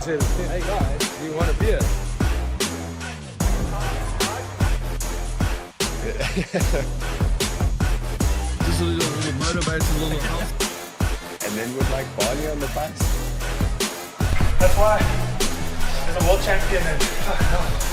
Hey guys, do you want a beer? Just a little motorbike, a little house. And then with like Barney on the bus. That's why there's a world champion and fuck hell.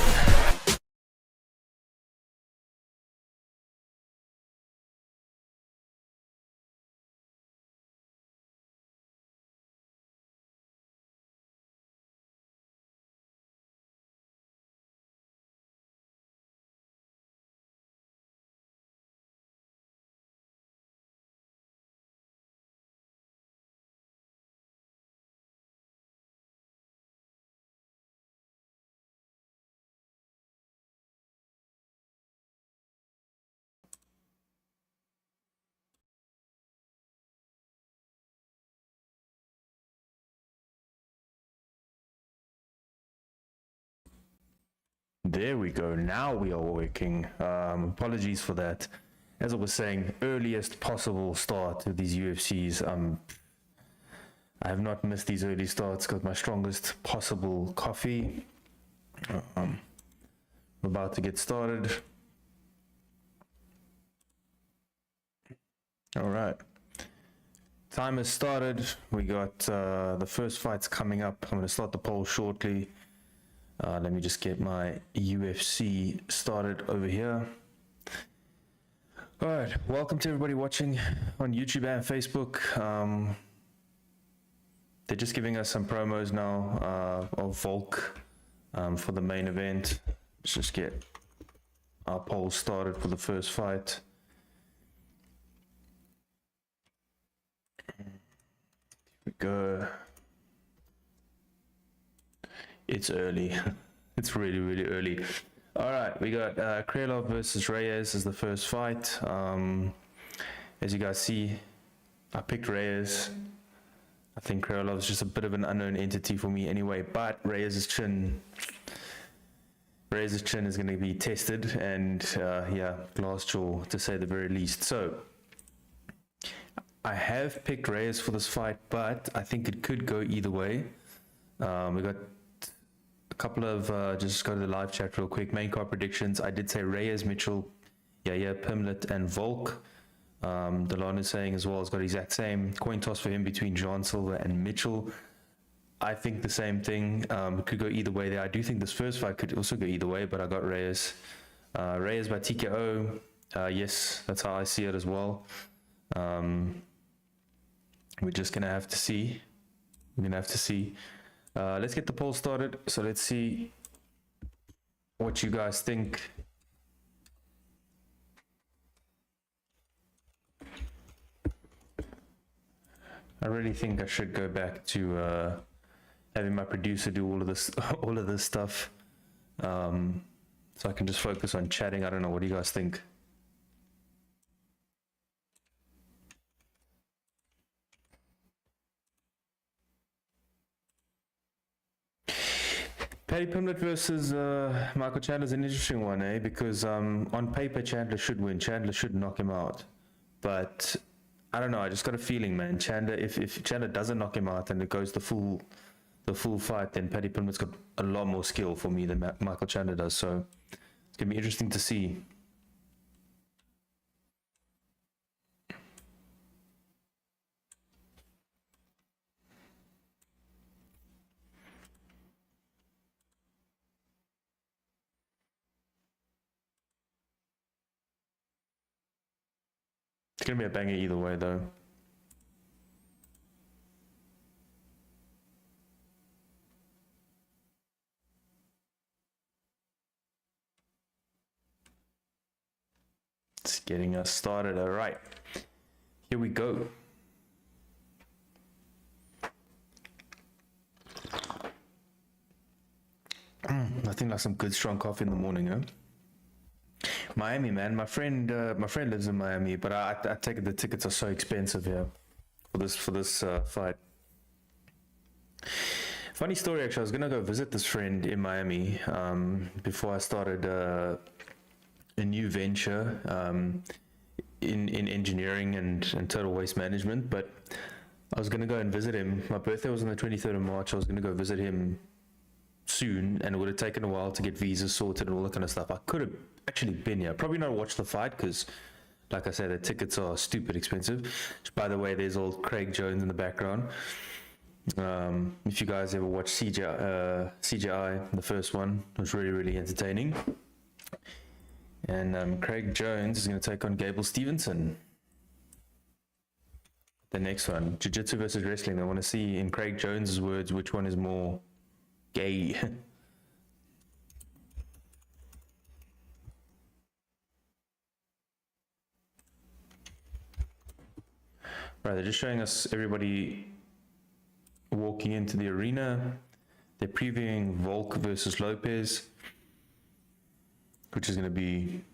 There we go. Now we are working. Apologies for that. As I was saying, earliest possible start to these UFCs. I have not missed these early starts. Got my strongest possible coffee. We're about to get started. All right. Time has started. We got the first fights coming up. I'm going to start the poll shortly. Let me just get my UFC started over here. All right, welcome to everybody watching on YouTube and Facebook. They're just giving us some promos now of Volk for the main event. Let's just get our poll started for the first fight. Here we go. It's early. It's really, really early. All right, we got Krylov versus Reyes as the first fight. As you guys see, I picked Reyes. I think Krylov is just a bit of an unknown entity for me anyway, but Reyes' chin is going to be tested, and yeah, glass jaw to say the very least. So I have picked Reyes for this fight, but I think it could go either way. We got a couple of, just go to the live chat real quick. Main card predictions. I did say Reyes, Mitchell, yeah, Pimblett, and Volk. Delon is saying as well, has got exact same. Coin toss for him between John Silver and Mitchell. I think the same thing. It could go either way there. I do think this first fight could also go either way, but I got Reyes. Reyes by TKO. Yes, that's how I see it as well. We're just going to have to see. Let's get the poll started. So let's see what you guys think. I really think I should go back to having my producer do all of this stuff, so I can just focus on chatting. I don't know. What do you guys think? Paddy Pimblett versus Michael Chandler is an interesting one, because on paper Chandler should win. Chandler should knock him out, but I don't know. I just got a feeling, man. Chandler, if Chandler doesn't knock him out and it goes the full fight, then Paddy Pimblett's got a lot more skill for me than Michael Chandler does. So it's gonna be interesting to see. It's gonna be a banger either way, though. It's getting us started. All right, here we go. Nothing like some good strong coffee in the morning, huh? Miami, man. My friend lives in Miami, but I take it the tickets are so expensive here for this fight. Funny story, actually. I was gonna go visit this friend in Miami before I started a new venture in engineering and total waste management. But I was gonna go and visit him. My birthday was on the 23rd of March. I was gonna go visit him soon, and it would have taken a while to get visas sorted and all that kind of stuff. I could have actually been here, probably not watched the fight because, like I said, the tickets are stupid expensive. By the way, there's old Craig Jones in the background. If you guys ever watched CGI, the first one, it was really entertaining. And Craig Jones is going to take on Gable Stevenson. The next one, Jiu-Jitsu versus wrestling. I want to see, in Craig Jones's words, which one is more gay. Right, they're just showing us everybody walking into the arena. They're previewing Volk versus Lopes, which is going to be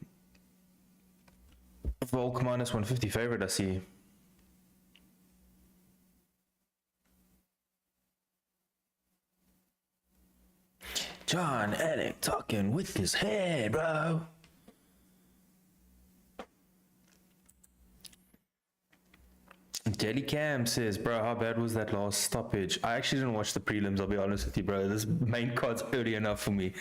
Volk minus 150 favorite, I see. John Anik talking with his head, bro. Jelly Cam says, bro, how bad was that last stoppage? I actually didn't watch the prelims, I'll be honest with you, bro. This main card's early enough for me.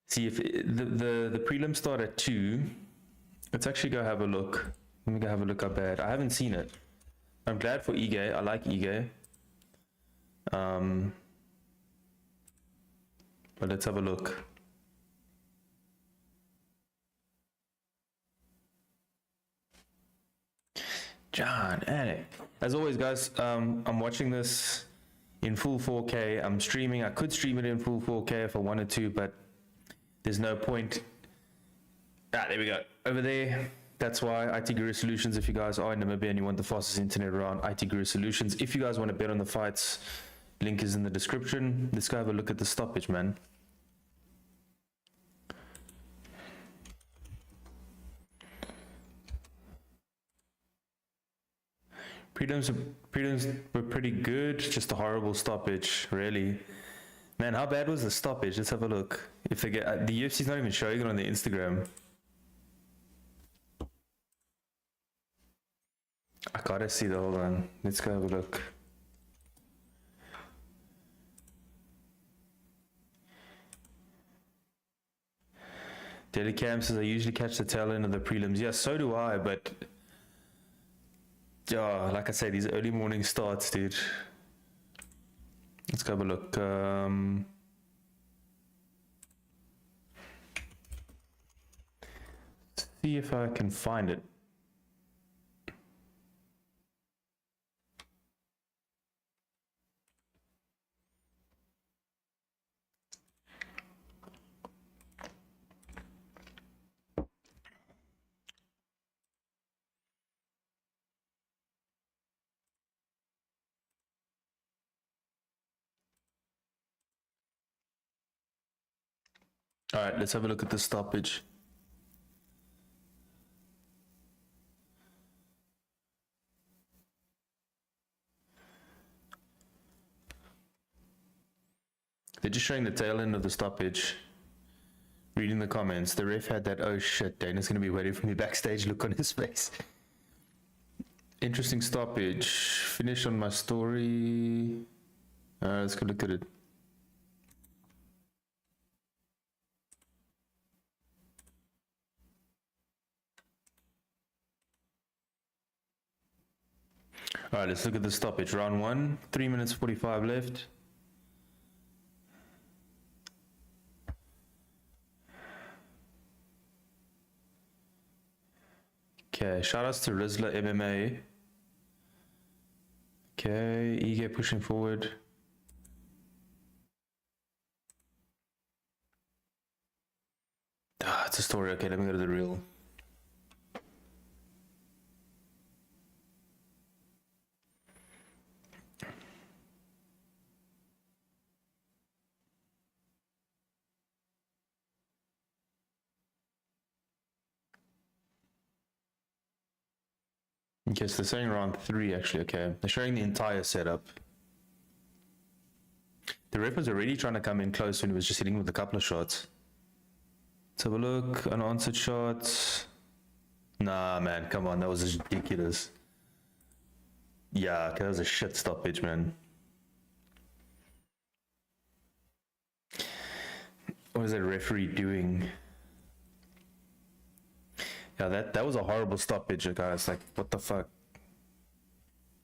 See, if the prelims start at 2, let's actually go have a look. Let me go have a look how bad. I haven't seen it. I'm glad for Ige. I like Ige. But let's have a look. John Anik. As always, guys, I'm watching this in full 4K. I'm streaming. I could stream it in full 4K if I wanted to, but there's no point. There we go. Over there. That's why IT Guru Solutions, if you guys are in Namibia and you want the fastest internet around, IT Guru Solutions. If you guys want to bet on the fights, link is in the description. Let's go have a look at the stoppage, man. Prelims were pretty good, just a horrible stoppage, really. Man, how bad was the stoppage? Let's have a look. If they get the UFC's not even showing it on their Instagram. I gotta see the whole one. Let's go have a look. Daily Cam says I usually catch the tail end of the prelims. Yeah, so do I, but yeah, like I say, these early morning starts, dude. Let's go have a look. See if I can find it. All right, let's have a look at the stoppage. They're just showing the tail end of the stoppage. Reading the comments, the ref had that, oh shit, Dana's gonna be waiting for me backstage look on his face. Interesting stoppage. Finish on my story. Let's go look at it. All right, let's look at the stoppage. Round 1, 3 minutes 45 left. Okay, shout outs to Rizla MMA. Okay, Ige pushing forward. Ah, it's a story. Okay, let me go to the reel. Okay, so they're saying round 3 actually, okay. They're showing the entire setup. The ref was already trying to come in close when he was just hitting with a couple of shots. Let's have a look, unanswered shots. Nah, man, come on, that was just ridiculous. Yeah, okay, that was a shit stoppage, man. What is that referee doing? Yeah, that was a horrible stoppage, guys. Like, what the fuck?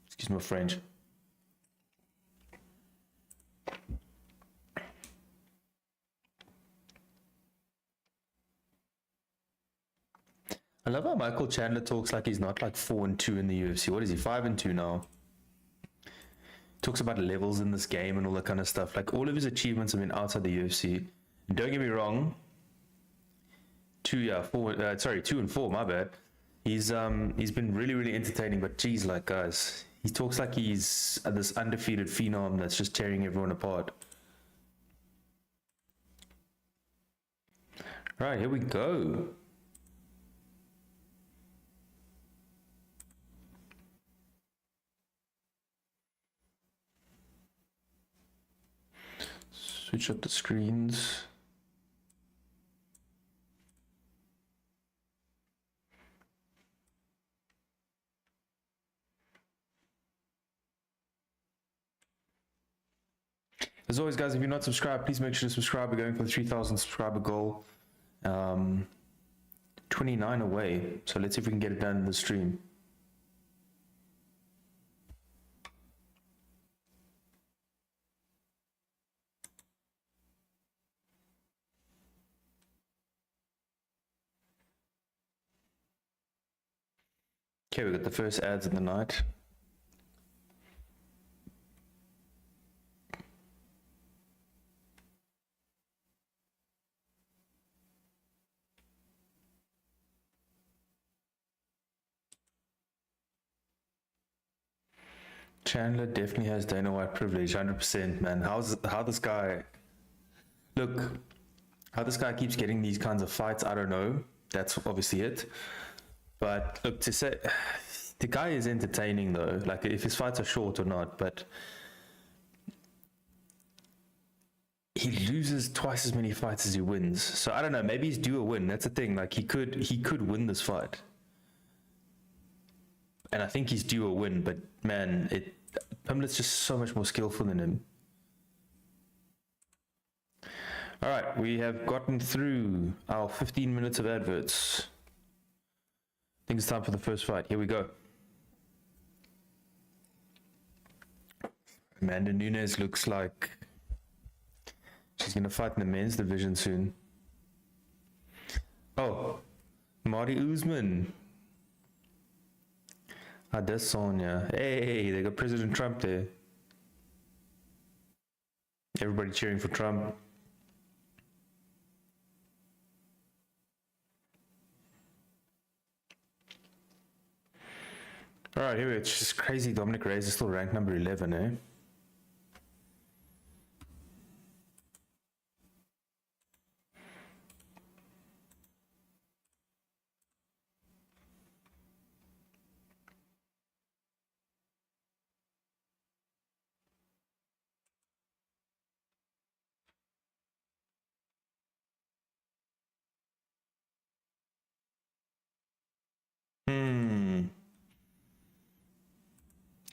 Excuse my French. I love how Michael Chandler talks like he's not like 4-2 in the UFC. What is he, 5-2 now? Talks about levels in this game and all that kind of stuff. Like, all of his achievements have been outside the UFC. And don't get me wrong. 2 and 4, my bad. He's been really entertaining, but geez, like, guys, he talks like he's this undefeated phenom that's just tearing everyone apart. Right, here we go. Switch up the screens. As always, guys, if you're not subscribed, please make sure to subscribe. We're going for the 3,000 subscriber goal. 29 away. So let's see if we can get it done in the stream. Okay, we got the first ads of the night. Chandler definitely has Dana White privilege, 100%, man. How this guy keeps getting these kinds of fights, I don't know. That's obviously it. But look, to say the guy is entertaining though, like if his fights are short or not, but he loses twice as many fights as he wins. So I don't know, maybe he's due a win. That's the thing. Like he could win this fight. And I think he's due a win, but man, Pimblett's just so much more skillful than him. All right, we have gotten through our 15 minutes of adverts. I think it's time for the first fight. Here we go. Amanda Nunes looks like she's going to fight in the men's division soon. Oh, Marty Usman. Adesanya. Hey, they got President Trump there. Everybody cheering for Trump. All right, here we go. It's just crazy. Dominic Reyes is still ranked number 11, eh?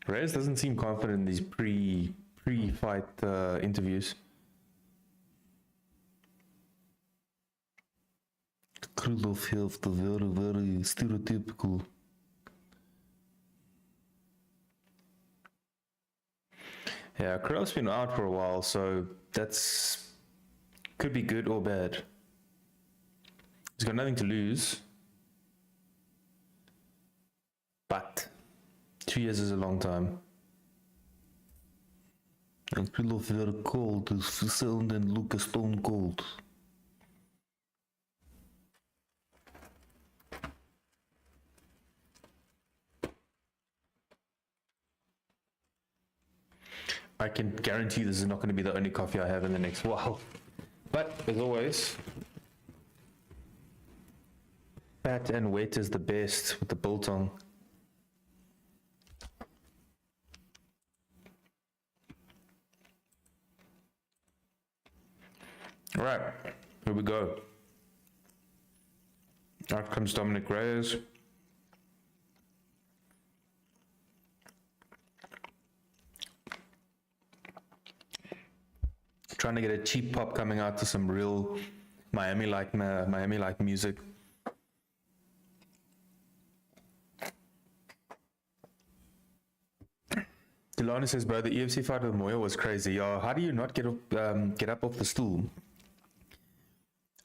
Reyes doesn't seem confident in these pre-fight interviews. Krylov heeft very stereotypical. Yeah, Krylov's been out for a while, so that's could be good or bad. He's got nothing to lose. but 2 years is a long time. And feel very cold, sound and look stone cold. I can guarantee this is not going to be the only coffee I have in the next while. But as always, fat and wet is the best with the biltong. All right, here we go. Out comes Dominic Reyes. Trying to get a cheap pop coming out to some real Miami-like music. Delano says, bro, the UFC fight with Moya was crazy. Yo, how do you not get up off the stool?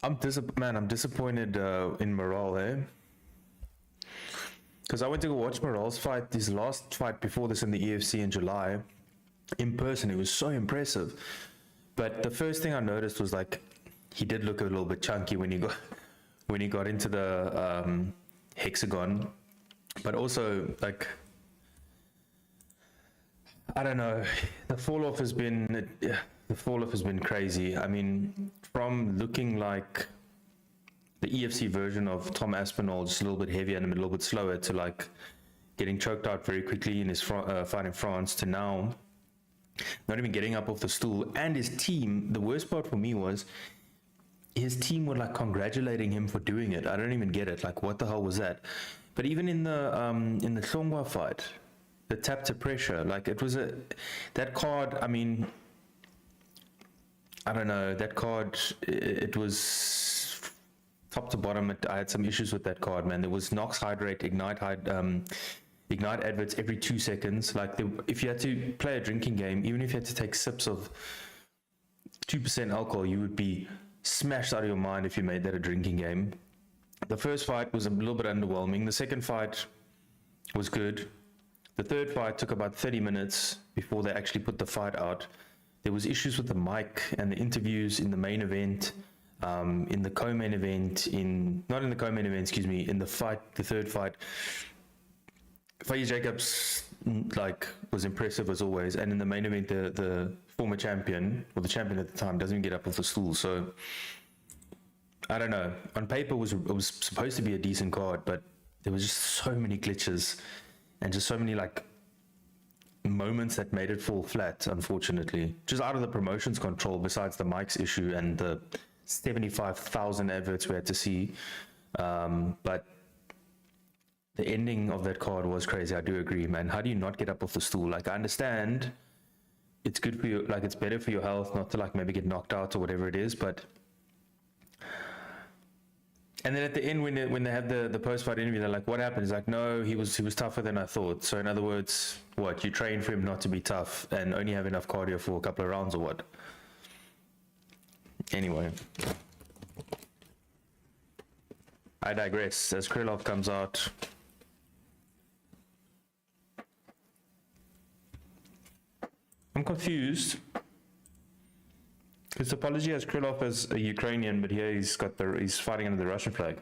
I'm disappointed in Morale, eh? Because I went to go watch Morale's fight, his last fight before this in the UFC in July, in person. It was so impressive. But the first thing I noticed was like he did look a little bit chunky when he got into the hexagon, but also like I don't know, the fall off has been crazy. I mean, from looking like the EFC version of Tom Aspinall, just a little bit heavier and a little bit slower, to like getting choked out very quickly in his fight in France, to now not even getting up off the stool. And his team, the worst part for me was his team were like congratulating him for doing it. I don't even get it. Like, what the hell was that? But even in the Hlongwa fight, the tap to pressure, like it was that card. I mean, I don't know, that card. It was top to bottom. I had some issues with that card, man. There was Nox Hydrate, Ignite adverts every 2 seconds. Like, if you had to play a drinking game, even if you had to take sips of 2% alcohol, you would be smashed out of your mind if you made that a drinking game. The first fight was a little bit underwhelming. The second fight was good. The third fight took about 30 minutes before they actually put the fight out. There was issues with the mic and the interviews in the main event, in the co-main event, in the fight, the third fight. Faye Jacobs was impressive as always, and in the main event, the former champion, or the champion at the time, doesn't get up off the stool. So I don't know. On paper, it was supposed to be a decent card, but there was just so many glitches and just so many moments that made it fall flat. Unfortunately, just out of the promotion's control. Besides the mics issue and the 75,000 adverts we had to see, but the ending of that card was crazy. I do agree, man. How do you not get up off the stool? Like, I understand it's good for you, like it's better for your health not to maybe get knocked out or whatever it is, but and then at the end when they had the post-fight interview, they're like, what happened? He's like, no, he was tougher than I thought. So in other words, what, you train for him not to be tough and only have enough cardio for a couple of rounds, or what? Anyway, I digress. As Krylov comes out, I'm confused. His apology has Krylov as a Ukrainian, but here he's fighting under the Russian flag.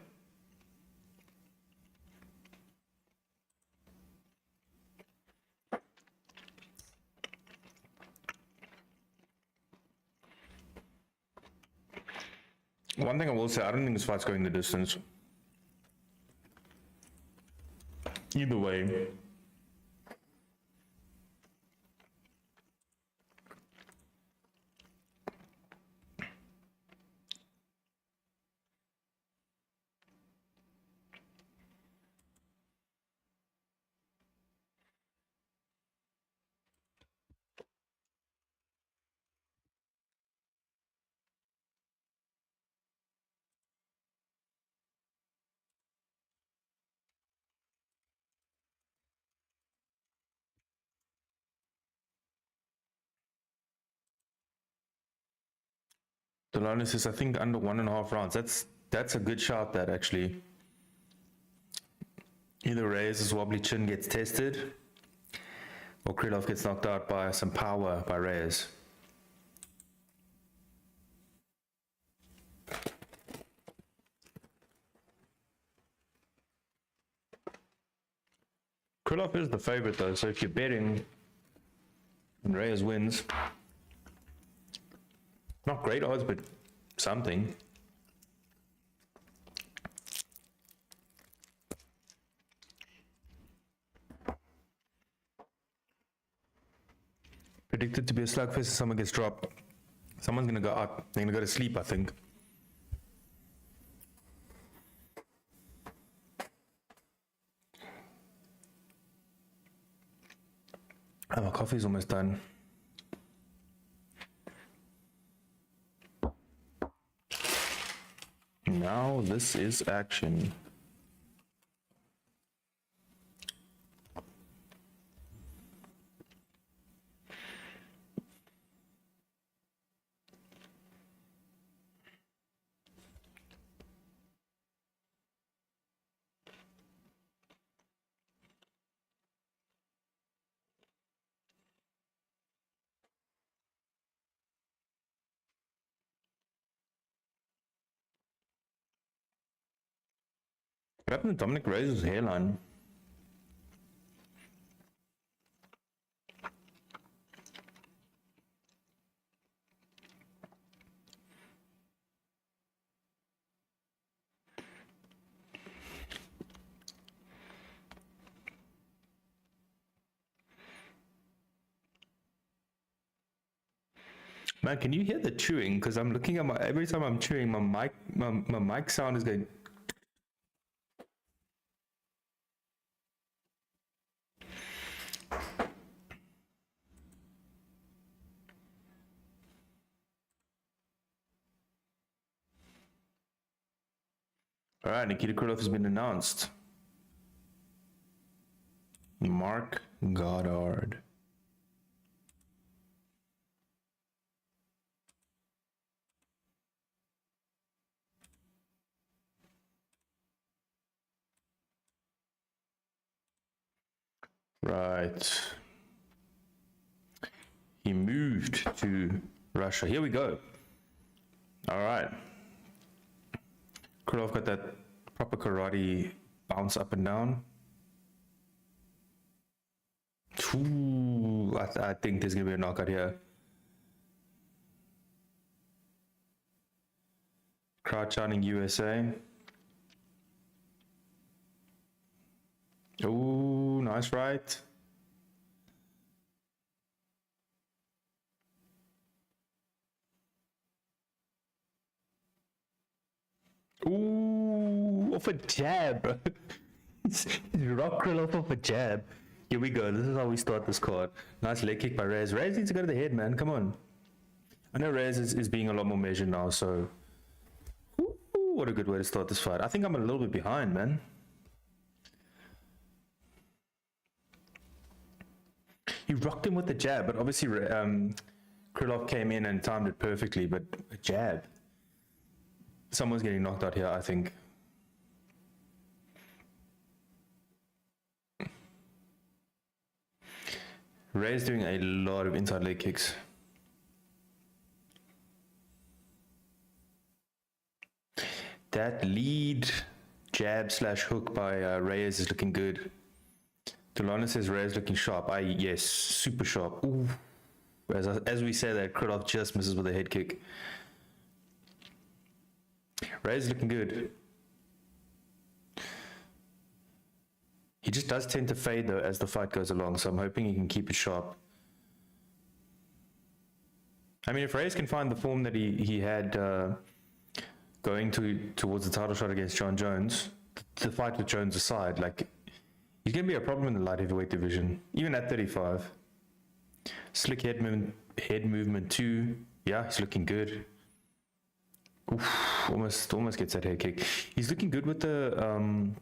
One thing I will say, I don't think this fight's going the distance. Either way. Delano says, I think under 1.5 rounds. That's a good shot, that actually. Either Reyes' wobbly chin gets tested, or Krylov gets knocked out by some power by Reyes. Krylov is the favorite though, so if you're betting and Reyes wins, not great odds, but something. Predicted to be a slugfest if someone gets dropped. Someone's gonna go out. They're gonna go to sleep, I think. Oh, my coffee's almost done. Now this is action. What happened to Dominic Reyes' hairline? Man, can you hear the chewing? Because I'm looking at my, every time I'm chewing, my mic sound is going. All right, Nikita Krylov has been announced. Mark Goddard. Right. He moved to Russia. Here we go. All right. Krylov got that proper karate bounce up and down. Ooh, I think there's gonna be a knockout here. Crowd chanting USA. Ooh, nice right. Ooh, off a jab, bro. Rock Krylov off a jab. Here we go. This is how we start this card. Nice leg kick by Reyes. Reyes needs to go to the head, man. Come on. I know Reyes is being a lot more measured now, so... Ooh, what a good way to start this fight. I think I'm a little bit behind, man. He rocked him with the jab, but obviously Krylov came in and timed it perfectly, but a jab. Someone's getting knocked out here, I think. Reyes doing a lot of inside leg kicks. That lead jab slash hook by Reyes is looking good. Delana says Reyes looking sharp. Yes, super sharp. Ooh. As we say that, Krylov just misses with a head kick. Reyes looking good. He just does tend to fade though as the fight goes along, so I'm hoping he can keep it sharp. I mean, if Reyes can find the form that he had going towards the title shot against John Jones, the fight with Jones aside, like, he's going to be a problem in the light heavyweight division, even at 35. Slick head movement too. Yeah, he's looking good. Oof, almost gets that head kick. He's looking good with the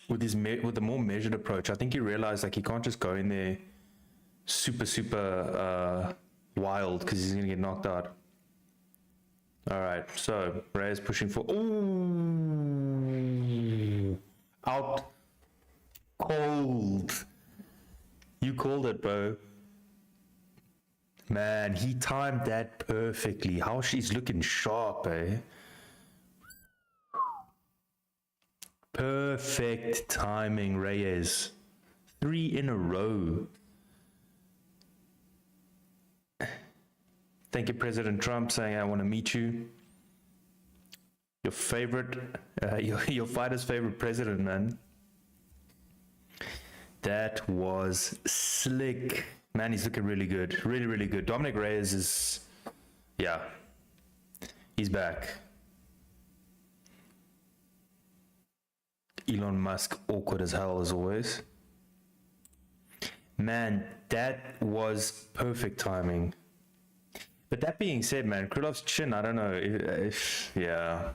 with the more measured approach. I think he realized like he can't just go in there super wild because he's gonna get knocked out. All right, so Reyes pushing for. Ooh, out cold. You called it, bro. Man, he timed that perfectly. How she's looking sharp, eh? Perfect timing, Reyes. 3 in a row. Thank you, President Trump, saying I want to meet you. Your favorite, your fighter's favorite president, man. That was slick. Man, he's looking really good. Really, really good. Dominic Reyes is, yeah, he's back. Elon Musk, awkward as hell as always. Man, that was perfect timing. But that being said, man, Krylov's chin, I don't know if yeah.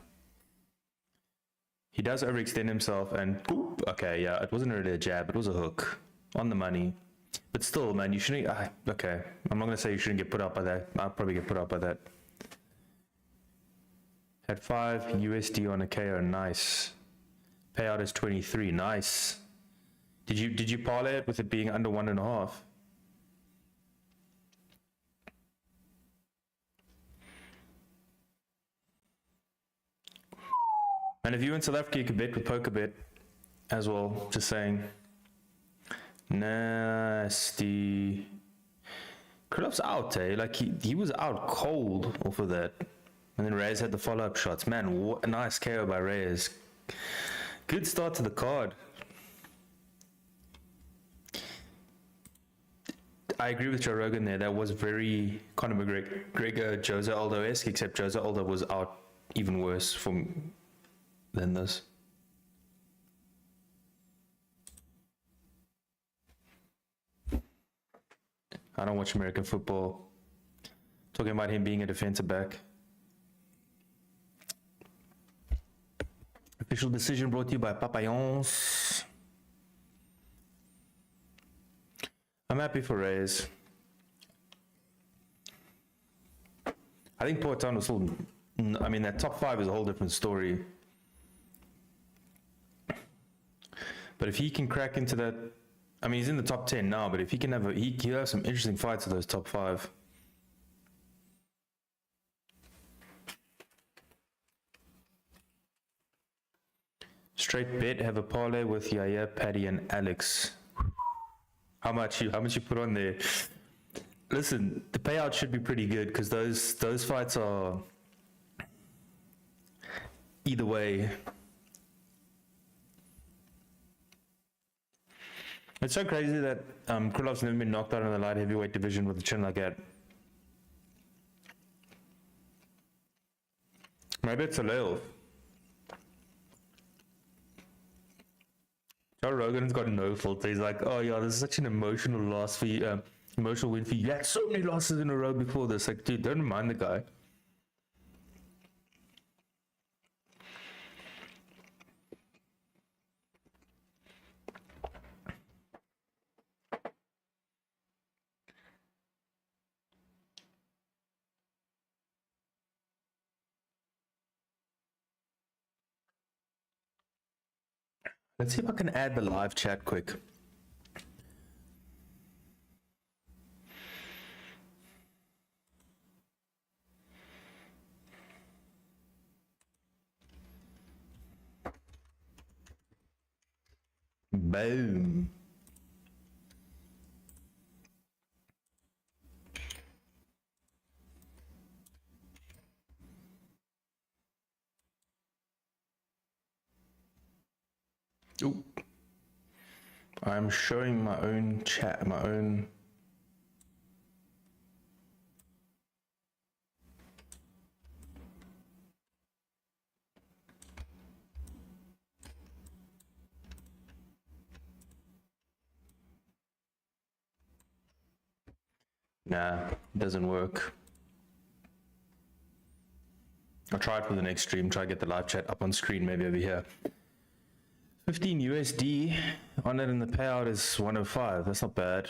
He does overextend himself and, okay, yeah, it wasn't really a jab, it was a hook. On the money. But still, man, you shouldn't, okay, I'm not going to say you shouldn't get put up by that. I'll probably get put up by that. Had 5 USD on a KO, nice. Payout is 23, nice. Did you parlay it with it being under 1.5? And if you're in South Africa, you could bet with PokerBet as well. Just saying. Nasty. Krylov's out, eh? Like he was out cold off of that. And then Reyes had the follow-up shots. Man, what a nice KO by Reyes. Good start to the card. I agree with Joe Rogan there. That was very Conor McGregor, Jose Aldo-esque, except Jose Aldo was out even worse than this. I don't watch American football. Talking about him being a defensive back. Official decision brought to you by Papayons. I'm happy for Reyes. I think Porton was still, I mean, that top 5 is a whole different story. But if he can crack into that, I mean, he's in the top 10 now, but if he can have he'll have some interesting fights of those top 5. Straight bet, have a parlay with Yaya, Paddy, and Alex. How much you put on there? Listen, the payout should be pretty good because those fights are either way. It's so crazy that Krylov's never been knocked out in the light heavyweight division with a chin like that. Maybe it's a little. Joe Rogan's got no filter. He's like, oh yeah, this is such an emotional loss for you, emotional win for you. You had so many losses in a row before this. Like, dude, don't mind the guy. Let's see if I can add the live chat quick. Boom. Ooh. I'm showing my own chat, my own. Nah, it doesn't work. I'll try it for the next stream, try to get the live chat up on screen, maybe over here. 15 USD on it, and the payout is 105. That's not bad.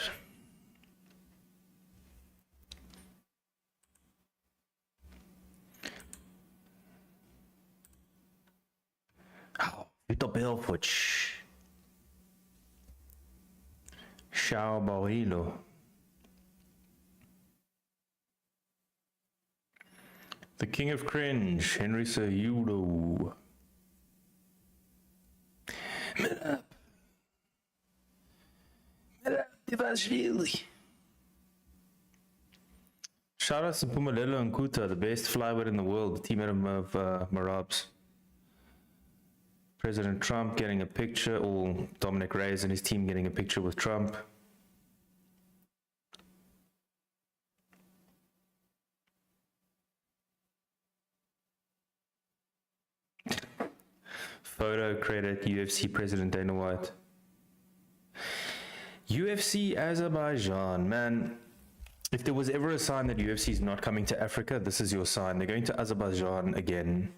Oh, Vitor Belfort. Xiao Baoilo. The King of Cringe, Henry Cejudo. Shout out to Pumalelo and Kuta, the best flyweight in the world, the teammate of Marabs. President Trump getting a picture, or Dominic Reyes and his team getting a picture with Trump. Photo credit UFC President Dana White. UFC Azerbaijan, man. If there was ever a sign that UFC is not coming to Africa, this is your sign. They're going to Azerbaijan again.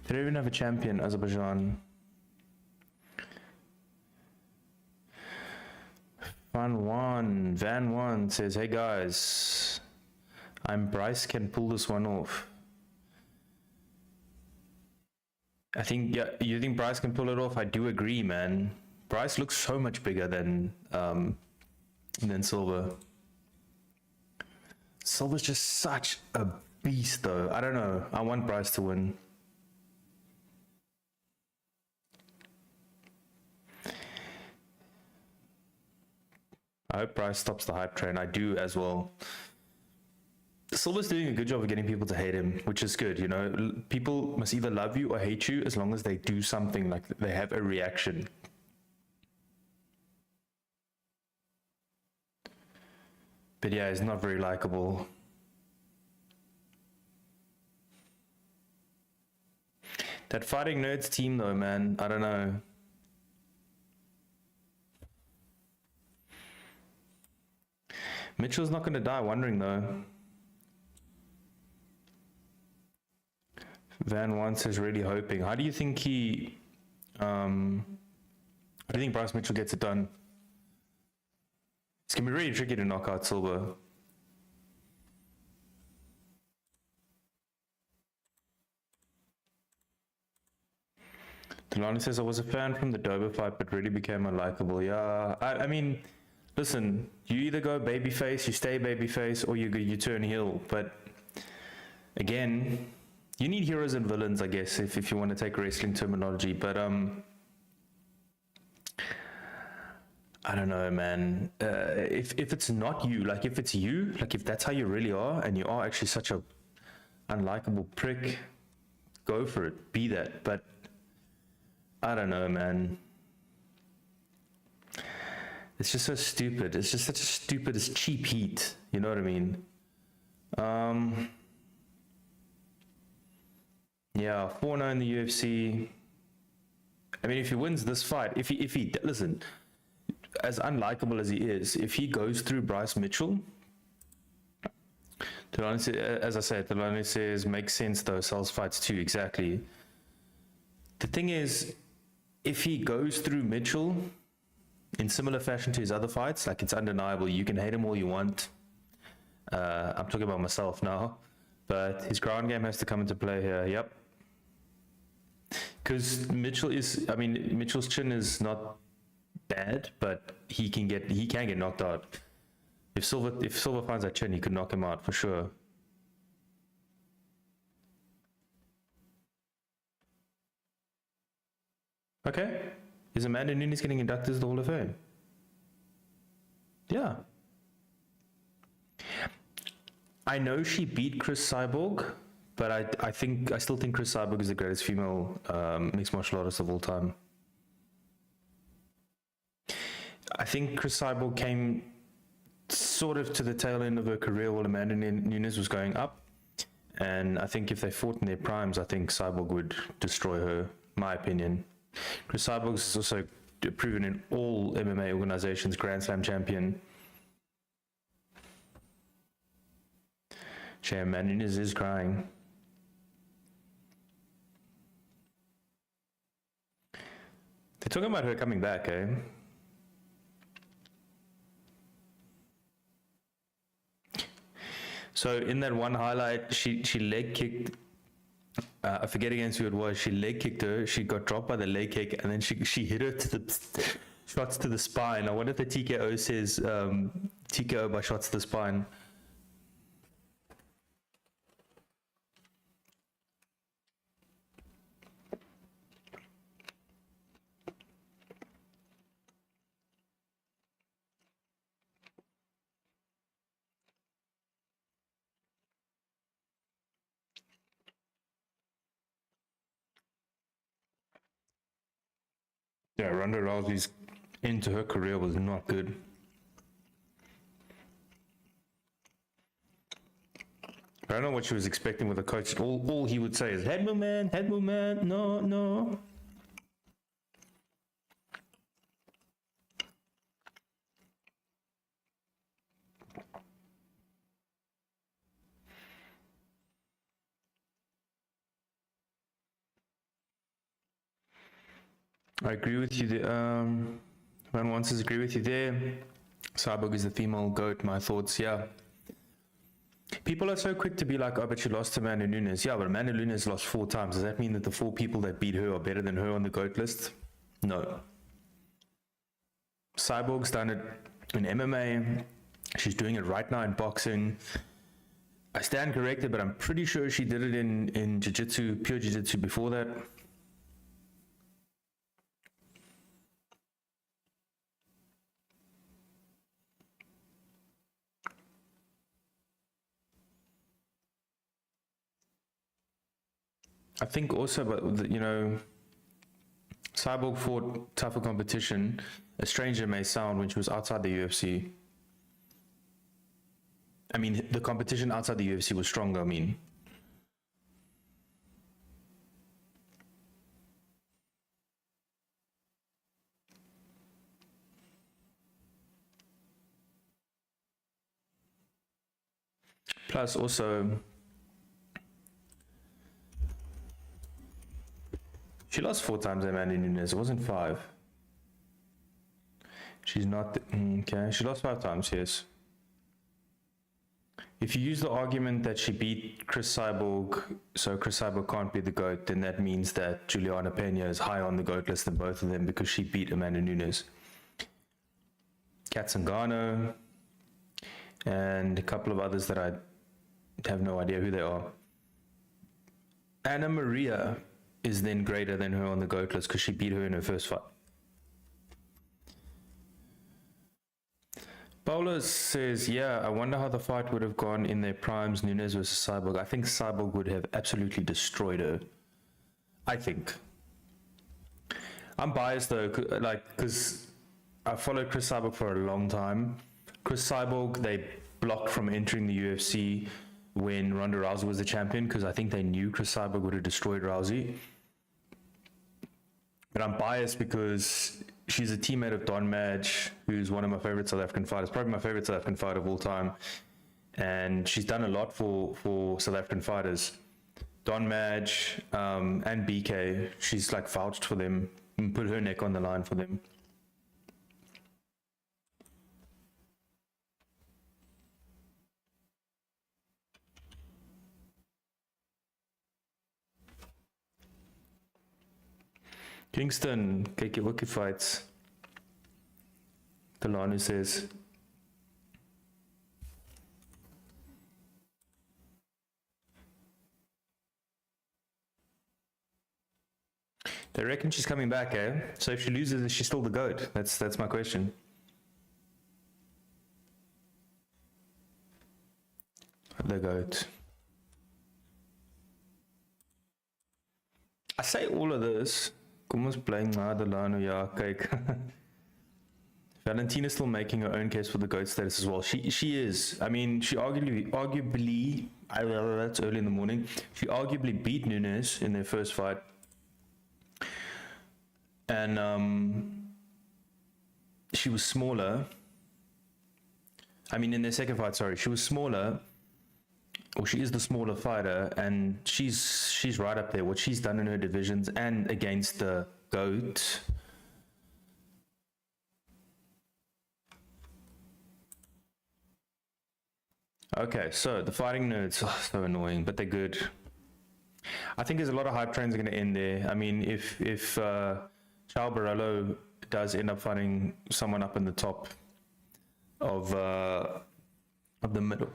They don't even have a champion, Azerbaijan. Van Wan says, hey guys, I'm Bryce, can pull this one off. I think, yeah, you think Bryce can pull it off? I do agree, man. Bryce looks so much bigger than Silva. Silva's just such a beast, though. I don't know. I want Bryce to win. I hope Bryce stops the hype train. I do as well. Silva's doing a good job of getting people to hate him, which is good, you know. People must either love you or hate you as long as they do something, like they have a reaction. But yeah, he's not very likable. That Fighting Nerds team though, man, I don't know. Mitchell's not going to die wondering though. Van Wants is really hoping. How do you think he... how do you think Bryce Mitchell gets it done? It's going to be really tricky to knock out Silva. Delani says, I was a fan from the Dober fight, but really became unlikable. Yeah, I mean... Listen, you either go babyface, you stay babyface, or you turn heel. But again, you need heroes and villains, I guess, if you want to take wrestling terminology. But I don't know, man. If it's not you, like if it's you, like if that's how you really are, and you are actually such a unlikable prick, go for it. Be that. But I don't know, man. It's just so stupid. It's just such a stupid, it's cheap heat. You know what I mean? Yeah, 4-0 in the UFC. I mean, if he wins this fight, if he listen, as unlikable as he is, if he goes through Bryce Mitchell, as I said, Delani says, makes sense though, sells fights too, exactly. The thing is, if he goes through Mitchell, in similar fashion to his other fights, like it's undeniable. You can hate him all you want. I'm talking about myself now, but his ground game has to come into play here. Yep. Because Mitchell's chin is not bad, but he can get knocked out. If Silva finds that chin, he could knock him out for sure. Okay. Is Amanda Nunes getting inducted to the Hall of Fame? Yeah. I know she beat Chris Cyborg, but I still think Chris Cyborg is the greatest female mixed martial artist of all time. I think Chris Cyborg came sort of to the tail end of her career while Amanda Nunes was going up. And I think if they fought in their primes, I think Cyborg would destroy her, my opinion. Chris Cyborg is also proven in all MMA organizations, Grand Slam champion. Shame, man, Nunes is crying. They're talking about her coming back, eh? So in that one highlight, she leg kicked. I forget against who it was. She leg kicked her. She got dropped by the leg kick, and then she hit her to the shots to the spine. I wonder if the TKO says TKO by shots to the spine. Yeah, Ronda Rousey's into her career was not good. I don't know what she was expecting with the coach. All he would say is head movement, no, no. I agree with you there. Van wants to agree with you there. Cyborg is the female GOAT. My thoughts, yeah. People are so quick to be like, oh, but she lost to Amanda Nunes. Yeah, but Amanda Nunes lost 4 times. Does that mean that the 4 people that beat her are better than her on the GOAT list? No. Cyborg's done it in MMA. She's doing it right now in boxing. I stand corrected, but I'm pretty sure she did it in jiu-jitsu, pure jiu-jitsu before that. I think also, but you know, Cyborg fought tougher competition, as strange as it may sound, when she was outside the UFC. I mean, the competition outside the UFC was stronger, I mean. Plus also, she lost 4 times, Amanda Nunes. It wasn't 5. She's not... okay, she lost 5 times, yes. If you use the argument that she beat Chris Cyborg, so Chris Cyborg can't be the GOAT, then that means that Juliana Pena is higher on the GOAT list than both of them because she beat Amanda Nunes. Kat Zingano, and a couple of others that I have no idea who they are. Anna Maria is then greater than her on the GOAT list because she beat her in her first fight. Paula says, yeah, I wonder how the fight would have gone in their primes, Nunes versus Cyborg. I think Cyborg would have absolutely destroyed her. I think. I'm biased though, because I followed Chris Cyborg for a long time. Chris Cyborg, they blocked from entering the UFC when Ronda Rousey was the champion because I think they knew Chris Cyborg would have destroyed Rousey. But I'm biased because she's a teammate of Don Madge, who's one of my favorite South African fighters, probably my favorite South African fighter of all time. And she's done a lot for South African fighters. Don Madge and BK, she's like vouched for them and put her neck on the line for them. Kingston, kyk jy ook die fights? Delano says. They reckon she's coming back, eh? So if she loses, is she still the GOAT? That's my question. The GOAT. I say all of this. Kom ons bly na Delano, ja, kyk. Valentina's still making her own case for the GOAT status as well. She is. I mean, she arguably, that's early in the morning. She arguably beat Nunes in their first fight. And she was smaller. I mean, in their second fight, sorry, she was smaller. Or she is the smaller fighter, and she's right up there. What she's done in her divisions and against the GOAT. Okay, so the fighting nerds, so annoying, but they're good. I think there's a lot of hype trains are going to end there. I mean, if Chao Barello does end up fighting someone up in the top of the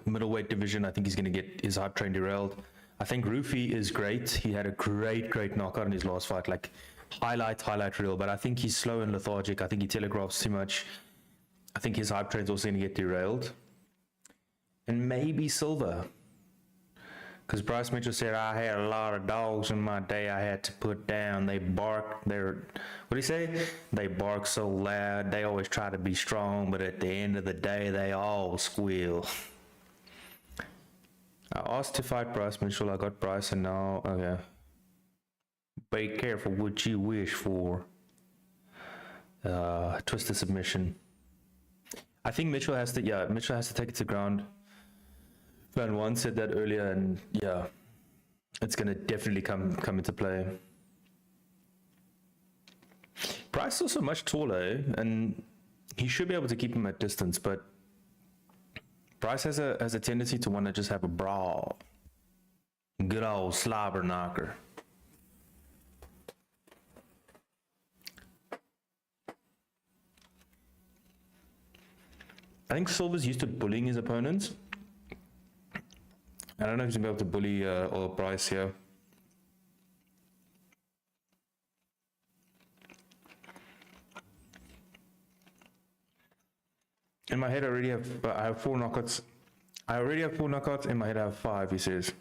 middleweight division, I think he's going to get his hype train derailed. I think Rufy is great. He had a great knockout in his last fight, like highlight reel. But I think he's slow and lethargic. I think he telegraphs too much. I think his hype train's also going to get derailed. And maybe Silva. Because Bryce Mitchell said, I had a lot of dogs in my day I had to put down. They bark, what do you say? They bark so loud, they always try to be strong, but at the end of the day, they all squeal. I asked to fight Bryce Mitchell, I got Bryce, and now, okay. Be careful what you wish for. Twisted submission. I think Mitchell has to take it to ground. Van Wan said that earlier, and yeah, it's gonna definitely come into play. Bryce is also much taller, and he should be able to keep him at distance, but Bryce has a tendency to want to just have a brawl. Good old slobber knocker. I think Silver's used to bullying his opponents. I don't know if he's gonna be able to bully or Bryce here. In my head, I have 4 knockouts. I already have 4 knockouts. In my head, I have 5. He says.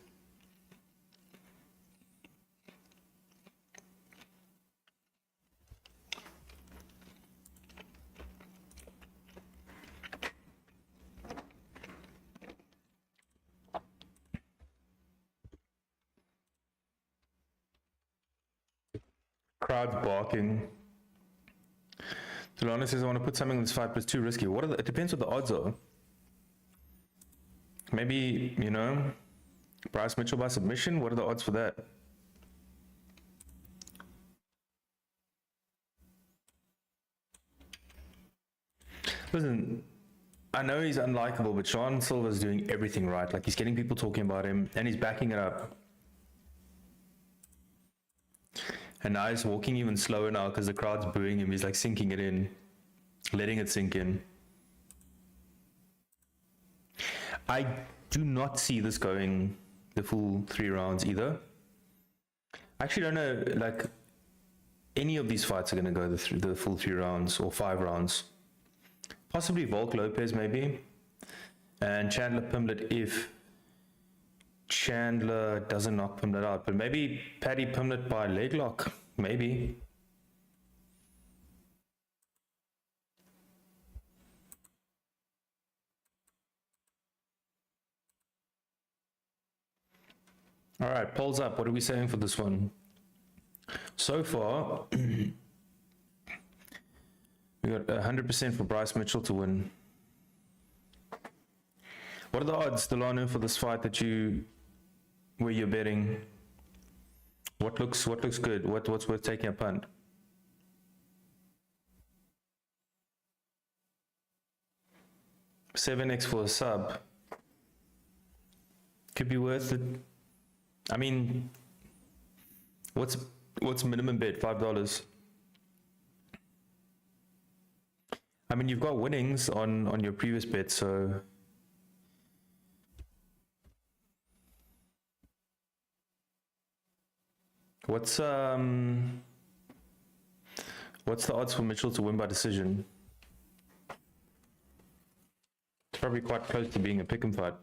Crowd's barking. Delana says, I want to put something in this fight, but it's too risky. It depends what the odds are. Maybe, Bryce Mitchell by submission? What are the odds for that? Listen, I know he's unlikable, but Sean Silva's doing everything right. Like, he's getting people talking about him, and he's backing it up. And now he's walking even slower now because the crowd's booing him. He's like sinking it in, letting it sink in. I do not see this going the full 3 rounds either. I actually don't know, like, any of these fights are going to go the full 3 rounds or 5 rounds. Possibly Volk Lopes maybe. And Chandler Pimblett if Chandler doesn't knock Pimblett out, but maybe Paddy Pimblett by leg lock, maybe. All right, polls up. What are we saying for this one? So far, we got 100% for Bryce Mitchell to win. What are the odds, Delano, for this fight where you're betting? What looks good? What's worth taking a punt? $7x for a sub. Could be worth it. I mean, what's minimum bet? $5. I mean, you've got winnings on your previous bet, so what's the odds for Mitchell to win by decision? It's probably quite close to being a pick'em fight.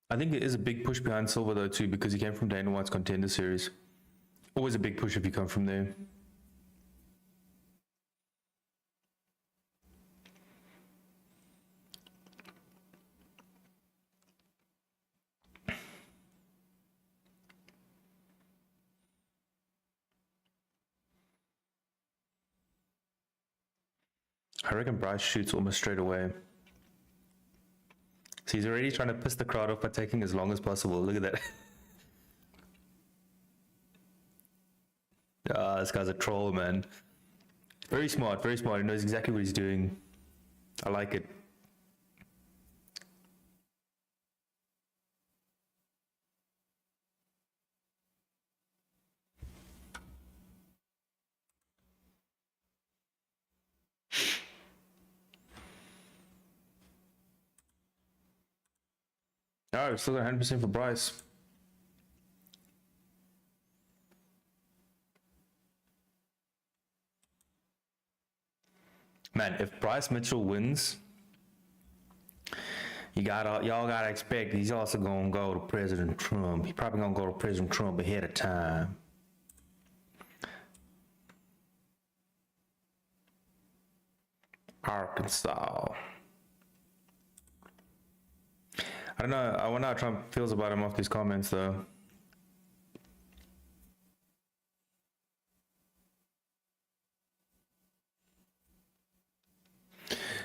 I think there is a big push behind Silva though too, because he came from Dana White's Contender Series. Always a big push if you come from there. I reckon Bryce shoots almost straight away. So he's already trying to piss the crowd off by taking as long as possible. Look at that. Ah, this guy's a troll, man. Very smart, very smart. He knows exactly what he's doing. I like it. All right, still got 100% for Bryce. Man, if Bryce Mitchell wins, y'all gotta expect he's also gonna go to President Trump. He's probably gonna go to President Trump ahead of time. Arkansas. I don't know. I wonder how Trump feels about him off these comments, though.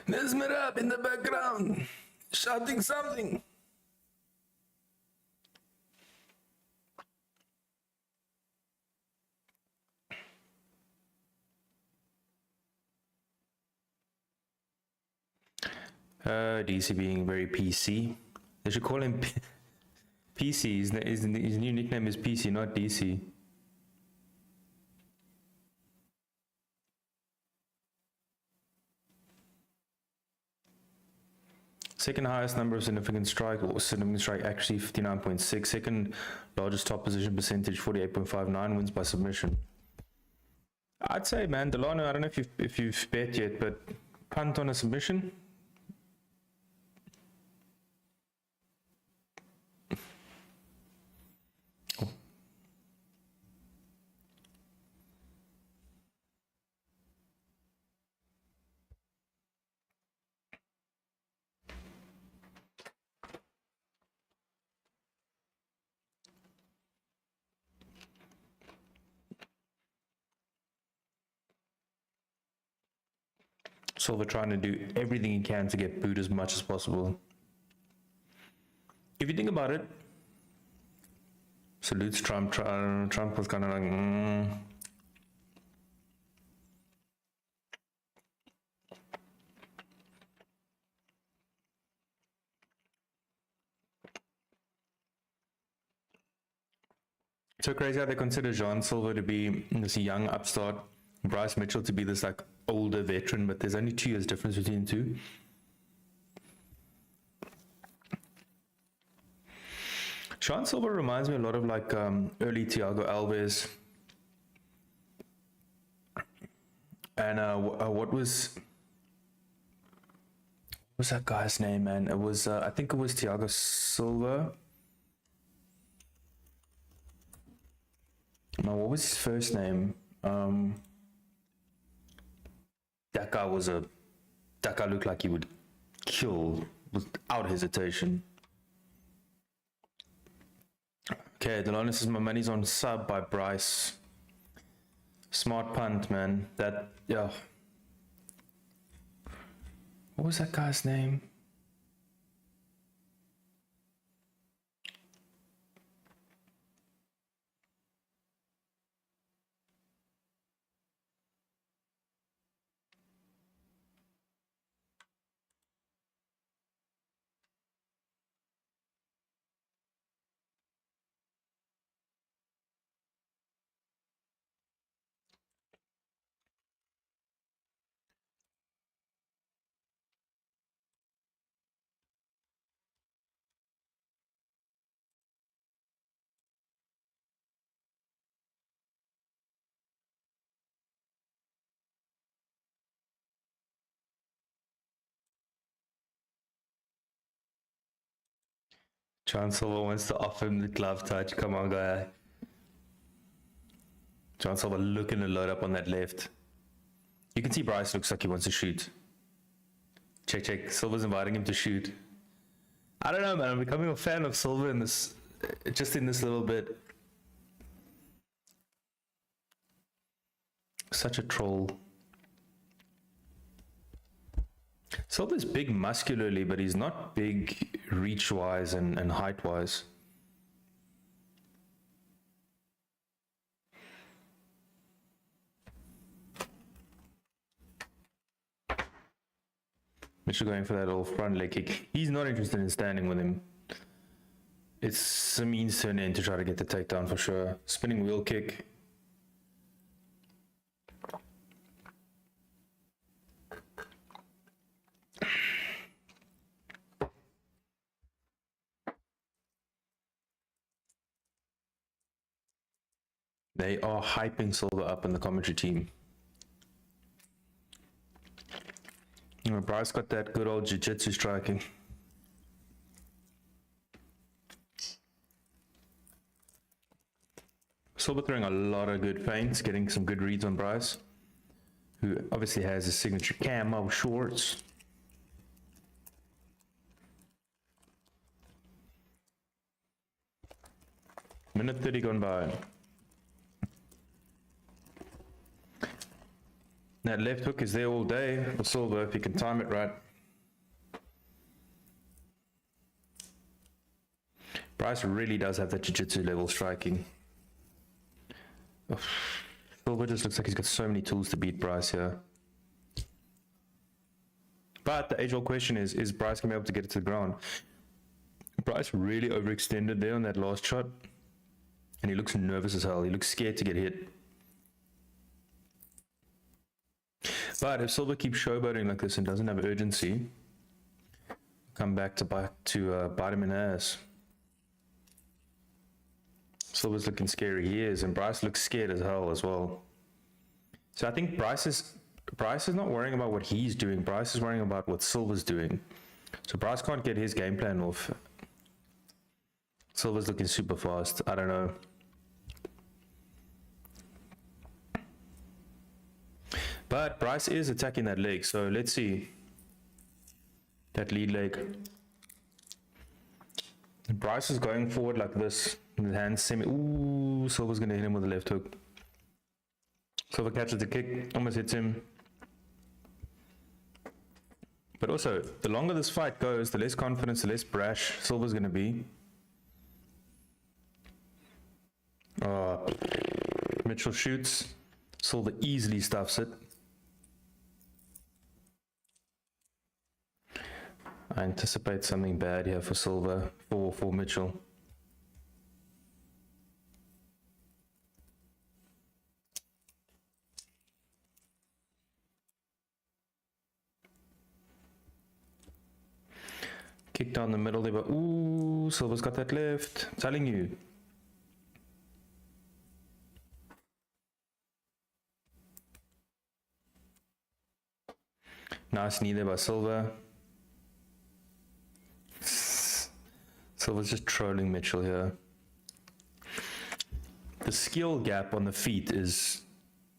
Nesmer up in the background, shouting something. DC being very PC. They should call him PC. His new nickname is PC, not DC. Second highest number of significant strike, or significant strike actually 59.6. Second largest top position percentage 48.59, wins by submission. I'd say, man, Delano, I don't know if you've bet yet, but punt on a submission. Silver trying to do everything he can to get booed as much as possible. If you think about it, salutes Trump. Trump was kind of like, So crazy how they consider Jean Silver to be this young upstart, Bryce Mitchell to be this like older veteran, but there's only 2 years difference between the two. Sean Silver reminds me a lot of like early Thiago Alves. And what was that guy's name, man? It was I think it was Thiago Silva. No, what was his first name? That guy looked like he would kill without hesitation. Okay, Delano says my money's on sub by Bryce. Smart punt, man. Yeah. What was that guy's name? John Silver wants to offer him the glove touch. Come on, guy. John Silver looking to load up on that left. You can see Bryce looks like he wants to shoot. Check. Silver's inviting him to shoot. I don't know, man. I'm becoming a fan of Silver in this, just in this little bit. Such a troll. Silva's big muscularly, but he's not big reach-wise and height-wise. Mitchell going for that little front leg kick. He's not interested in standing with him. It's a means to an end to try to get the takedown for sure. Spinning wheel kick. They are hyping Silva up in the commentary team. You know, Bryce got that good old jiu-jitsu striking. Silva throwing a lot of good feints, getting some good reads on Bryce, who obviously has his signature camo shorts. Minute 30 gone by. That left hook is there all day for Silva if he can time it right. Bryce really does have that jiu-jitsu level striking. Silva just looks like he's got so many tools to beat Bryce here. But the age-old question is Bryce going to be able to get it to the ground? Bryce really overextended there on that last shot. And he looks nervous as hell. He looks scared to get hit. But if Silva keeps showboating like this and doesn't have urgency, come back to bite him in the ass. Silva's looking scary. He is, and Bryce looks scared as hell as well. So I think Bryce is not worrying about what he's doing. Bryce is worrying about what Silva's doing. So Bryce can't get his game plan off. Silva's looking super fast. I don't know. But Bryce is attacking that leg, so let's see. That lead leg. Bryce is going forward like this. His hands semi. Ooh, Silva's gonna hit him with the left hook. Silva catches the kick, almost hits him. But also, the longer this fight goes, the less confidence, the less brash Silva's gonna be. Mitchell shoots. Silva easily stuffs it. I anticipate something bad here for Silva, for Mitchell. Kick down the middle there, but ooh, Silva's got that left. I'm telling you. Nice knee there by Silva. Silva's just trolling Mitchell here. The skill gap on the feet is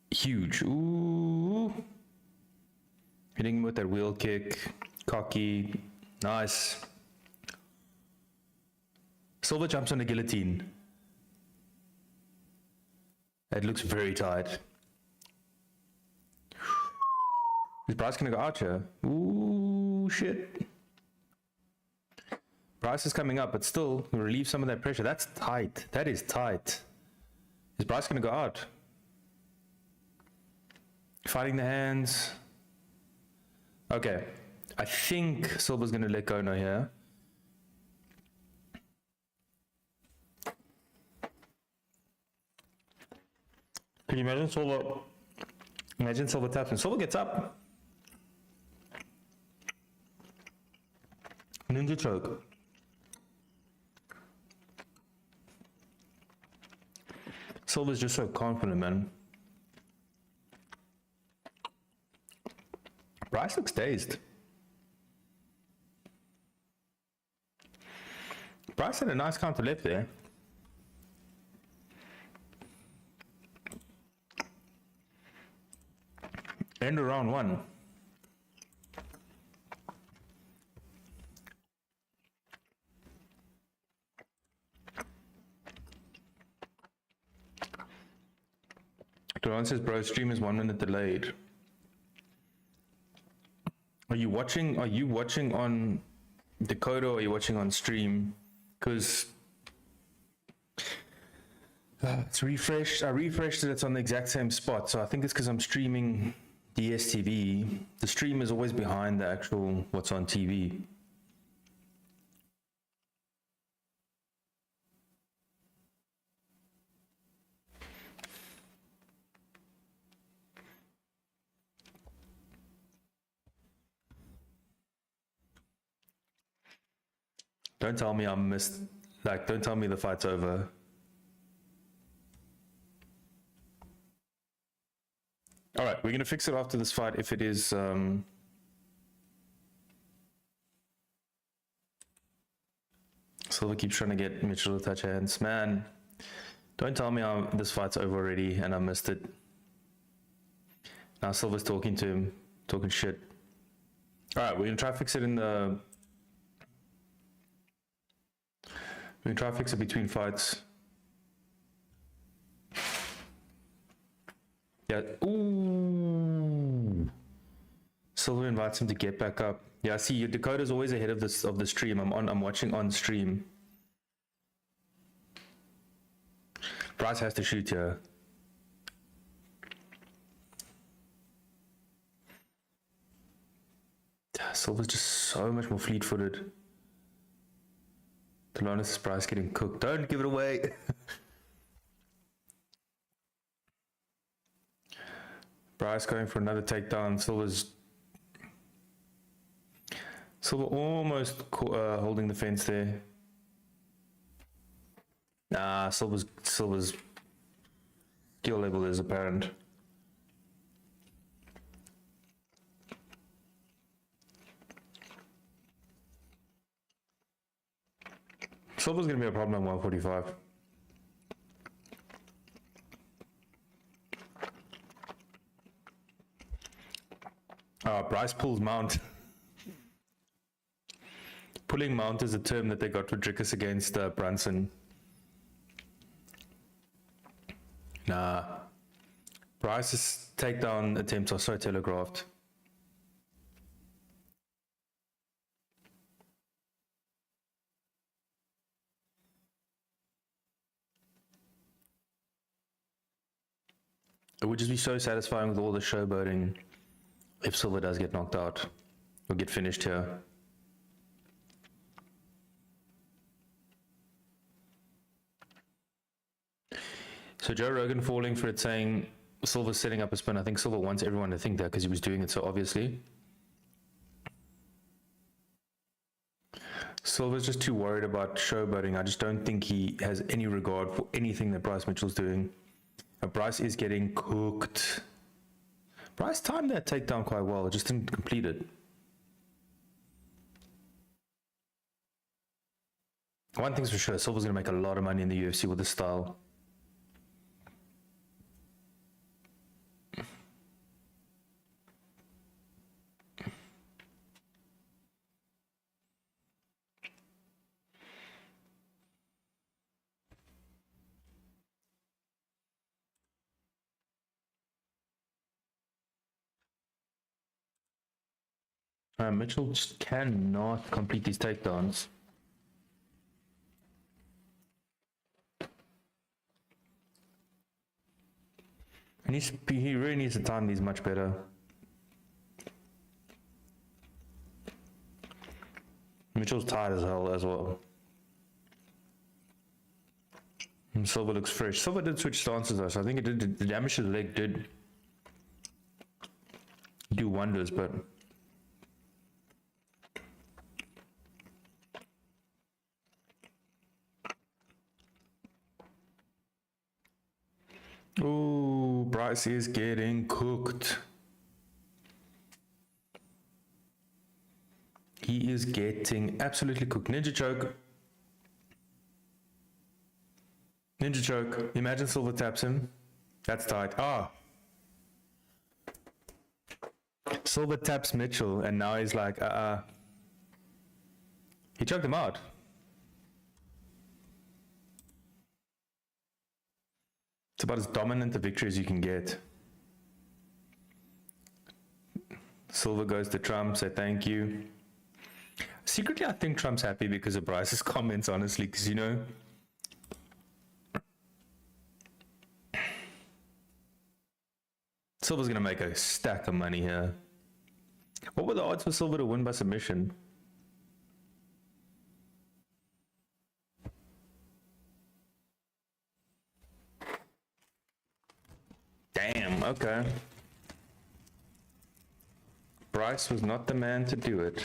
huge. Ooh. Hitting him with that wheel kick. Cocky. Nice. Silva jumps on the guillotine. It looks very tight. Is Bryce gonna go out here? Ooh, shit. Bryce is coming up, but still relieve some of that pressure. That's tight. That is tight. Is Bryce gonna go out? Fighting the hands. Okay. I think Silva's gonna let go now here. Can you imagine Silva? Imagine Silva taps and Silva gets up. Ninja choke. Silva's just so confident, man. Bryce looks dazed. Bryce had a nice counter left there. End of round one. Duran says, bro, stream is 1 minute delayed. Are you watching on Dakota or are you watching on stream? Because it's refreshed. I refreshed it. It's on the exact same spot. So I think it's because I'm streaming DSTV. The stream is always behind the actual what's on TV. Don't tell me I'm missed. Like, don't tell me the fight's over. All right, we're gonna fix it after this fight if it is. Silva keeps trying to get Mitchell to touch hands. Man, don't tell me this fight's over already and I missed it. Now Silva's talking to him, talking shit. All right, we're gonna try to fix it in the. We can try to fix it between fights. Yeah. Ooh. Silva invites him to get back up. Yeah. See, your Dakota's always ahead of the stream. I'm watching on stream. Bryce has to shoot here. Silva's just so much more fleet-footed. Delonis is Bryce getting cooked. Don't give it away. Bryce going for another takedown. Silva almost holding the fence there. Nah, Silva's skill level is apparent. Silva's going to be a problem at 145. Bryce pulls mount. Pulling mount is a term that they got for Drickus against Brunson. Nah. Bryce's takedown attempts are so telegraphed. It would just be so satisfying with all the showboating if Silva does get knocked out or get finished here. So Joe Rogan falling for it, saying Silva's setting up a spin. I think Silva wants everyone to think that because he was doing it so obviously. Silva's just too worried about showboating. I just don't think he has any regard for anything that Bryce Mitchell's doing. Bryce is getting cooked. Bryce timed that takedown quite well. It just didn't complete it. One thing's for sure, Silva's going to make a lot of money in the UFC with this style. Mitchell just cannot complete these takedowns. And he really needs to time these much better. Mitchell's tired as hell as well. And Silva looks fresh. Silva did switch stances though, so I think it did, the damage to the leg did do wonders, but ooh, Bryce is getting cooked. He is getting absolutely cooked. Ninja choke. Ninja choke. Imagine Silva taps him. That's tight. Ah. Silva taps Mitchell and now he's like, He choked him out. It's about as dominant a victory as you can get. Silver goes to Trump, say thank you. Secretly, I think Trump's happy because of Bryce's comments, honestly, because, you know, Silver's going to make a stack of money here. What were the odds for Silver to win by submission? Damn, okay. Bryce was not the man to do it.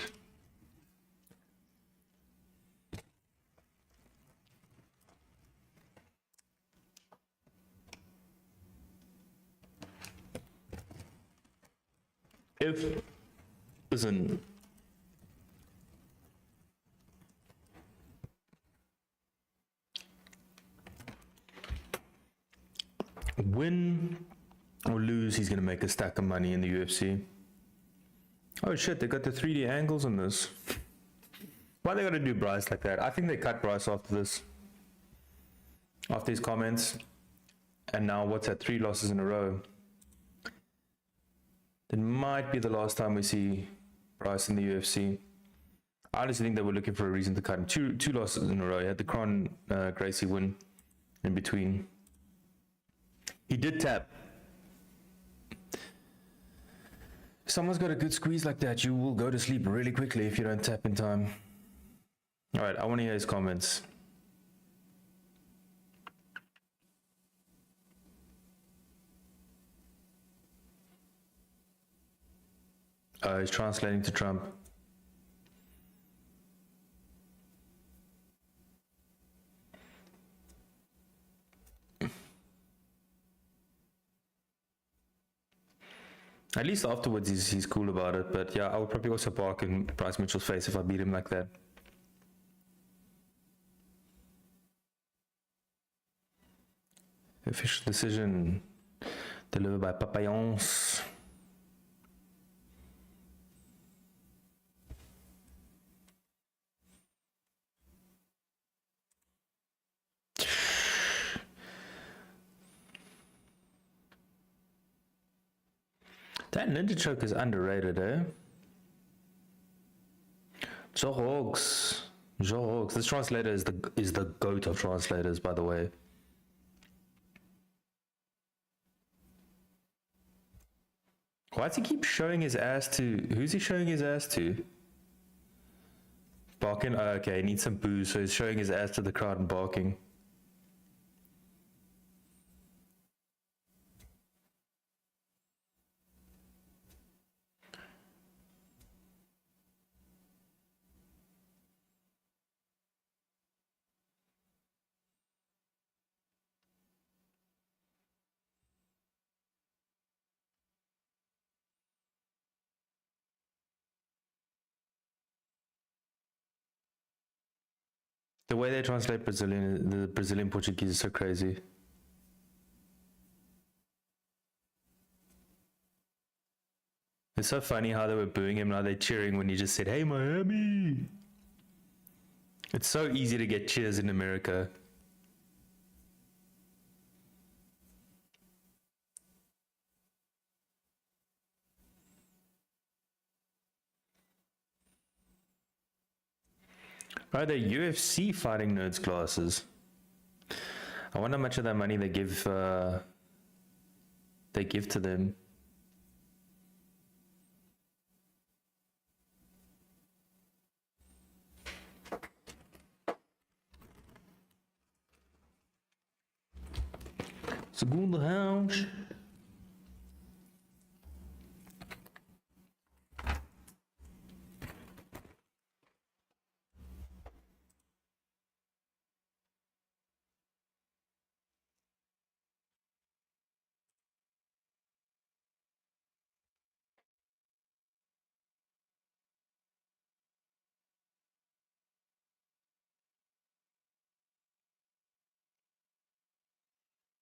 If, listen, win or lose, he's going to make a stack of money in the UFC. Oh shit, they got the 3D angles on this. Why they got to do Bryce like that? I think they cut Bryce after this. After his comments. And now what's that? 3 losses in a row. It might be the last time we see Bryce in the UFC. I honestly think they were looking for a reason to cut him. Two losses in a row. He had the Kron Gracie win in between. He did tap. If someone's got a good squeeze like that, you will go to sleep really quickly if you don't tap in time. Alright, I want to hear his comments. He's translating to Trump. At least afterwards he's cool about it, but yeah, I would probably also bark in Bryce Mitchell's face if I beat him like that. Official decision delivered by Papayons. That ninja choke is underrated, eh? Joe Hogs. This translator is the goat of translators, by the way. Why does he keep showing his ass to? Who's he showing his ass to? Barking? Oh, okay, he needs some booze, so he's showing his ass to the crowd and barking. The way they translate the Brazilian Portuguese is so crazy. It's so funny how they were booing him, now they're cheering when he just said, "Hey, Miami!" It's so easy to get cheers in America. Oh, the UFC Fighting Nerds classes. I wonder how much of that money they give to them. Segundo round.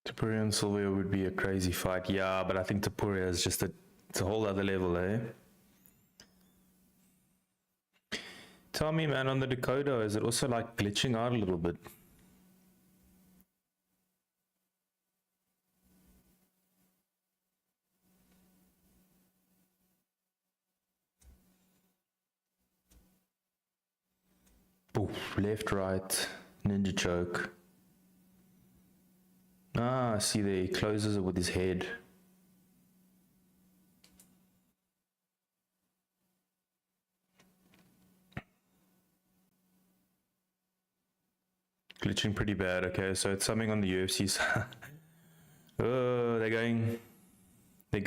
Topuria and Silvio would be a crazy fight. Yeah, but I think Topuria is just it's a whole other level, eh? Tell me, man, on the decoder, is it also like glitching out a little bit? Oh, left, right, ninja choke. Ah, see there, he closes it with his head. Glitching pretty bad. Okay, so it's something on the UFC side. Oh, they're going to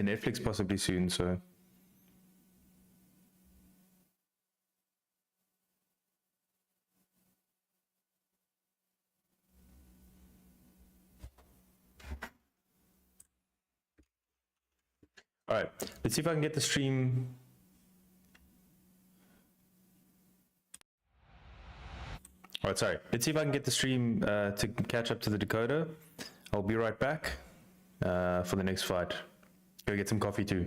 Netflix possibly soon, so. All right, let's see if I can get the stream. All right, sorry. Let's see if I can get the stream to catch up to the Dakota. I'll be right back for the next fight. Go get some coffee too.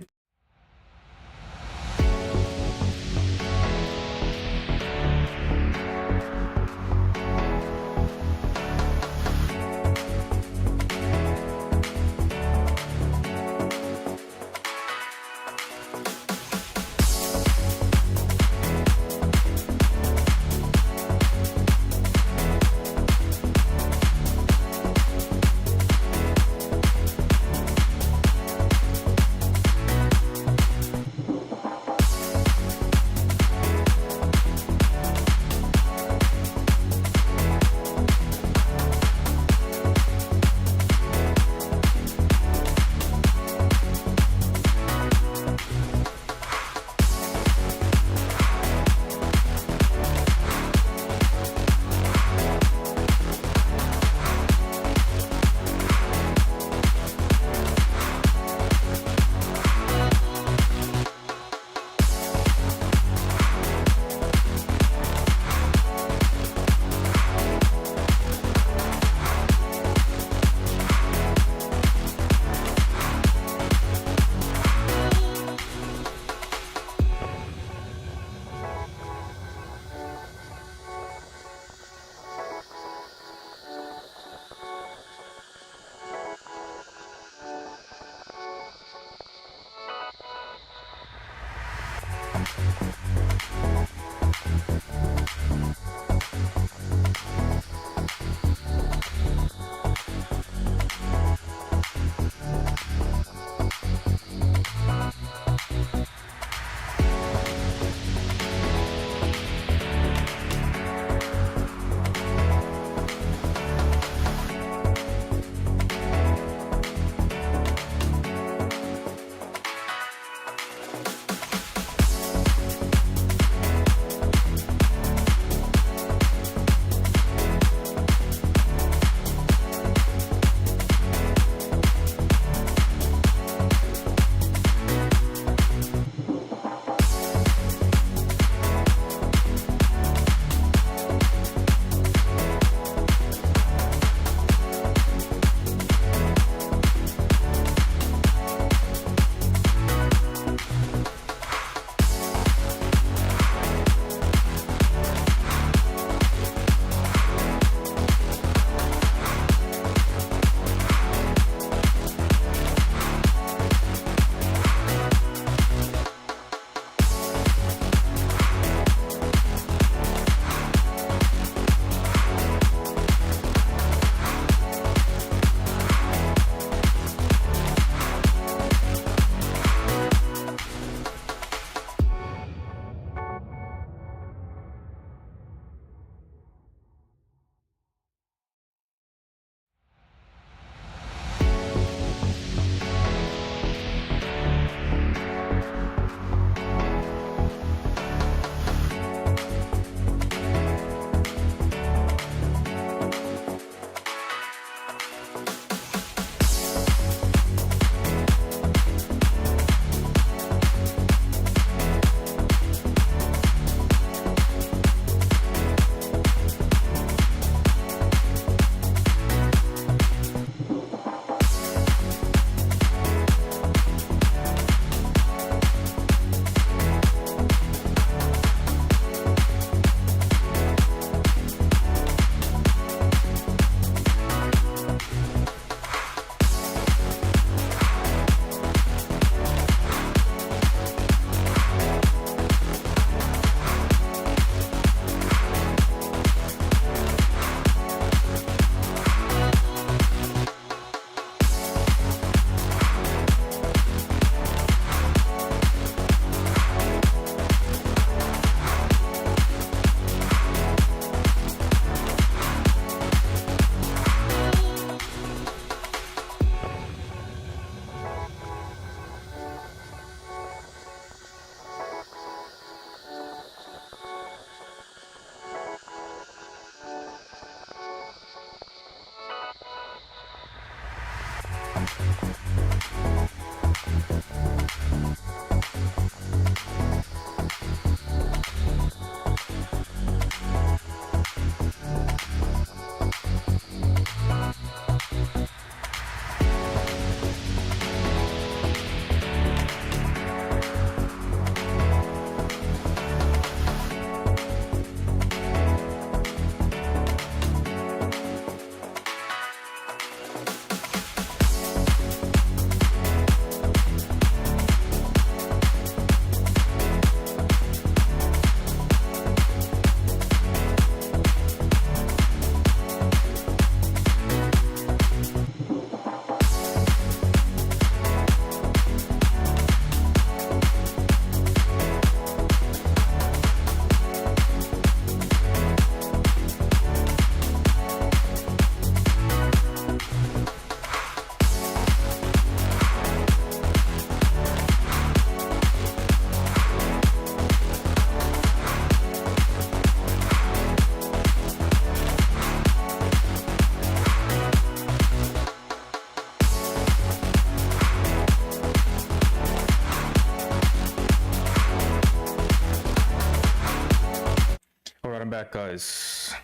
Alright, I'm back, guys.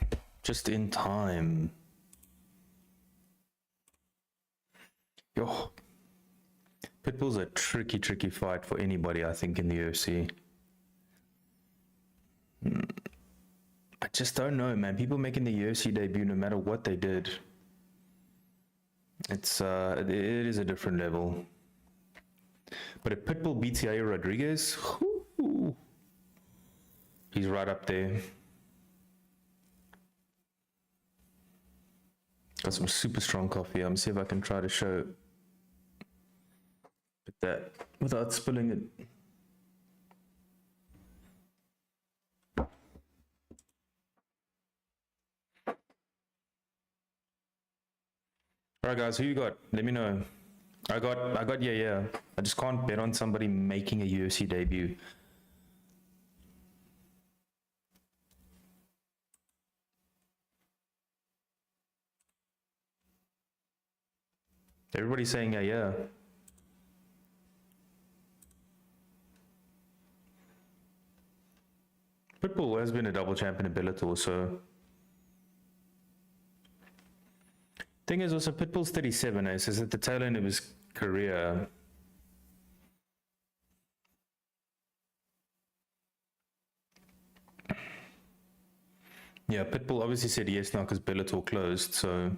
Just in time. Yo. Pitbull's a tricky fight for anybody, I think, in the UFC. I just don't know, man. People making the UFC debut, no matter what they did, it is a different level. But if Pitbull beats Yair Rodriguez, whoo, he's right up there. Got some super strong coffee. I'm gonna see if I can try to show that without spilling it. Alright guys, who you got? Let me know. I got yeah. I just can't bet on somebody making a UFC debut. Everybody's saying yeah. Pitbull has been a double champion in Bellator, so. Thing is also Pitbull's 37, it says at the tail end of his career. Yeah, Pitbull obviously said yes now because Bellator closed, so.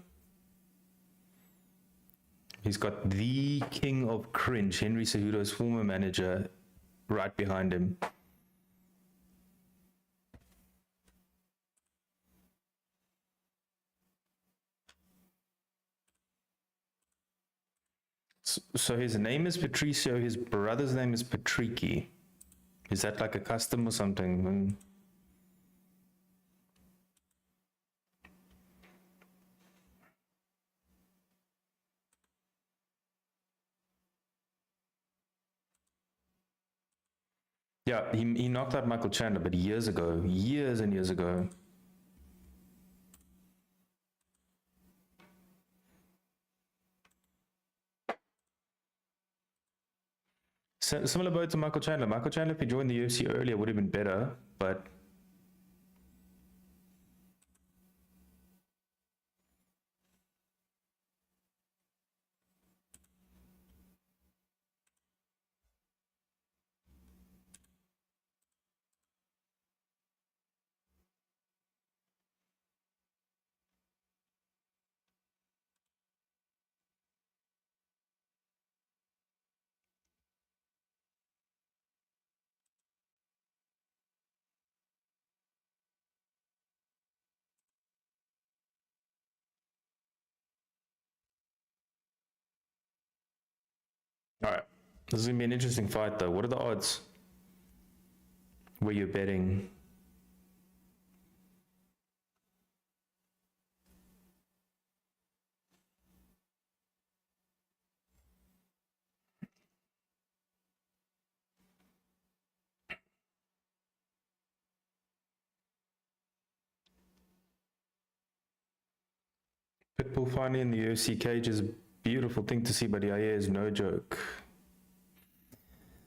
He's got the king of cringe, Henry Cejudo's former manager, right behind him. So his name is Patricio, his brother's name is Patricky. Is that like a custom or something? Yeah, he knocked out Michael Chandler, but years ago, years and years ago. Similar boat to Michael Chandler. Michael Chandler, if he joined the UFC earlier, would have been better, but all right. This is gonna be an interesting fight, though. What are the odds? Where you're betting? Pitbull finally in the UFC cage is Beautiful thing to see, but Yair is no joke.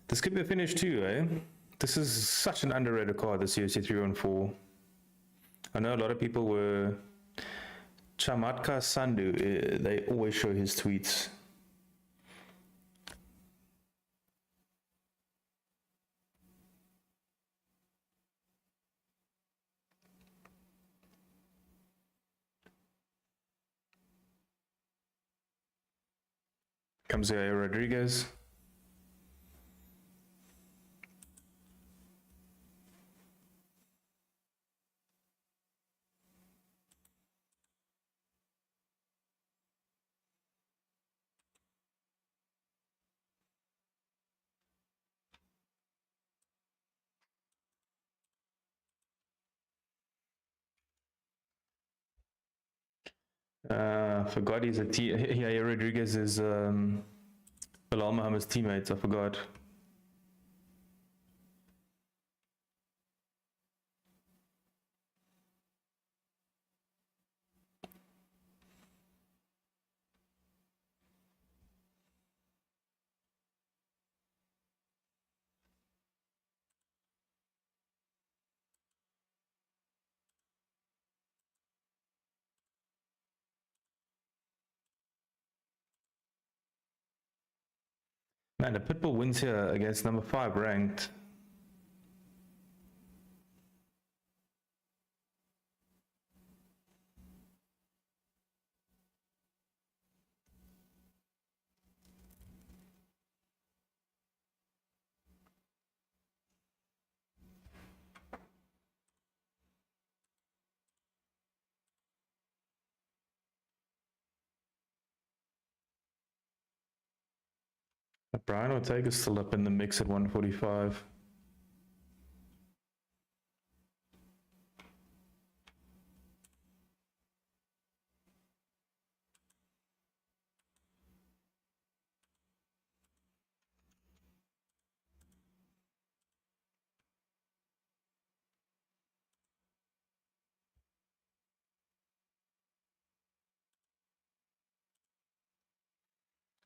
This could be a finish too, eh? This is such an underrated card, this UFC 314. I know a lot of people were... Chamatka Sandu, they always show his tweets. Comes here, Rodriguez. Forgot he's a yeah, Rodriguez is Bilal Muhammad's teammates, I forgot. Man, the Pitbull wins here against number 5 ranked. Brian Ortega's still up in the mix at 145.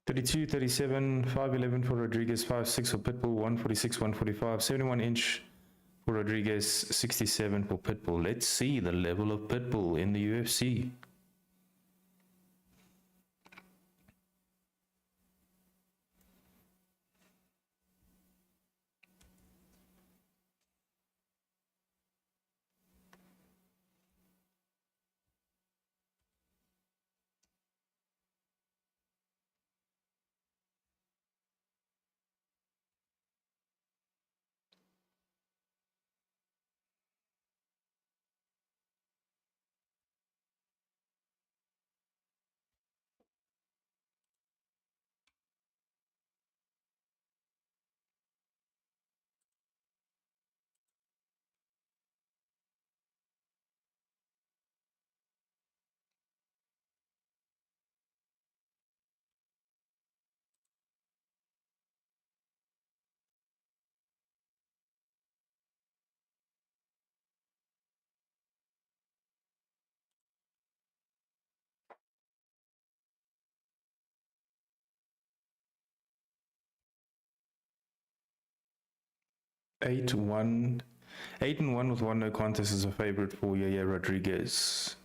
.32, 37, 5'11 for Rodriguez, 5'6 for Pitbull, 146, 145, 71 inch for Rodriguez, 67 for Pitbull. Let's see the level of Pitbull in the UFC. Eight and one with 1 no contest is a favorite for Yaya Rodriguez.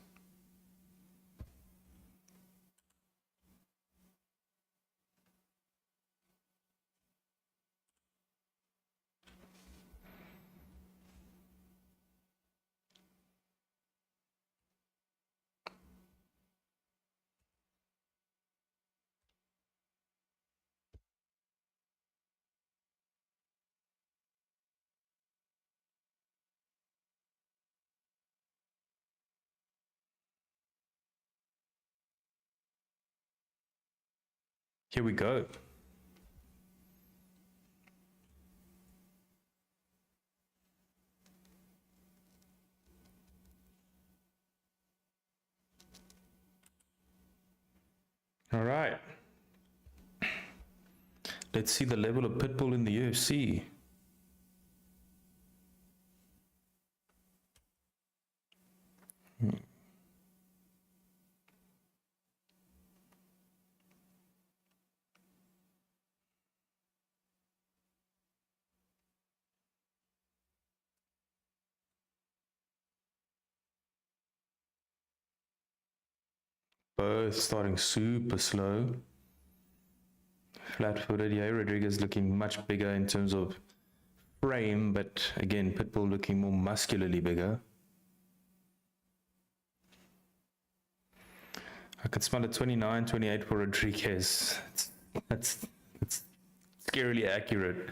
Here we go. All right. Let's see the level of Pitbull in the UFC. Both starting super slow. Flat-footed. Yeah, Rodriguez looking much bigger in terms of frame, but again, Pitbull looking more muscularly bigger. I can smell a 29, 28 for Rodriguez. That's scarily accurate.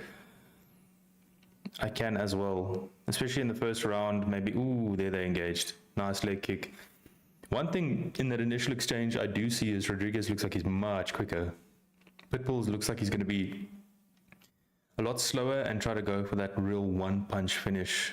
I can as well, especially in the first round. Maybe, ooh, there they engaged. Nice leg kick. One thing in that initial exchange I do see is Rodriguez looks like he's much quicker. Pitbull looks like he's going to be a lot slower and try to go for that real one-punch finish.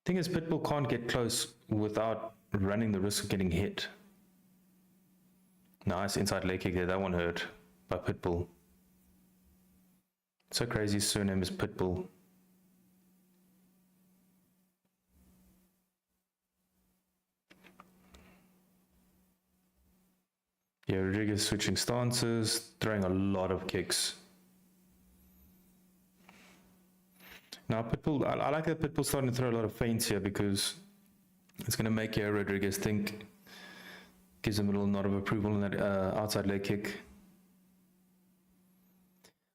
Thing is, Pitbull can't get close without running the risk of getting hit. Nice inside leg kick there. That one hurt by Pitbull. So crazy, his surname is Pitbull. Yeah, Rodriguez switching stances, throwing a lot of kicks. Now Pitbull, I like that Pitbull's starting to throw a lot of feints here because it's going to make Rodriguez think. Gives him a little nod of approval on that outside leg kick.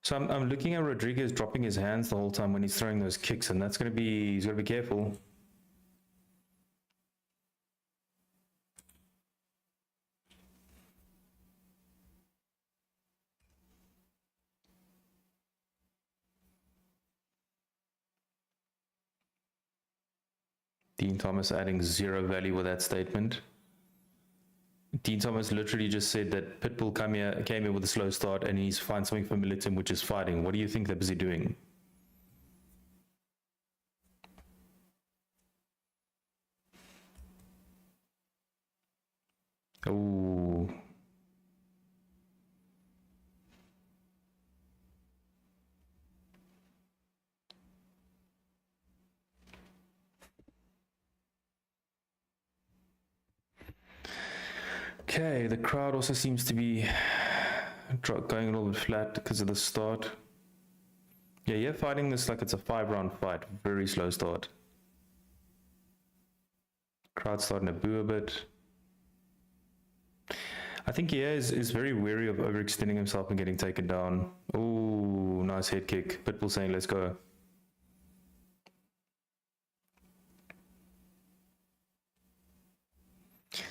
So I'm looking at Rodriguez dropping his hands the whole time when he's throwing those kicks, and that's going to be, he's got to be careful. Dean Thomas adding zero value with that statement. Dean Thomas literally just said that Pitbull came here with a slow start and he's found something familiar to him, which is fighting. What do you think they're busy doing? Oh. Okay, the crowd also seems to be going a little bit flat because of the start. Yeah, you're fighting this like it's a 5-round fight. Very slow start. Crowd starting to boo a bit. I think he is very wary of overextending himself and getting taken down. Oh, nice head kick. Pitbull saying, let's go.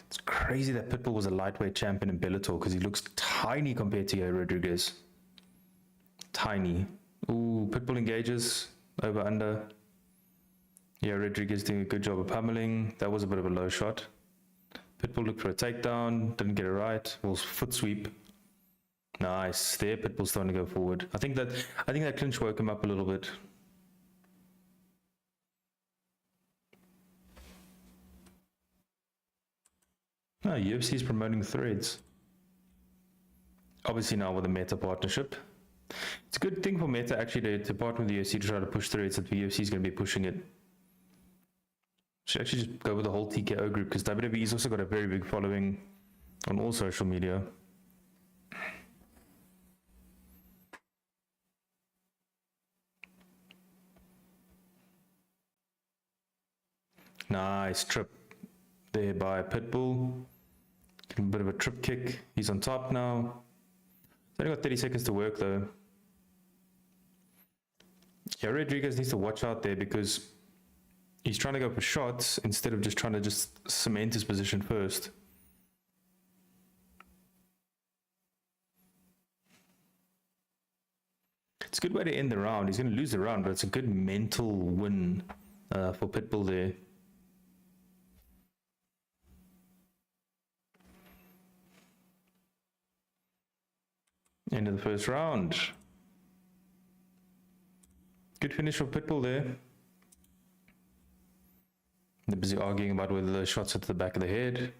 It's crazy that Pitbull was a lightweight champion in Bellator because he looks tiny compared to Yair Rodriguez. Tiny. Ooh, Pitbull engages. Over, under. Yair Rodriguez doing a good job of pummeling. That was a bit of a low shot. Pitbull looked for a takedown. Didn't get it right. Well, foot sweep. Nice. There, Pitbull's starting to go forward. I think that clinch woke him up a little bit. No, UFC is promoting threads. Obviously now with the Meta partnership. It's a good thing for Meta actually to partner with the UFC to try to push threads that the UFC is going to be pushing it. Should actually just go with the whole TKO group because WWE's also got a very big following on all social media. Nice trip there by Pitbull. A bit of a trip kick. He's on top now. He's only got 30 seconds to work though. Yeah, Rodriguez needs to watch out there because he's trying to go for shots instead of just trying to cement his position first. It's a good way to end the round. He's going to lose the round, but it's a good mental win for Pitbull there. End of the first round. Good finish for Pitbull there. They're busy arguing about whether the shots at the back of the head.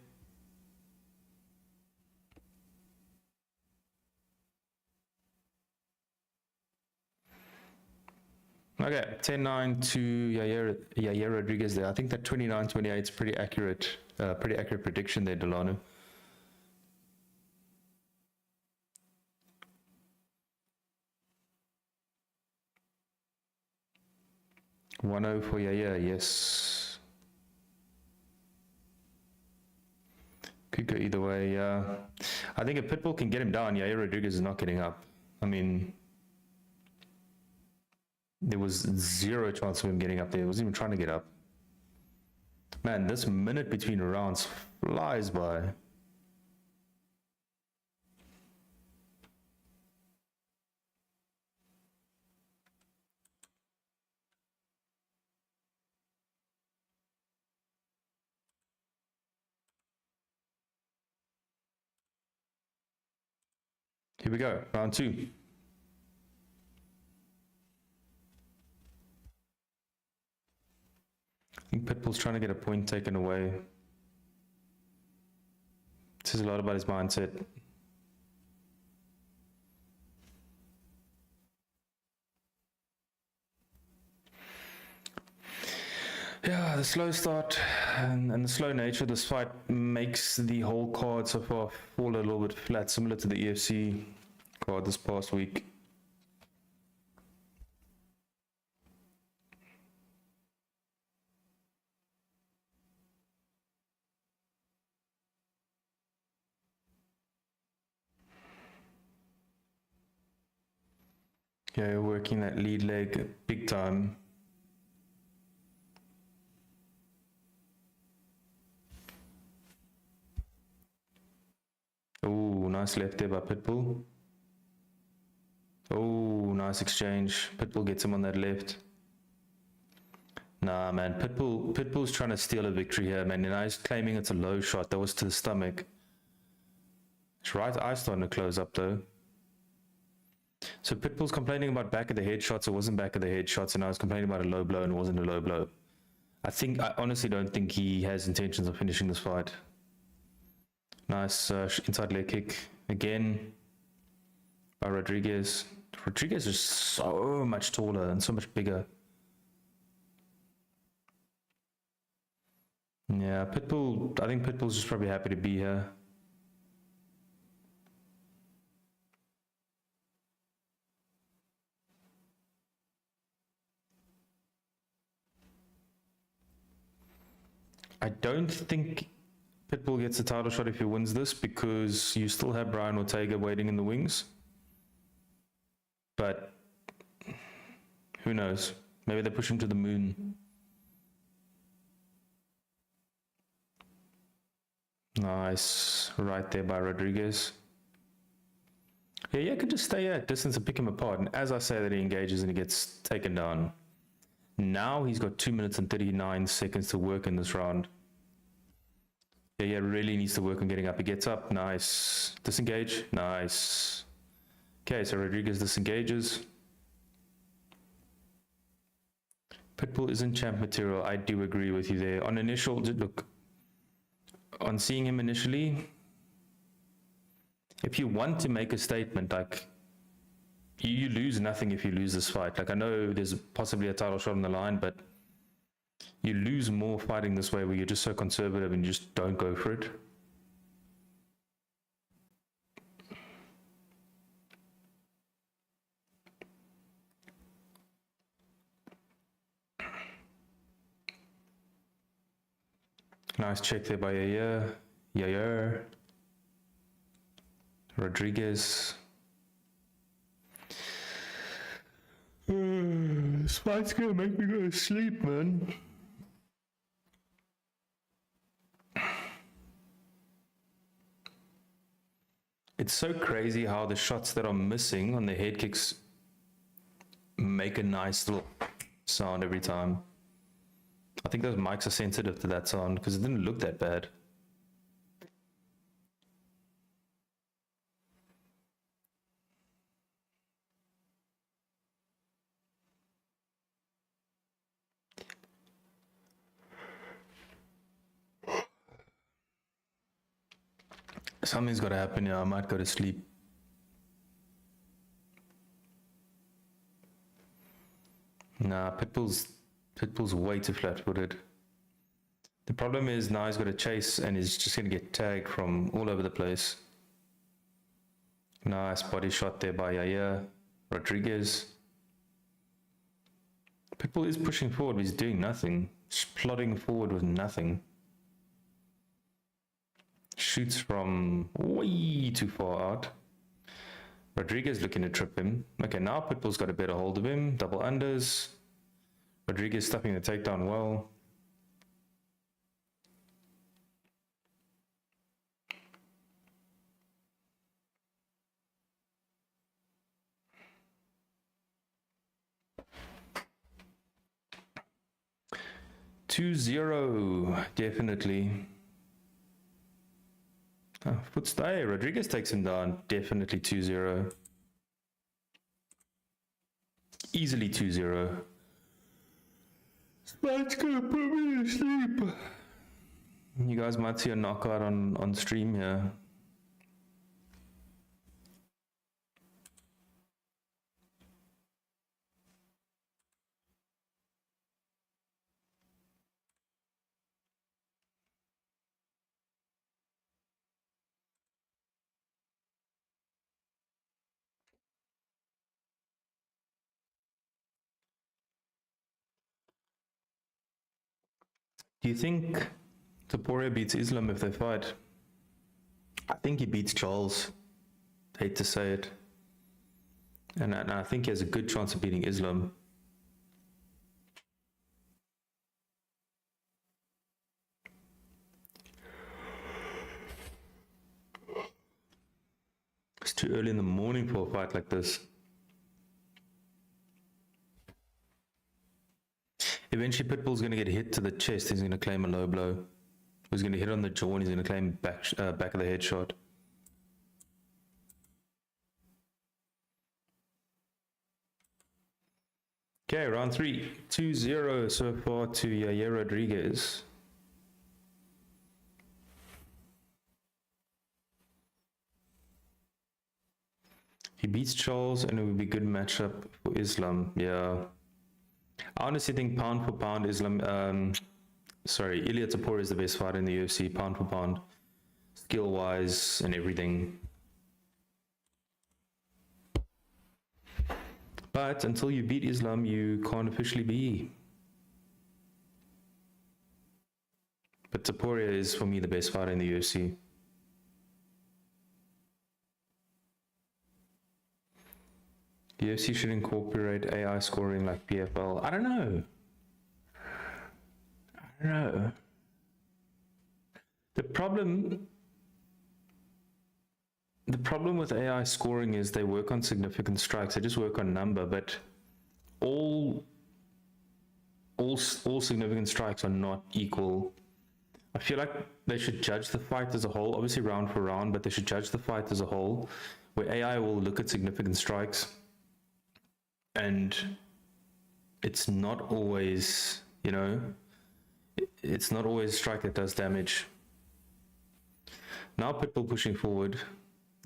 Okay, 10-9 to Yair Rodriguez there. I think that 29-28 is pretty accurate prediction there, Delano. 1-0 for Yaya, yes. Could go either way, yeah. I think if Pitbull can get him down, Yaya Rodriguez is not getting up. I mean, there was zero chance of him getting up there. He wasn't even trying to get up. Man, this minute between rounds flies by. Here we go, round 2. I think Pitbull's trying to get a point taken away. Says a lot about his mindset. Yeah, the slow start and the slow nature of this fight makes the whole card so far fall a little bit flat, similar to the UFC card this past week. Yeah, you're working that lead leg big time. Oh, nice left there by Pitbull. Oh, nice exchange. Pitbull gets him on that left. Nah, man, Pitbull's trying to steal a victory here, man. And he's claiming it's a low shot. That was to the stomach. His right eye starting to close up though. So Pitbull's complaining about back of the head shots. It wasn't back of the head shots, and I was complaining about a low blow, and it wasn't a low blow. I honestly don't think he has intentions of finishing this fight. Nice inside leg kick again by Rodriguez. Rodriguez is so much taller and so much bigger. Yeah, Pitbull, I think Pitbull's just probably happy to be here. I don't think Pitbull gets a title shot if he wins this, because you still have Brian Ortega waiting in the wings. But who knows? Maybe they push him to the moon. Nice, right there by Rodriguez. Yeah, could just stay at distance and pick him apart. And as I say that, he engages and he gets taken down. Now he's got 2 minutes and 39 seconds to work in this round. Yeah, really needs to work on getting up. He gets up, nice. Disengage, nice. Okay, so Rodriguez disengages. Pitbull isn't champ material. I do agree with you there. On initial, look, on seeing him initially, if you want to make a statement, like, you lose nothing if you lose this fight. Like, I know there's possibly a title shot on the line, but you lose more fighting this way, where you're just so conservative and you just don't go for it. Nice check there by Yaya. Rodriguez. This fight's gonna make me go to sleep, man. It's so crazy how the shots that are missing on the head kicks make a nice little sound every time. I think those mics are sensitive to that sound, because it didn't look that bad. Something's got to happen here. I might go to sleep. Nah, Pitbull's way too flat-footed. The problem is now he's got to chase and he's just going to get tagged from all over the place. Nice body shot there by Yaya Rodriguez. Pitbull is pushing forward, but he's doing nothing. Just plodding forward with nothing. Shoots from way too far out. Rodriguez looking to trip him. Okay, now Pitbull's got a better hold of him. Double unders. Rodriguez stuffing the takedown well. Two zero, definitely. Oh, foot stay. Rodriguez takes him down. Definitely 2-0. Easily 2-0. Spike's gonna put me to sleep. You guys might see a knockout on stream here. Do you think Topuria beats Islam if they fight? I think he beats Charles. Hate to say it. And I think he has a good chance of beating Islam. It's too early in the morning for a fight like this. Eventually, Pitbull's going to get hit to the chest. He's going to claim a low blow. He's going to hit on the jaw and he's going to claim back of the head shot. Okay, round 3. 2-0 so far to Yair Rodriguez. He beats Charles and it would be a good matchup for Islam. Yeah. I honestly think pound for pound, Islam, Ilia Topuria is the best fighter in the UFC, pound for pound, skill-wise and everything. But until you beat Islam, you can't officially be. But Topuria is, for me, the best fighter in the UFC. The UFC should incorporate AI scoring like PFL. I don't know. The problem with AI scoring is they work on significant strikes. They just work on number, but all significant strikes are not equal. I feel like they should judge the fight as a whole, obviously round for round, but they should judge the fight as a whole, where AI will look at significant strikes. And it's not always, it's not always a strike that does damage. Now Pitbull pushing forward.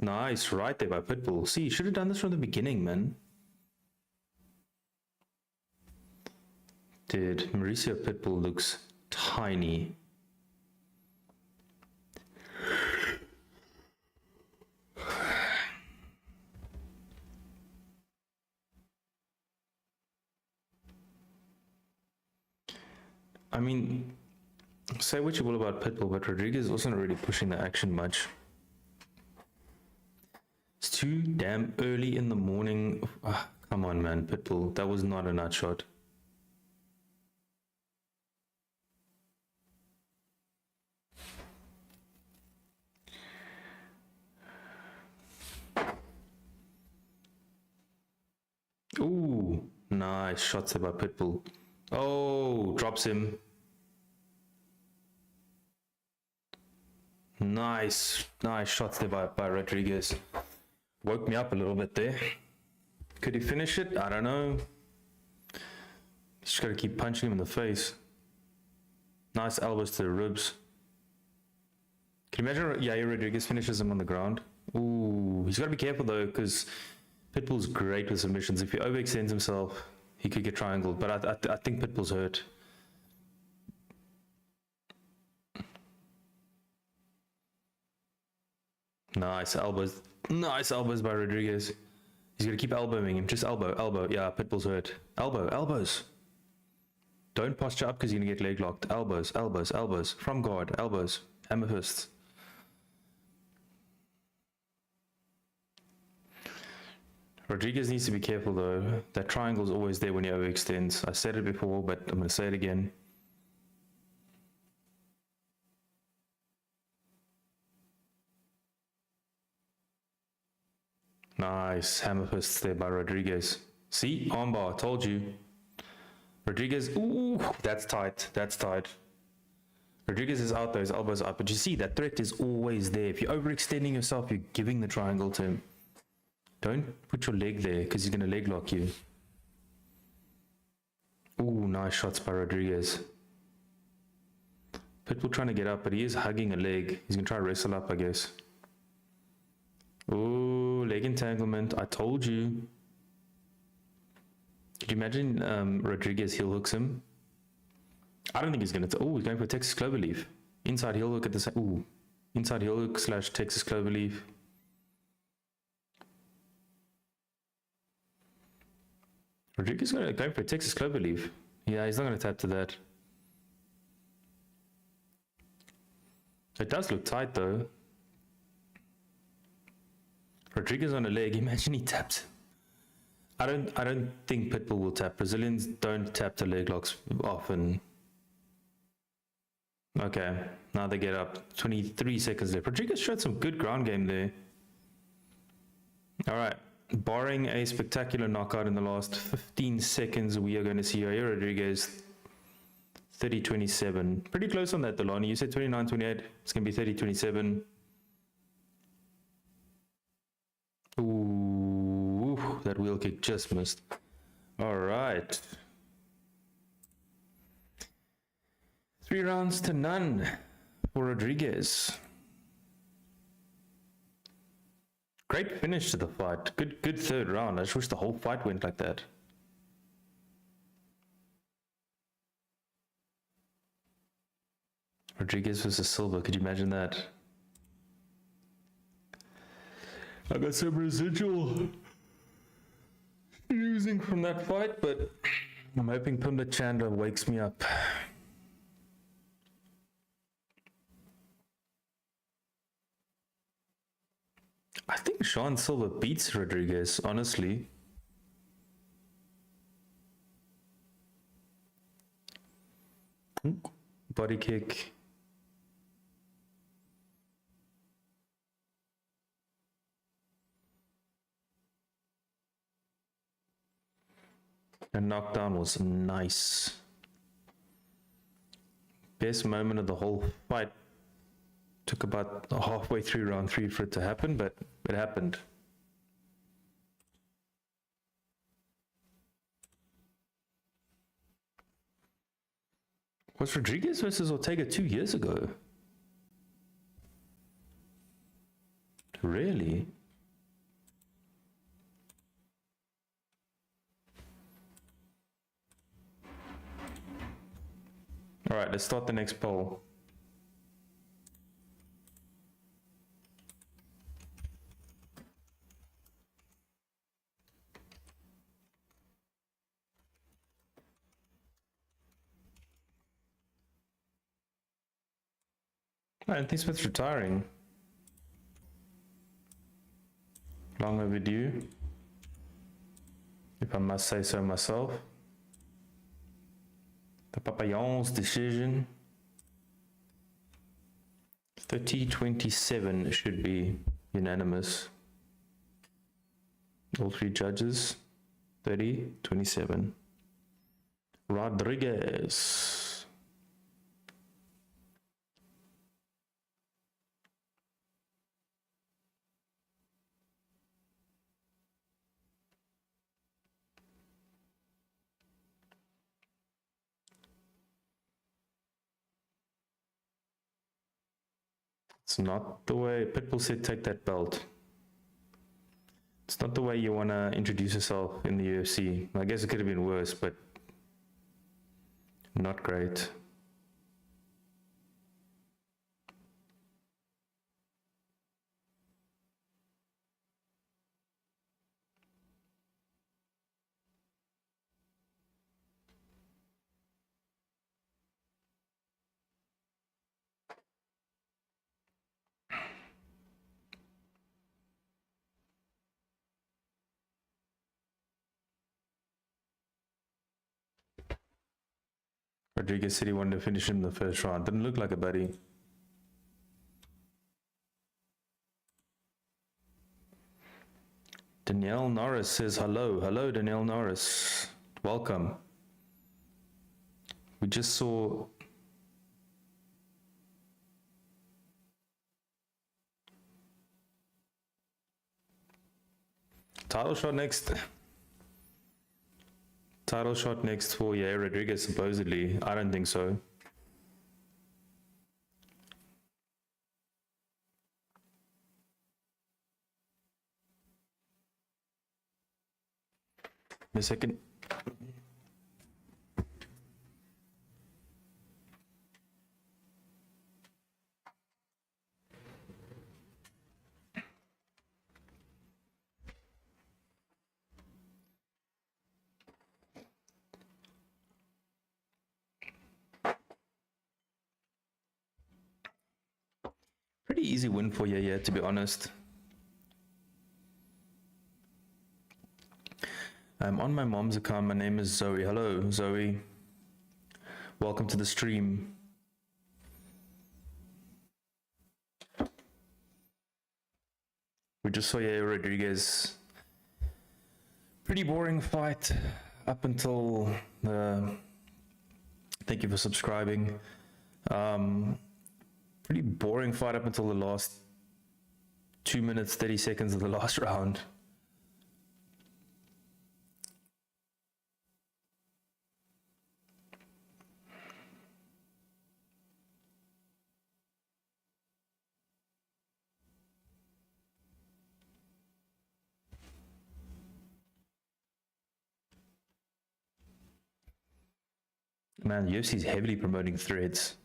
Nice, right there by Pitbull. See, you should have done this from the beginning, man. Dude, Mauricio Pitbull looks tiny. I mean, say what you will about Pitbull, but Rodriguez wasn't really pushing the action much. It's too damn early in the morning. Oh, come on, man, Pitbull. That was not a nut shot. Ooh, nice shots there by Pitbull. Oh, drops him. Nice shots there by Rodriguez. Woke me up a little bit there. Could he finish it? I don't know. Just got to keep punching him in the face. Nice elbows to the ribs. Can you imagine Yair Rodriguez finishes him on the ground? Ooh, he's got to be careful though, because Pitbull's great with submissions. If he overextends himself, he could get triangled, but I think Pitbull's hurt. Nice elbows by Rodriguez. He's gonna keep elbowing him. Just elbow. Yeah, Pitbull's hurt. Elbows. Don't posture up because you're going to get leg locked. Elbows, elbows, elbows. From guard, elbows. Hammer fists. Rodriguez needs to be careful though. That triangle is always there when he overextends. I said it before, but I'm going to say it again. Nice. Hammer fists there by Rodriguez. See? Armbar. Told you. Rodriguez. Ooh, that's tight. That's tight. Rodriguez is out there. His elbows up. But you see, that threat is always there. If you're overextending yourself, you're giving the triangle to him. Don't put your leg there because he's going to leg lock you. Ooh, nice shots by Rodriguez. Pitbull trying to get up, but he is hugging a leg. He's going to try to wrestle up, I guess. Ooh, leg entanglement. I told you. Could you imagine Rodriguez heel hooks him? I don't think he's going to... Oh, he's going for a Texas Cloverleaf. Inside heel hook at the same... Ooh. Inside heel hook / Texas Cloverleaf. Rodriguez is going for a Texas Cloverleaf. Yeah, he's not going to tap to that. It does look tight though. Rodriguez on a leg. Imagine he taps. I don't think Pitbull will tap. Brazilians don't tap to leg locks often. Okay, now they get up. 23 seconds left. Rodriguez showed some good ground game there. All right. Barring a spectacular knockout in the last 15 seconds, we are going to see Yair Rodriguez 30-27. Pretty close on that, Delani. You said 29-28. It's going to be 30-27. Ooh, that wheel kick just missed. All right. 3 rounds to none for Rodriguez. Great finish to the fight. Good third round. I just wish the whole fight went like that. Rodriguez versus Silva. Could you imagine that? I got some residual losing from that fight, but I'm hoping Pimblett Chandler wakes me up. I think Sean Silva beats Rodriguez, honestly. Body kick. And knockdown was nice. Best moment of the whole fight. Took about halfway through round 3 for it to happen, but it happened. Was Rodriguez versus Ortega 2 years ago? Really? All right, let's start the next poll. Anthony Smith's retiring. Long overdue, if I must say so myself. The Papillon's decision. 30-27 should be unanimous. All 3 judges. 30-27. Rodriguez. It's not the way Pitbull said take that belt. It's not the way you want to introduce yourself in the UFC. I guess it could have been worse, but not great. Rodriguez said he wanted to finish him in the first round. Didn't look like a buddy. Danielle Norris says hello. Hello, Danielle Norris. Welcome. We just saw title shot next. Title shot next for Rodriguez, supposedly. I don't think so. A second. Pretty easy win for Yaya, to be honest. I'm on my mom's account. My name is Zoe. Hello, Zoe. Welcome to the stream. We just saw Yaya Rodriguez. Pretty boring fight up until thank you for subscribing. Pretty boring fight up until the last 2 minutes, 30 seconds of the last round. Man, UFC is heavily promoting threads.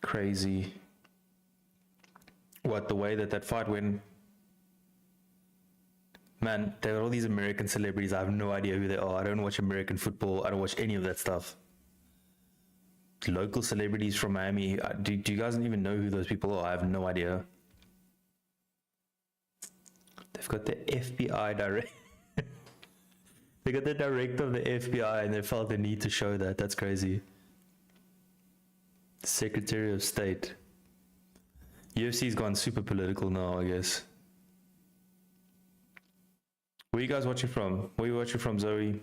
Crazy. What, the way that fight went? Man, there are all these American celebrities. I have no idea who they are. I don't watch American football. I don't watch any of that stuff. Local celebrities from Miami. Do you guys even know who those people are? I have no idea. They've got the FBI direct. They got the director of the FBI and they felt the need to show that. That's crazy. Secretary of State. UFC's gone super political now, I guess. Where are you guys watching from? Where are you watching from, Zoe?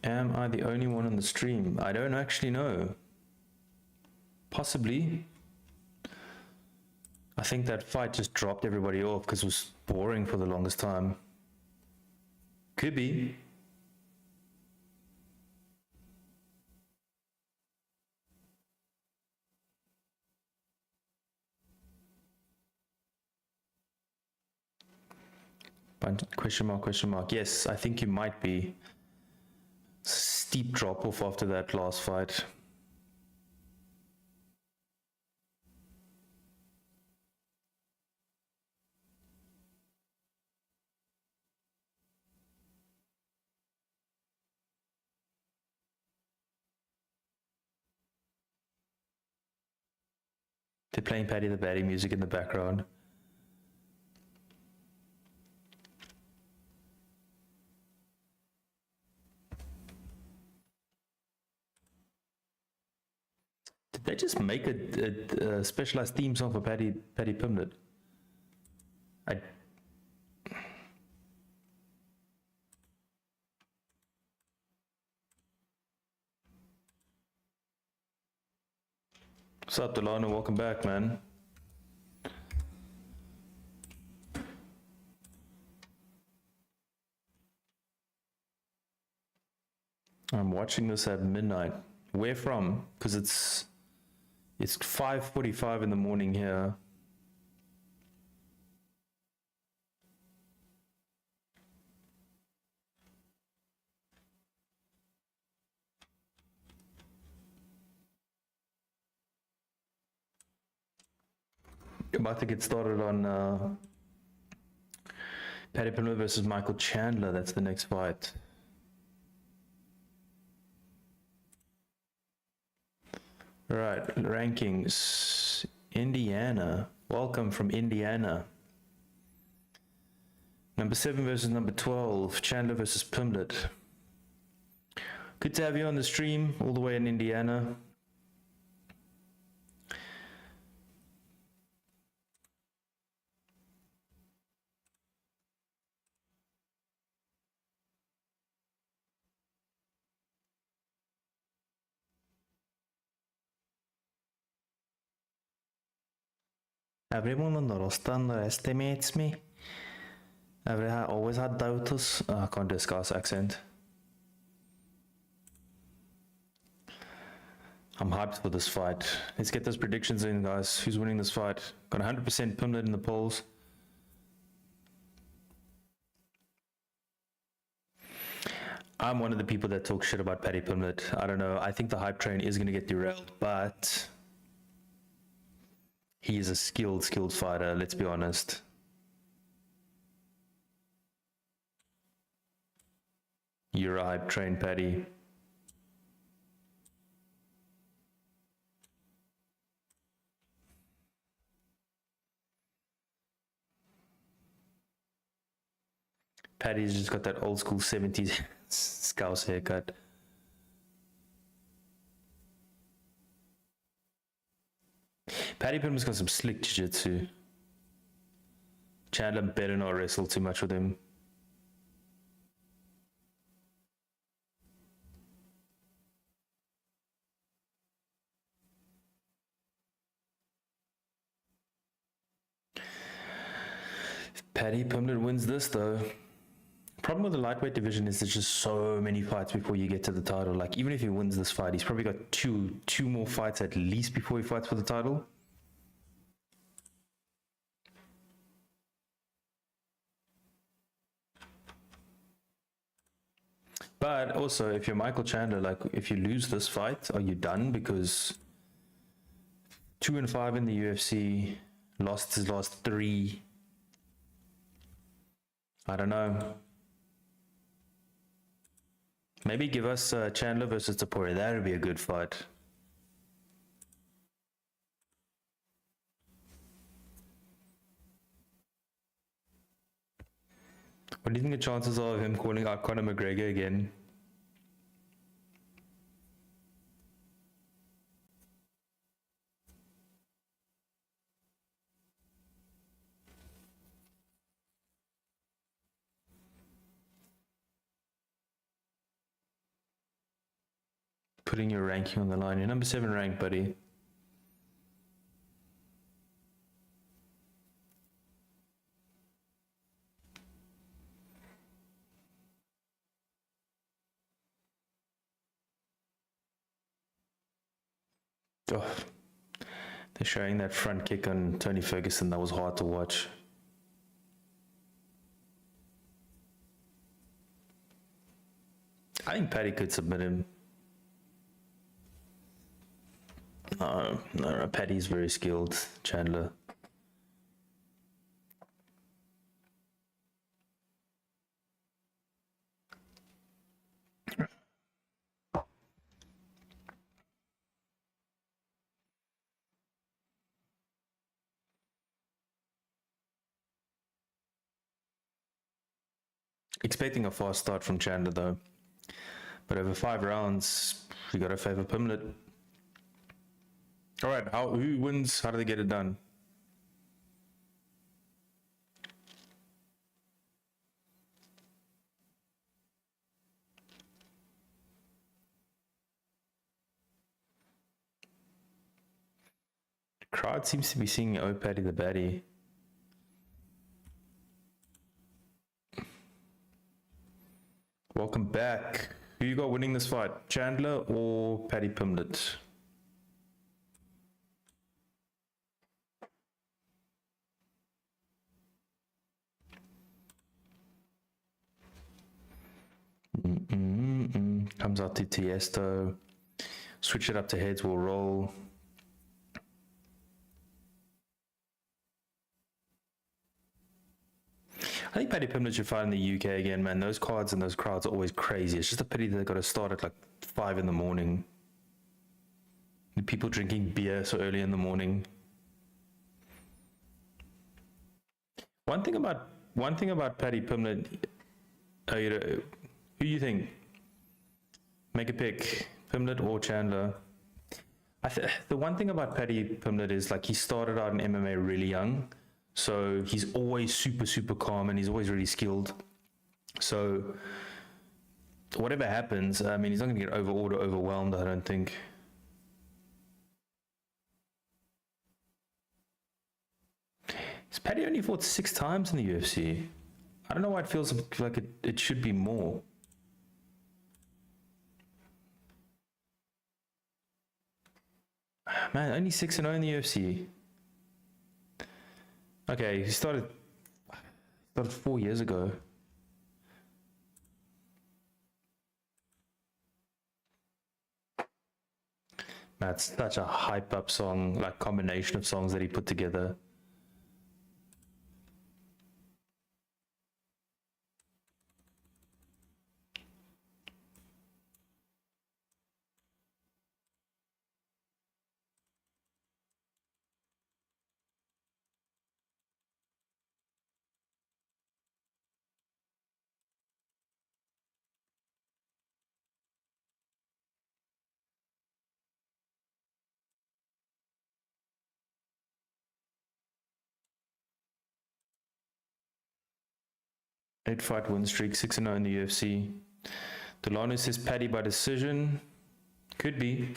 Am I the only one on the stream? I don't actually know. Possibly. I think that fight just dropped everybody off because it was boring for the longest time. Could be. But question mark, question mark. Yes, I think you might be. Steep drop off after that last fight. They're playing Paddy the Baddy music in the background. Did they just make a specialized theme song for Paddy Pimblett? What's up, Delano? Welcome back, man. I'm watching this at midnight. Where from? Because it's 5:45 in the morning here. About to get started on Paddy Pimblett versus Michael Chandler. That's the next fight. Right, rankings. Indiana. Welcome from Indiana. Number 7 versus number 12. Chandler versus Pimblett. Good to have you on the stream, all the way in Indiana. Everyone underestimates me. Everyone always had doubters. Oh, I can't discuss accent. I'm hyped for this fight. Let's get those predictions in, guys. Who's winning this fight? Got 100% Pimblett in the polls. I'm one of the people that talk shit about Paddy Pimblett. I don't know. I think the hype train is going to get derailed, but he is a skilled fighter, let's be honest. You're a hype train, Paddy. Paddy's just got that old school 70s scouse haircut. Paddy Pimblett's got some slick jiu-jitsu. Chandler better not wrestle too much with him. If Paddy Pimblett wins this though, problem with the lightweight division is there's just so many fights before you get to the title. Like, even if he wins this fight, he's probably got two more fights at least before he fights for the title. But also, if you're Michael Chandler, like, if you lose this fight, are you done? Because 2-5 in the UFC, lost his last 3. I don't know. Maybe give us Chandler versus Tapori. That would be a good fight. What do you think the chances are of him calling out Conor McGregor again? Putting your ranking on the line. You're number 7 ranked, buddy. Oh, they're showing that front kick on Tony Ferguson. That was hard to watch. I think Paddy could submit him. No, Paddy's very skilled, Chandler. Expecting a fast start from Chandler though. But over 5 rounds, you got to favor Pimblett. All right, who wins? How do they get it done? The crowd seems to be singing "Oh Paddy the Baddie." Welcome back. Who you got winning this fight, Chandler or Paddy Pimblett? Comes out to Tiesto. Switch it up to heads, will roll. I think Paddy Pimblett should fight in the UK again, man. Those cards and those crowds are always crazy. It's just a pity they got to start at like 5 in the morning. The people drinking beer so early in the morning. One thing about Paddy Pimblett, who do you think? Make a pick, Pimblett or Chandler. The one thing about Paddy Pimblett is like he started out in MMA really young, so he's always super calm and he's always really skilled. So whatever happens, I mean, he's not going to get overawed or overwhelmed, I don't think. Has Paddy only fought 6 times in the UFC? I don't know why it feels like it should be more. Man, only 6-0 in the UFC. Okay, he started 4 years ago. That's such a hype up song, like combination of songs that he put together. Eight-fight win streak, 6-0 in the UFC. Delano says Paddy by decision. Could be.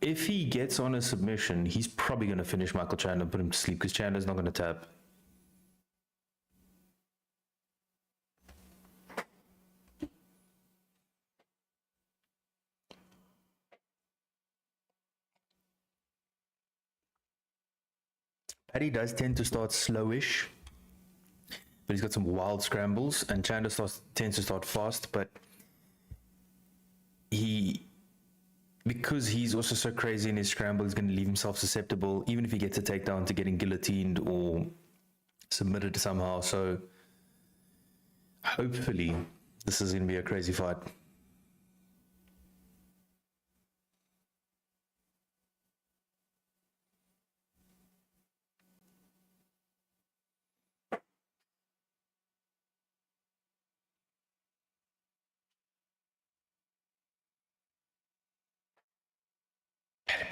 If he gets on a submission, he's probably going to finish Michael Chandler and put him to sleep because Chandler's not going to tap. Paddy does tend to start slowish, but he's got some wild scrambles, and Chandler tends to start fast, but because he's also so crazy in his scramble, he's going to leave himself susceptible, even if he gets a takedown, to getting guillotined or submitted somehow. So hopefully this is going to be a crazy fight.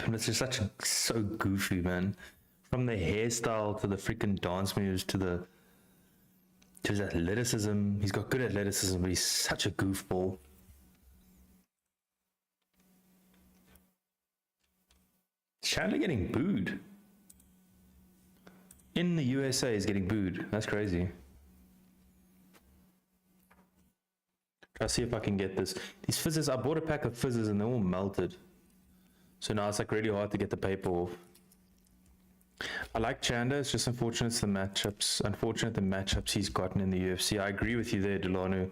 It's just so goofy, man. From the hairstyle to the freaking dance moves to his athleticism. He's got good athleticism, but he's such a goofball. Chandler getting booed. In the USA, he's getting booed. That's crazy. Try to see if I can get this. These fizzes, I bought a pack of fizzes and they're all melted. So now it's like really hard to get the paper off. I like Chandler, it's just unfortunate the matchups he's gotten in the UFC. I agree with you there, Delano.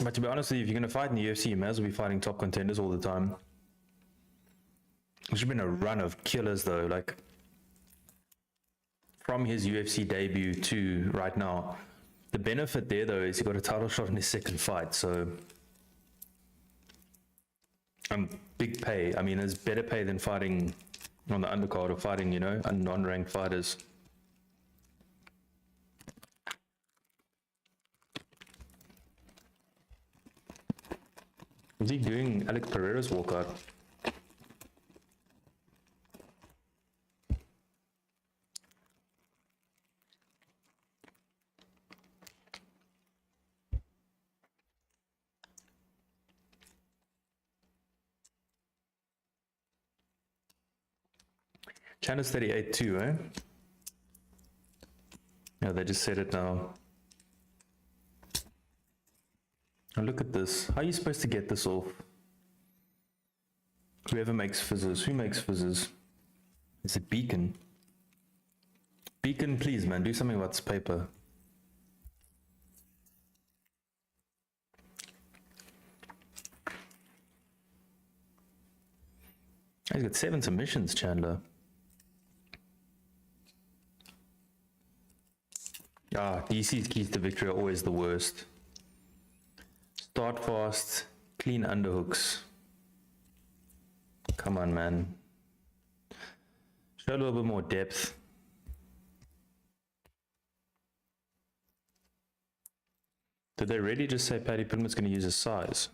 But to be honest with you, if you're going to fight in the UFC, you may as well be fighting top contenders all the time. There's been a run of killers though, like from his UFC debut to right now. The benefit there though is he got a title shot in his second fight, so big pay. I mean, there's better pay than fighting on the undercard or fighting, you know, non-ranked fighters. Is he doing Alex Pereira's walkout? China's 38 too, eh? Yeah, they just said it now. Oh, look at this. How are you supposed to get this off? Whoever makes fizzes. Who makes fizzes? Is it Beacon? Beacon, please, man, do something about this paper. He's got 7 submissions, Chandler. DC's keys to victory are always the worst. Start fast, clean underhooks. Come on, man. Show a little bit more depth. Did they really just say Paddy Pimblett's going to use his size?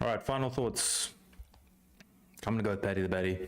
All right, final thoughts. I'm going to go with Paddy the Baddy.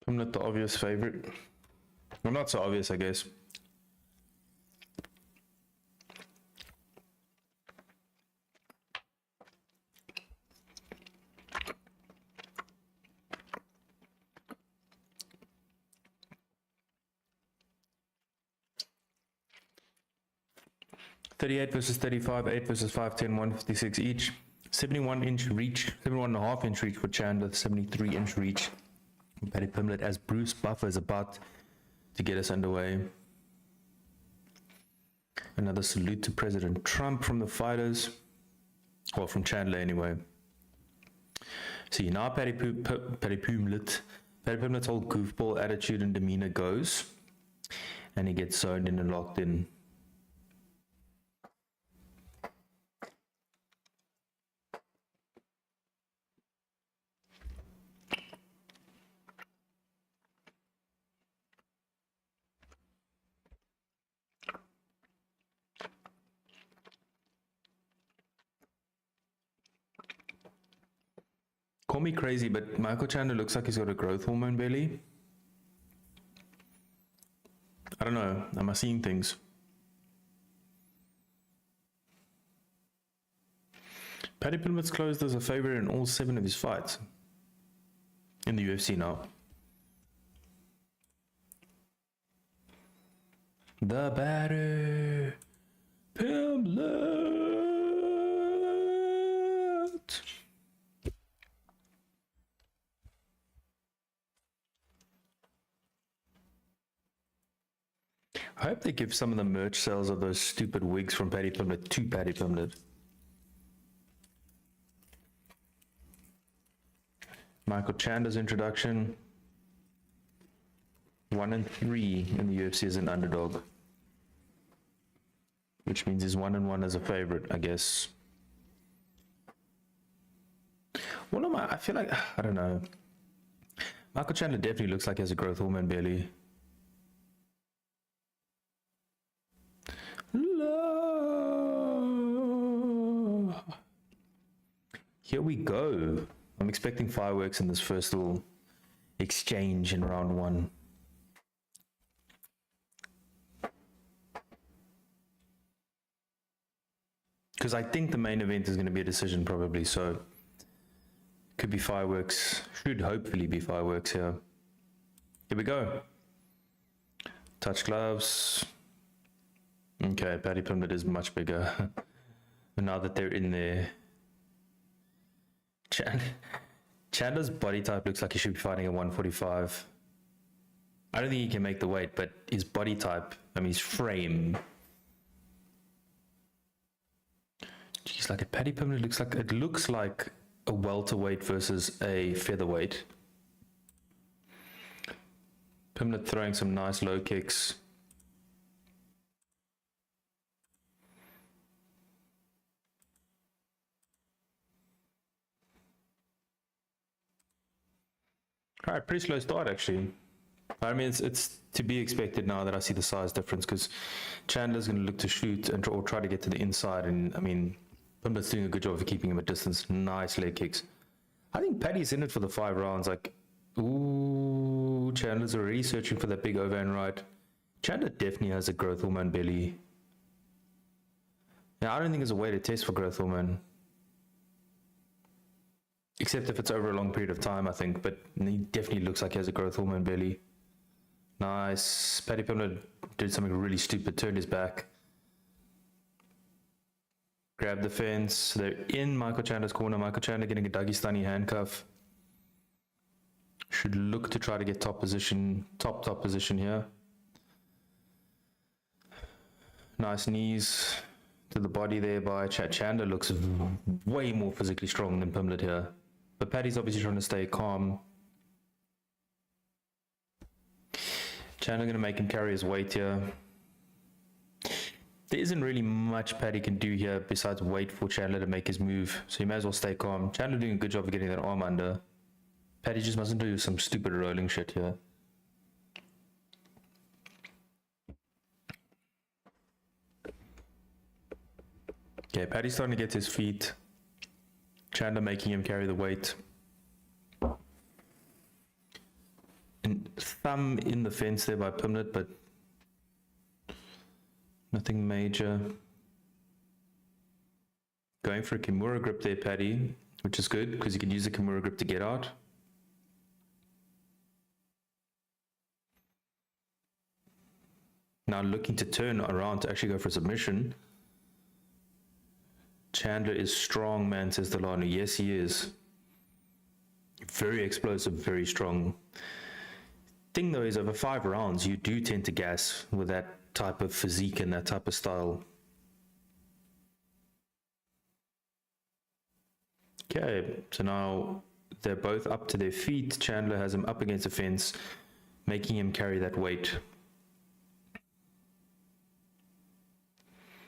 I'm not the obvious favorite. Well, not so obvious, I guess. $38 versus 35, 8 versus 5'10", 156 each. 71-inch reach, 71.5-inch reach for Chandler, 73-inch reach. Paddy Pimblett as Bruce Buffer is about to get us underway. Another salute to President Trump from the fighters. Well, from Chandler anyway. See, now Paddy Pimblett's whole goofball attitude and demeanor goes. And he gets zoned in and locked in. Call me crazy, but Michael Chandler looks like he's got a growth hormone belly. I don't know. Am I seeing things? Paddy Pimblett's closed as a favorite in all 7 of his fights in the UFC now. The batter, Pimblett. I hope they give some of the merch sales of those stupid wigs from Paddy Pimblett to Paddy Pimblett. Michael Chandler's introduction. 1-3 in the UFC as an underdog. Which means he's 1-1 as a favorite, I guess. What am I feel like, I don't know. Michael Chandler definitely looks like he has a growth hormone belly. Here we go. I'm expecting fireworks in this first little exchange in round 1. Because I think the main event is going to be a decision probably, so could be fireworks. Should hopefully be fireworks here. Here we go. Touch gloves. Okay, Paddy Pimblett is much bigger. Now that they're in there. Chandler's body type looks like he should be fighting at 145. I don't think he can make the weight, but his body type, I mean his frame. Jeez, like a Paddy Pimblett looks like a welterweight versus a featherweight. Pimblett throwing some nice low kicks. All right, pretty slow start actually. I mean, it's to be expected now that I see the size difference, because Chandler's going to look to shoot and or try to get to the inside, and I mean, Pimblett's doing a good job of keeping him at distance. Nice leg kicks. I think Paddy's in it for the 5 rounds. Like, ooh, Chandler's already searching for that big overhand right. Chandler definitely has a growth hormone belly. Yeah, I don't think there's a way to test for growth hormone. Except if it's over a long period of time, I think. But he definitely looks like he has a growth hormone belly. Nice. Paddy Pimblett did something really stupid, turned his back. Grabbed the fence. They're in Michael Chandler's corner. Michael Chandler getting a Dagestani handcuff. Should look to try to get top position here. Nice knees to the body there by Chandler. Looks way more physically strong than Pimblett here. But Paddy's obviously trying to stay calm. Chandler going to make him carry his weight here. There isn't really much Paddy can do here besides wait for Chandler to make his move. So you may as well stay calm. Chandler doing a good job of getting that arm under. Paddy just mustn't do some stupid rolling shit here. Okay, Paddy's starting to get to his feet. Chandler making him carry the weight. And thumb in the fence there by Pimblett, but nothing major. Going for a Kimura grip there, Paddy, which is good because you can use the Kimura grip to get out. Now looking to turn around to actually go for submission. Chandler is strong, man, says Delano. Yes, he is. Very explosive, very strong. Thing though is over 5 rounds, you do tend to gas with that type of physique and that type of style. Okay, so now they're both up to their feet. Chandler has him up against the fence, making him carry that weight.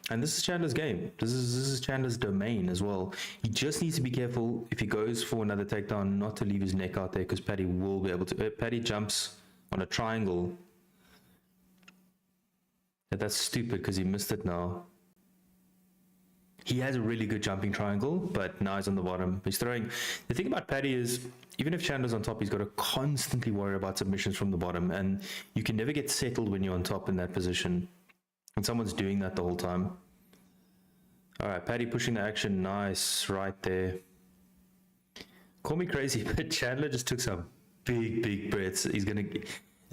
And this is Chandler's game. This is Chandler's domain as well. He just needs to be careful if he goes for another takedown not to leave his neck out there, because Paddy will be able to. Paddy jumps on a triangle. That's stupid because he missed it now. He has a really good jumping triangle, but now he's on the bottom. He's throwing. The thing about Paddy is, even if Chandler's on top, he's got to constantly worry about submissions from the bottom, and you can never get settled when you're on top in that position. And someone's doing that the whole time. All right, Paddy pushing the action. Nice, right there. Call me crazy, but Chandler just took some big breaths. He's going to...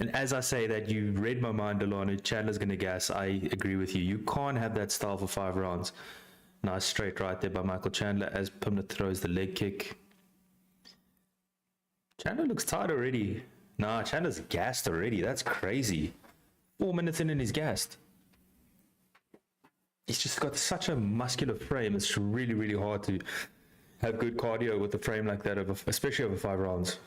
And as I say that, you read my mind, Delano. Chandler's going to gas. I agree with you. You can't have that style for 5 rounds. Nice straight right there by Michael Chandler as Pimblett throws the leg kick. Chandler looks tired already. Nah, Chandler's gassed already. That's crazy. 4 minutes in and he's gassed. He's just got such a muscular frame. It's really hard to have good cardio with a frame like that, especially over 5 rounds.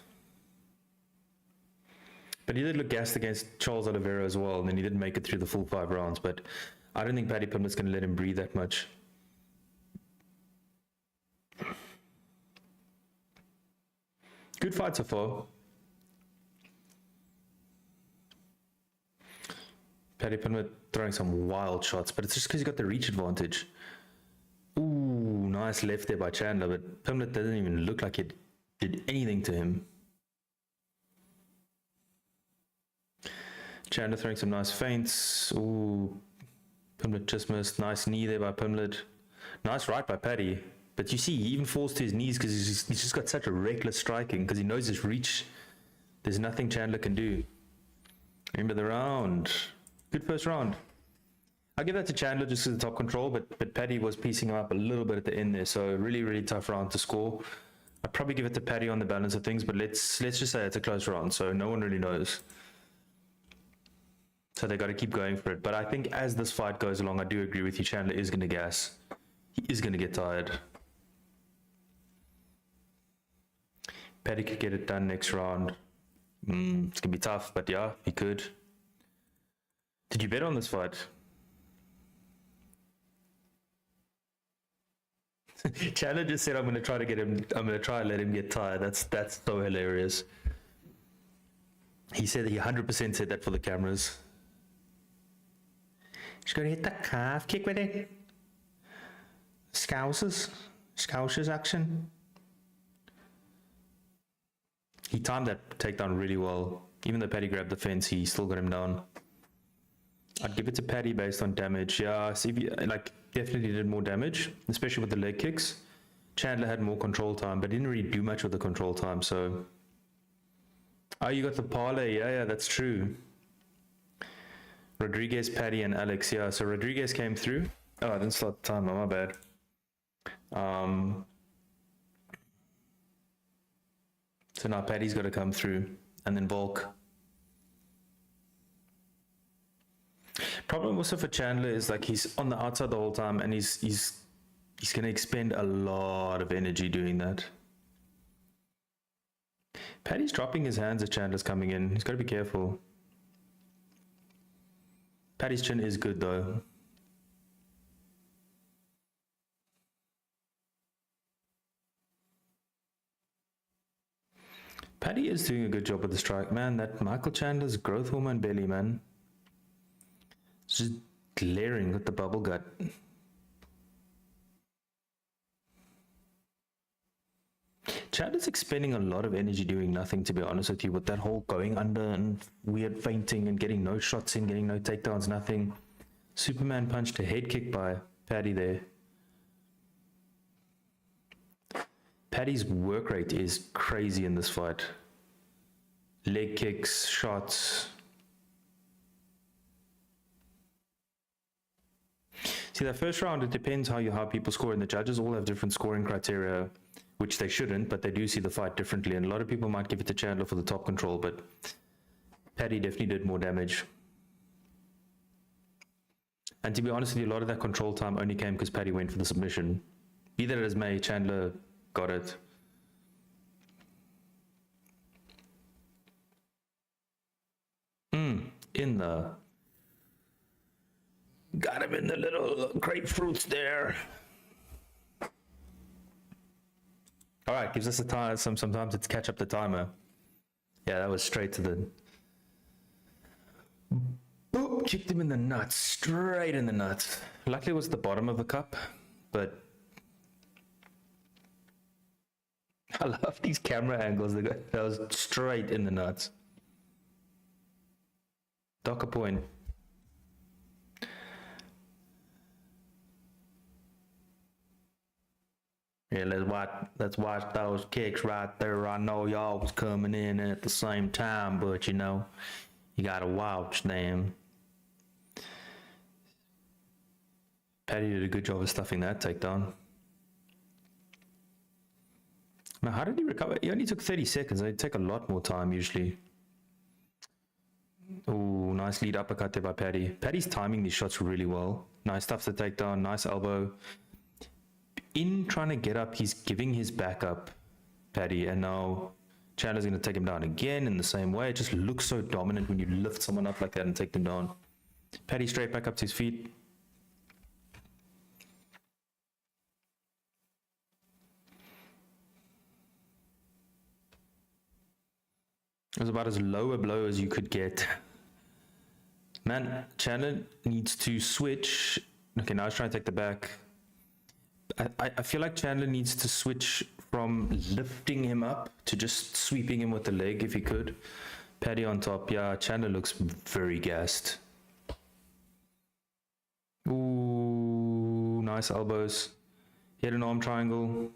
But he did look gassed against Charles Oliveira as well, and then he didn't make it through the full 5 rounds. But I don't think Paddy Pimblett's going to let him breathe that much. Good fight so far. Paddy Pimblett throwing some wild shots, but it's just because he got the reach advantage. Ooh, nice left there by Chandler, but Pimblett doesn't even look like it did anything to him. Chandler throwing some nice feints. Ooh, Pimblett just missed. Nice knee there by Pimblett. Nice right by Paddy. But you see, he even falls to his knees because he's just got such a reckless striking because he knows his reach. There's nothing Chandler can do. Remember the round. Good first round. I'll give that to Chandler just as the top control, but Paddy was piecing him up a little bit at the end there, so really tough round to score. I'd probably give it to Paddy on the balance of things, but let's just say it's a close round, so no one really knows. So they got to keep going for it. But I think as this fight goes along, I do agree with you, Chandler is going to gas. He is going to get tired. Paddy could get it done next round. It's going to be tough, but yeah, he could. Did you bet on this fight? Chandler just said, I'm going to try and let him get tired. That's so hilarious. He said that he 100% said that for the cameras. He's going to hit the calf kick with it. Scousers action. He timed that takedown really well. Even though Paddy grabbed the fence, he still got him down. I'd give it to Paddy based on damage. Yeah, CV like definitely did more damage, especially with the leg kicks. Chandler had more control time, but didn't really do much with the control time. So, oh, you got the parlay. Yeah, that's true. Rodriguez, Paddy, and Alex. Yeah, so Rodriguez came through. Oh, I didn't start the timer. My bad. So now Paddy's got to come through, and then Volk. Problem also for Chandler is like he's on the outside the whole time, and he's going to expend a lot of energy doing that. Paddy's dropping his hands as Chandler's coming in. He's got to be careful. Paddy's chin is good though. Paddy is doing a good job with the strike, man. That Michael Chandler's growth hormone belly, man. It's just glaring with the bubble gut. Chandler's expending a lot of energy doing nothing, to be honest with you, with that whole going under and weird feinting and getting no shots in, getting no takedowns, nothing. Superman punched a head kick by Paddy there. Paddy's work rate is crazy in this fight. Leg kicks, shots. See, that first round, it depends how people score, and the judges all have different scoring criteria, which they shouldn't, but they do see the fight differently, and a lot of people might give it to Chandler for the top control, but Paddy definitely did more damage. And to be honest with you, a lot of that control time only came because Paddy went for the submission. Be that as may, Chandler got it. In the... Got him in the little grapefruits there. All right, gives us a time. Sometimes it's catch up the timer. Yeah, that was straight to the... Boop, kicked him in the nuts, straight in the nuts. Luckily it was the bottom of the cup, but... I love these camera angles. That was straight in the nuts. Docker point. Yeah, let's watch those kicks right there. I know y'all was coming in at the same time, but you know, you gotta watch them. Paddy did a good job of stuffing that takedown. Now, how did he recover? He only took 30 seconds. They take a lot more time usually. Oh, nice lead uppercut there by Paddy. Paddy's timing these shots really well. Nice stuff to take down. Nice elbow. In trying to get up, he's giving his back up, Paddy, and now Chandler's going to take him down again in the same way. It just looks so dominant when you lift someone up like that and take them down. Paddy straight back up to his feet. It was about as low a blow as you could get. Man, Chandler needs to switch. Okay, now he's trying to take the back. I feel like Chandler needs to switch from lifting him up to just sweeping him with the leg if he could. Paddy on top. Yeah, Chandler looks very gassed. Ooh, nice elbows. Head and arm triangle.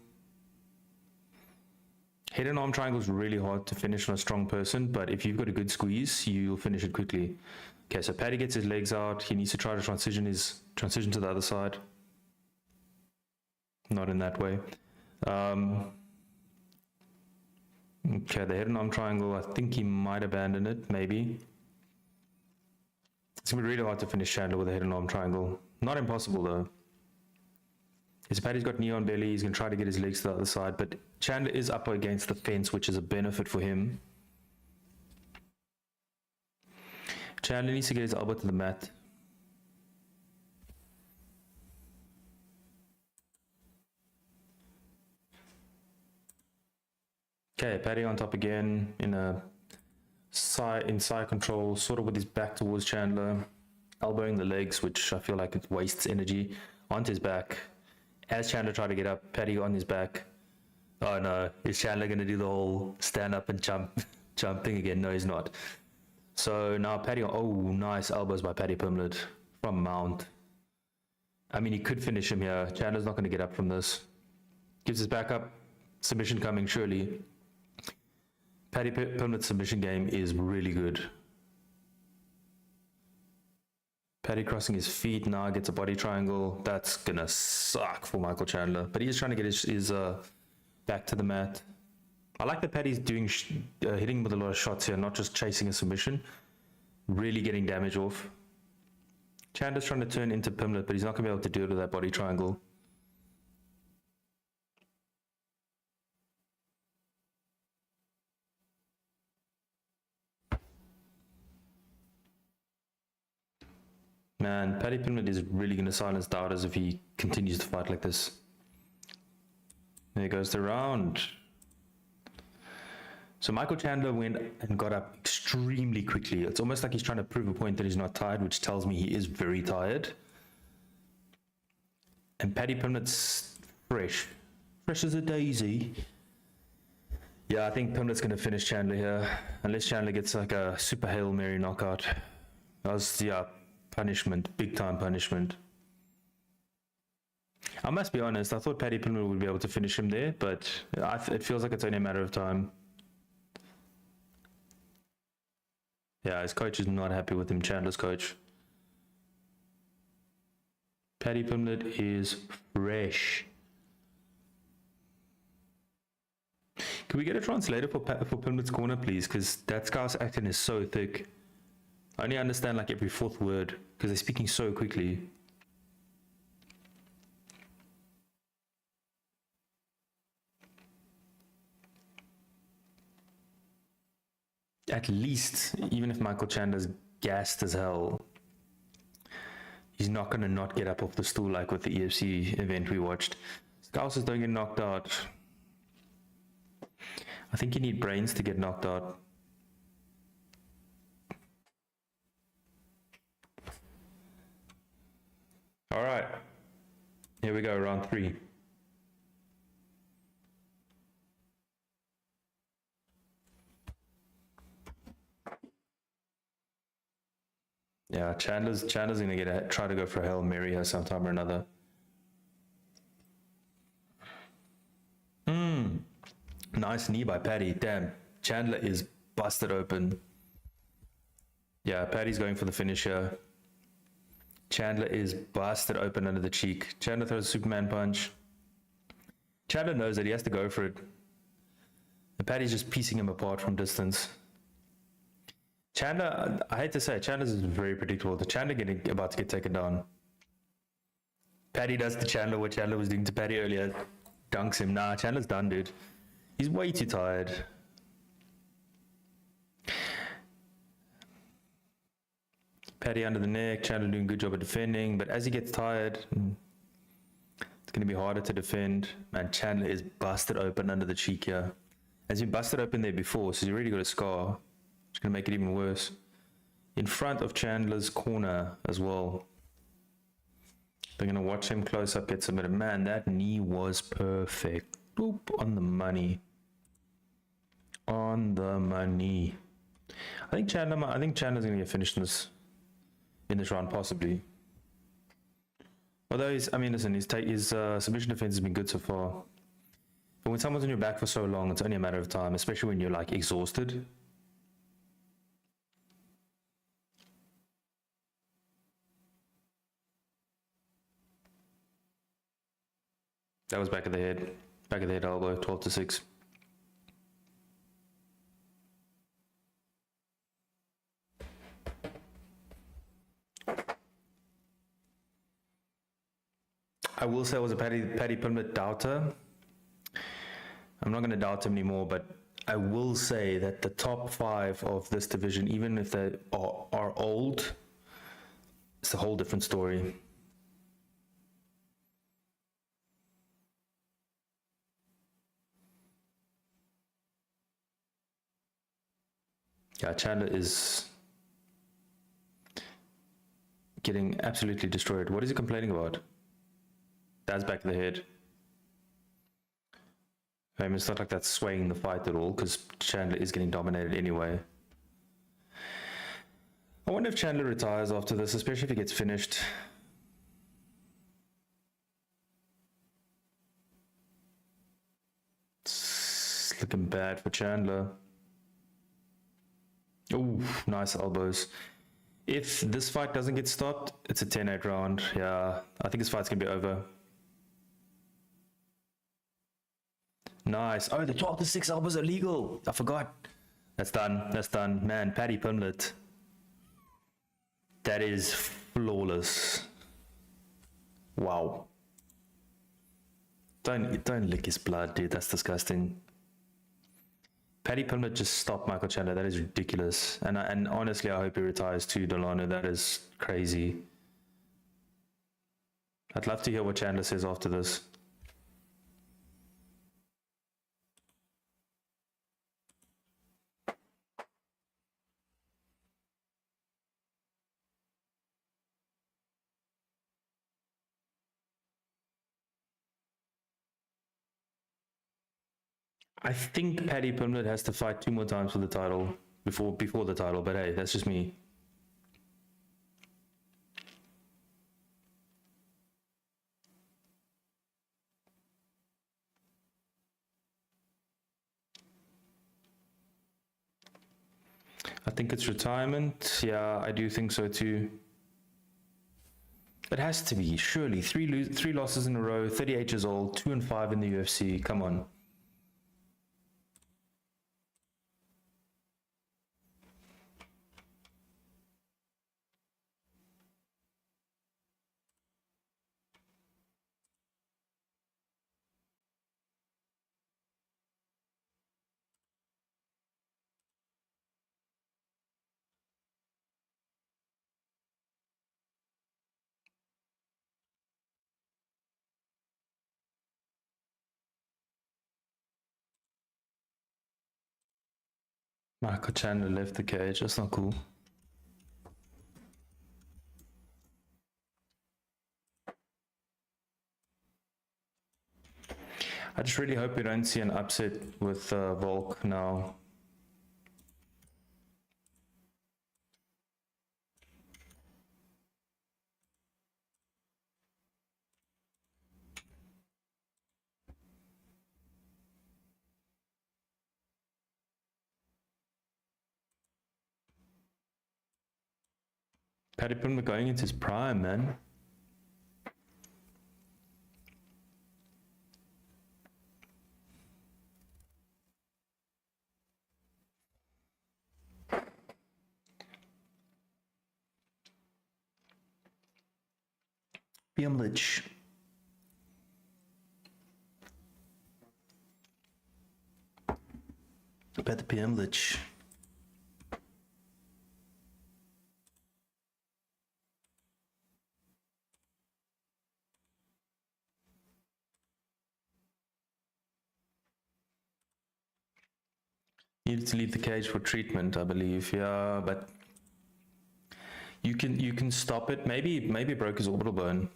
Head and arm triangle is really hard to finish on a strong person, but if you've got a good squeeze, you'll finish it quickly. Okay, so Paddy gets his legs out. He needs to try to transition to the other side. Not in that way. Okay, the head and arm triangle, I think he might abandon it, maybe. It's going to be really hard to finish Chandler with a head and arm triangle. Not impossible, though. His Paddy's got knee on belly. He's going to try to get his legs to the other side, but Chandler is up against the fence, which is a benefit for him. Chandler needs to get his elbow to the mat. Okay, Paddy on top again in a side control, sort of with his back towards Chandler, elbowing the legs, which I feel like it wastes energy, onto his back. As Chandler tried to get up, Paddy on his back. Oh no, is Chandler going to do the whole stand up and jump thing again? No, he's not. So now Paddy, oh, nice elbows by Paddy Pimblett from mount. I mean, he could finish him here. Chandler's not going to get up from this. Gives his back up. Submission coming, surely. Paddy Pimblett's submission game is really good. Paddy crossing his feet now, gets a body triangle. That's going to suck for Michael Chandler. But he's trying to get his back to the mat. I like that Paddy's doing hitting with a lot of shots here, not just chasing a submission. Really getting damage off. Chandler's trying to turn into Pimblett, but he's not going to be able to do it with that body triangle. Man, Paddy Pimblett is really going to silence doubters if he continues to fight like this. There goes the round. So Michael Chandler went and got up extremely quickly. It's almost like he's trying to prove a point that he's not tired, which tells me he is very tired. And Paddy Pimblett's fresh. Fresh as a daisy. Yeah, I think Pimblett's going to finish Chandler here. Unless Chandler gets like a super Hail Mary knockout. That was, yeah, punishment. Big time punishment. I must be honest, I thought Paddy Pimblett would be able to finish him there, but it feels like it's only a matter of time. Yeah, his coach is not happy with him, Chandler's coach. Paddy Pimblett is fresh. Can we get a translator for Pimblett's corner, please? Because that guy's accent is so thick. I only understand like every fourth word because they're speaking so quickly. At least, even if Michael Chandler's gassed as hell, he's not going to not get up off the stool like with the UFC event we watched. Scousers don't get knocked out. I think you need brains to get knocked out. All right. Here we go, round 3. Yeah, Chandler's gonna try to go for a Hail Mary here sometime or another. Nice knee by Paddy. Damn, Chandler is busted open. Yeah, Paddy's going for the finish here. Chandler is busted open under the cheek. Chandler throws a Superman punch. Chandler knows that he has to go for it. And Paddy's just piecing him apart from distance. Chandler, I hate to say it, Chandler is very predictable. The Chandler about to get taken down. Paddy does to Chandler what Chandler was doing to Paddy earlier. Dunks him. Nah, Chandler's done, dude. He's way too tired. Paddy under the neck. Chandler doing a good job of defending. But as he gets tired, it's going to be harder to defend. Man, Chandler is busted open under the cheek here. Has been busted open there before, so he's already got a scar. It's going to make it even worse. In front of Chandler's corner as well. They're going to watch him close up, get submitted. Man, that knee was perfect. Boop, on the money. On the money. I think Chandler's going to get finished in this round, possibly. Although his submission defense has been good so far. But when someone's on your back for so long, it's only a matter of time, especially when you're like exhausted. That was back of the head elbow, 12-6. I will say I was a Paddy Pimblett doubter. I'm not going to doubt him anymore, but I will say that the top 5 of this division, even if they are old, it's a whole different story. Yeah, Chandler is getting absolutely destroyed. What is he complaining about? That's back of the head. I mean, it's not like that's swaying the fight at all, because Chandler is getting dominated anyway. I wonder if Chandler retires after this, especially if he gets finished. It's looking bad for Chandler. Ooh, nice elbows. If this fight doesn't get stopped, it's a 10-8 round. Yeah, I think this fight's gonna be over. Nice. Oh, the 12-6 elbows are legal. I forgot. That's done. That's done. Man, Paddy Pimblett. That is flawless. Wow. Don't lick his blood, dude. That's disgusting. Paddy Pimblett just stopped Michael Chandler. That is ridiculous. And honestly, I hope he retires too, Delano. That is crazy. I'd love to hear what Chandler says after this. I think Paddy Pimblett has to fight 2 more times for the title before the title, but hey, that's just me. I think it's retirement. Yeah, I do think so too. It has to be, surely. Three losses in a row, 38 years old, 2-5 in the UFC. Come on. Michael Chandler left the cage. That's not cool. I just really hope we don't see an upset with Volk now. Paddy Pimblett going into his prime, man. Pimblett. Paddy Pimblett. Needed to leave the cage for treatment, I believe. Yeah, but you can stop it. Maybe broke his orbital bone.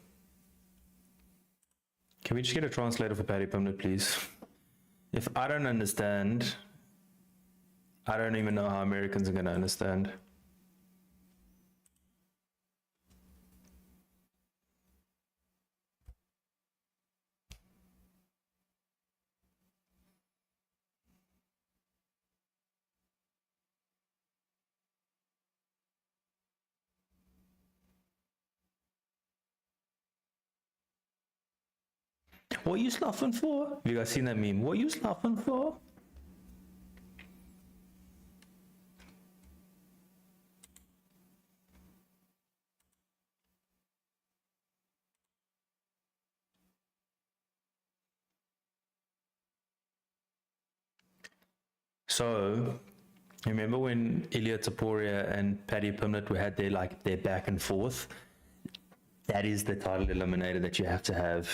Can we just get a translator for Paddy Pimblett, please? If I don't understand, I don't even know how Americans are gonna understand. What are you laughing for? Have you guys seen that meme? What are you laughing for? So, remember when Ilia Topuria and Paddy Pimblett had their back and forth? That is the title eliminator that you have to have.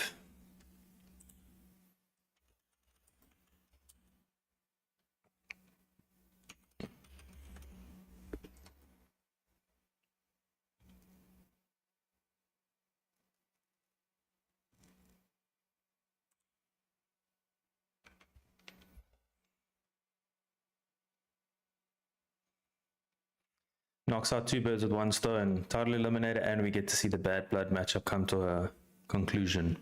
knocks out two birds with one stone. Title eliminator, and we get to see the Bad Blood matchup come to a conclusion.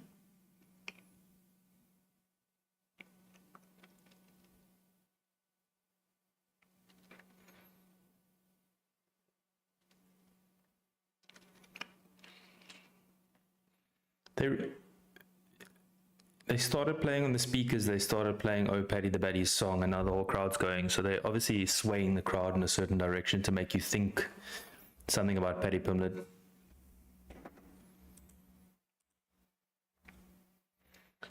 They started playing on the speakers, they started playing Oh Paddy the Baddy's song, and now the whole crowd's going. So they're obviously swaying the crowd in a certain direction to make you think something about Paddy Pimblett.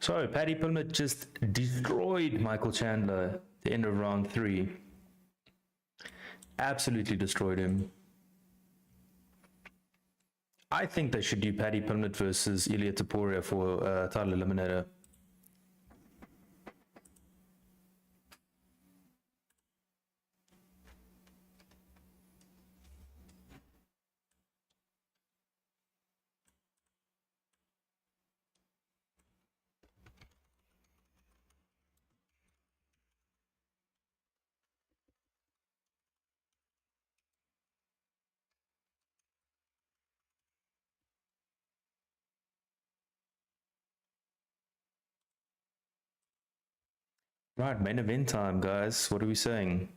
So Paddy Pimblett just destroyed Michael Chandler at the end of round 3. Absolutely destroyed him. I think they should do Paddy Pimblett versus Ilia Topuria for title eliminator. Right, main event time, guys. What are we saying?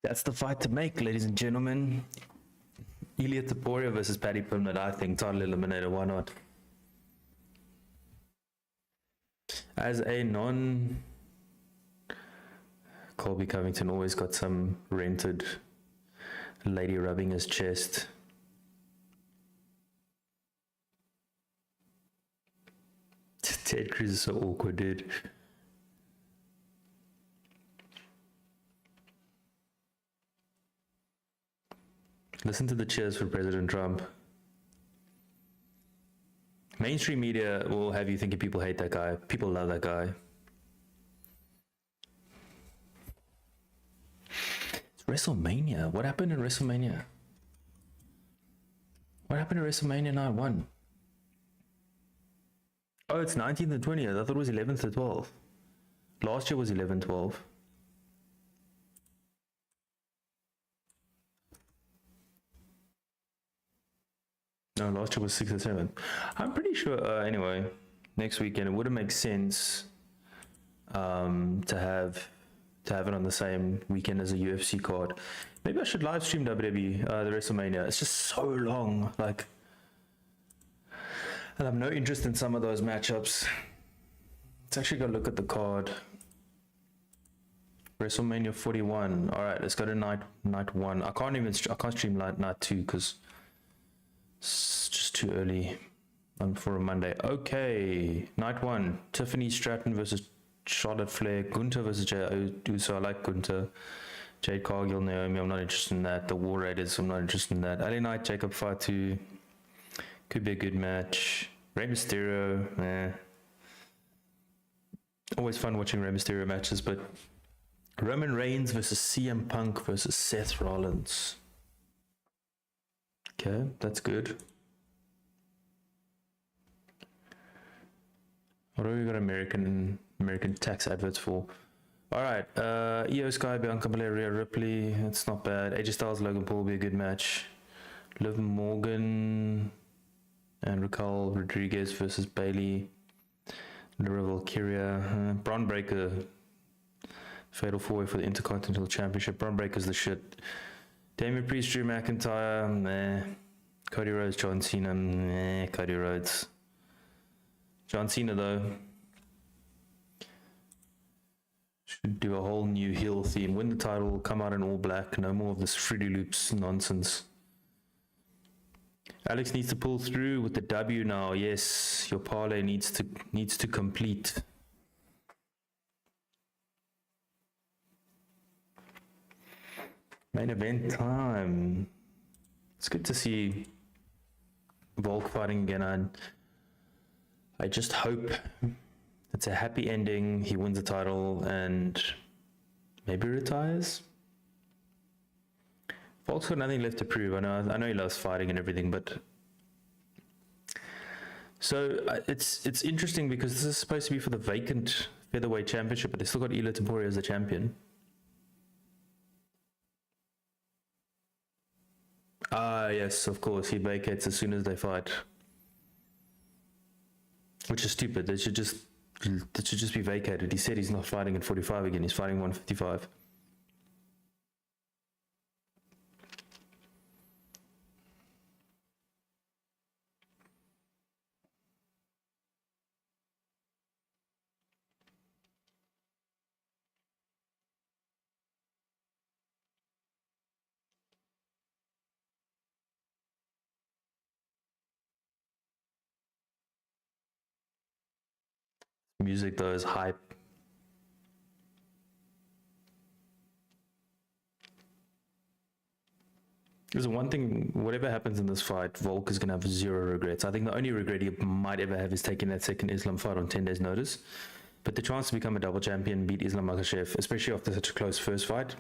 That's the fight to make, ladies and gentlemen. Ilia Topuria versus Paddy Pimblett, I think. Title eliminator, why not? As a non Colby Covington always got some rented lady rubbing his chest. Ted Cruz is so awkward, dude. Listen to the cheers for President Trump. Mainstream media will have you thinking people hate that guy. People love that guy. It's WrestleMania. What happened in WrestleMania? What happened in WrestleMania Night 1? Oh, it's 19th and 20th. I thought it was 11th to 12th. Last year was 11-12. No, last year was 6th or 7th. I'm pretty sure, anyway, next weekend it wouldn't make sense to have it on the same weekend as a UFC card. Maybe I should live stream WWE, the WrestleMania. It's just so long, like, and I have no interest in some of those matchups. Let's actually go look at the card. WrestleMania 41. All right, let's go to night 1. I can't stream night 2 because it's just too early for a Monday. Okay, night 1. Tiffany Stratton versus Charlotte Flair. Gunther versus Jey Uso. I like Gunther. Jade Cargill, Naomi. I'm not interested in that. The War Raiders. I'm not interested in that. LA Knight, Jacob Fatu. Could be a good match. Rey Mysterio. Always fun watching Rey Mysterio matches, but Roman Reigns versus CM Punk versus Seth Rollins. Okay, that's good. What do we got American tax adverts for? All right, Io Sky, Bianca Belair, Rhea Ripley. That's not bad. AJ Styles, Logan Paul will be a good match. Liv Morgan and Raquel Rodriguez versus Bailey. Lyra Valkyria. Braun Breaker. Fatal 4-way for the Intercontinental Championship. Braun Breaker's the shit. Damian Priest, Drew McIntyre, meh. Cody Rhodes, John Cena, meh. Cody Rhodes. John Cena, though, should do a whole new heel theme. Win the title, come out in all black. No more of this Fruity Loops nonsense. Alex needs to pull through with the W now. Yes, your parlay needs to complete. Main event time. It's good to see Volk fighting again. I just hope it's a happy ending. He wins the title and maybe retires. Volk's got nothing left to prove. I know he loves fighting and everything, but so it's interesting because this is supposed to be for the vacant featherweight championship, but they still got Ila Topuria as the champion. Yes, of course, he vacates as soon as they fight, which is stupid. It should just be vacated. He said he's not fighting at 45 again. He's fighting 155. Music though is hype. There's one thing, whatever happens in this fight, Volk is going to have zero regrets. I think the only regret he might ever have is taking that second Islam fight on 10 days notice. But the chance to become a double champion, beat Islam Makhachev, especially after such a close first fight,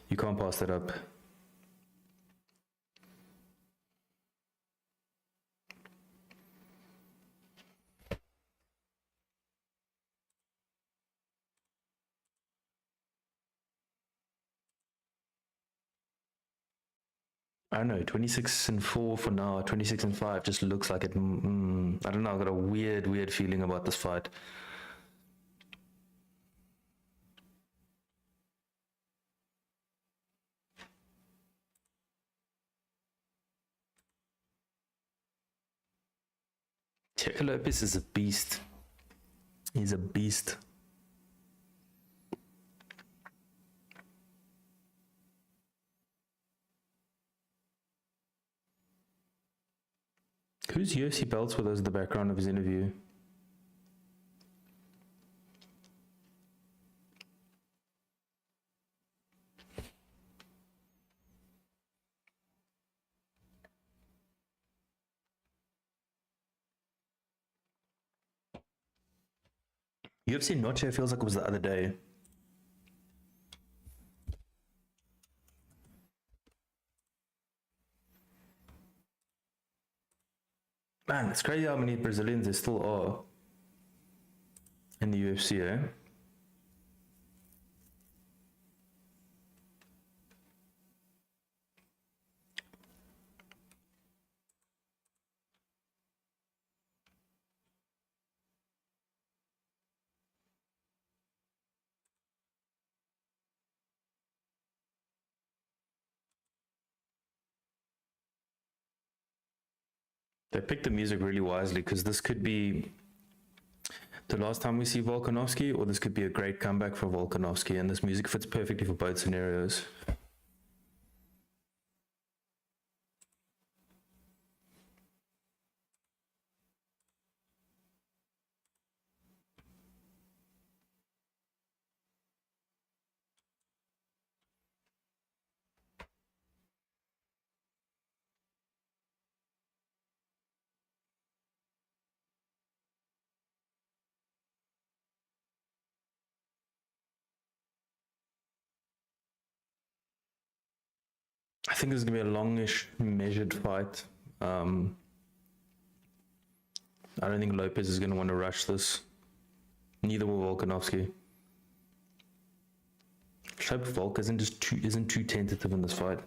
you can't pass that up. I don't know, 26-4 for now, 26-5 just looks like it. I don't know, I've got a weird feeling about this fight. Lopes is a beast. He's a beast. Whose UFC belts were those in the background of his interview? UFC Noche feels like it was the other day. Man, it's crazy how many Brazilians there still are in the UFC, eh? They picked the music really wisely because this could be the last time we see Volkanovski, or this could be a great comeback for Volkanovski, and this music fits perfectly for both scenarios. I think this is going to be a longish, measured fight. I don't think Lopes is going to want to rush this. Neither will Volkanovski. I hope Volk isn't too tentative in this fight.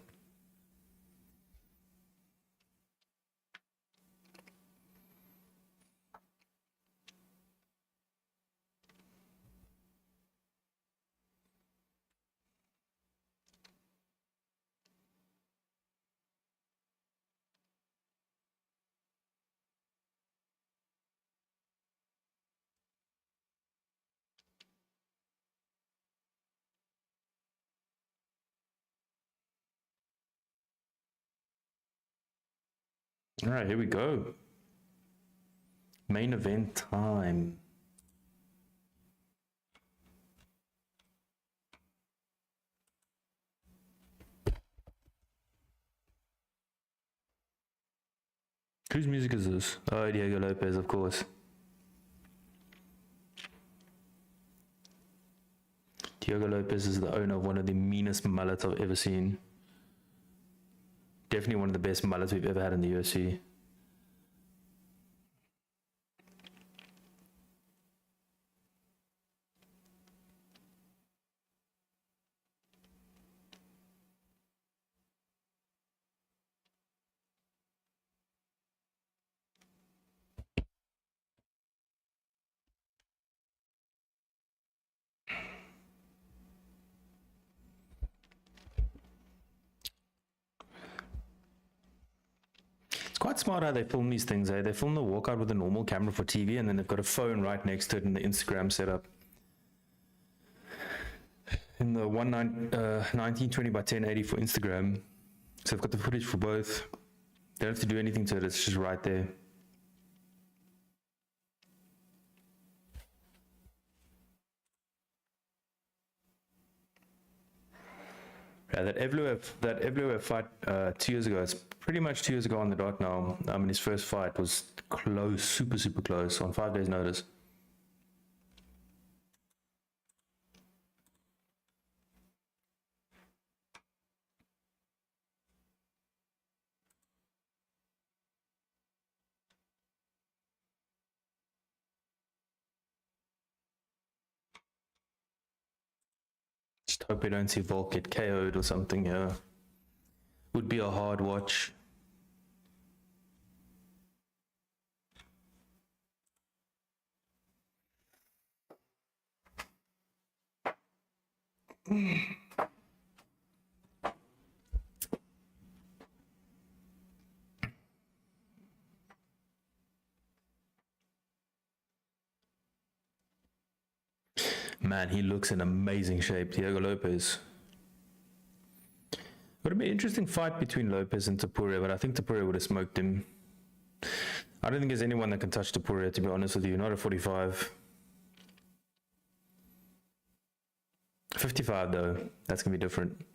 All right, here we go. Main event time. Whose music is this? Oh, Diego Lopes, of course. Diego Lopes is the owner of one of the meanest mullets I've ever seen. Definitely one of the best mullets we've ever had in the UFC. It's quite smart how they film these things, eh? They film the walkout with a normal camera for TV, and then they've got a phone right next to it in the Instagram setup. In the 1920 by 1080 for Instagram. So I've got the footage for both. They don't have to do anything to it, it's just right there. Yeah, that Evloev fight 2 years ago, it's pretty much 2 years ago on the dot now. His first fight was close, super, super close, on 5 days' notice. Just hope we don't see Volk get KO'd or something, yeah. Would be a hard watch. Man, he looks in amazing shape, Diego Lopes. Would have been an interesting fight between Lopes and Topuria, but I think Topuria would have smoked him. I don't think there's anyone that can touch Topuria, to be honest with you, not at 45. 55 though, that's going to be different.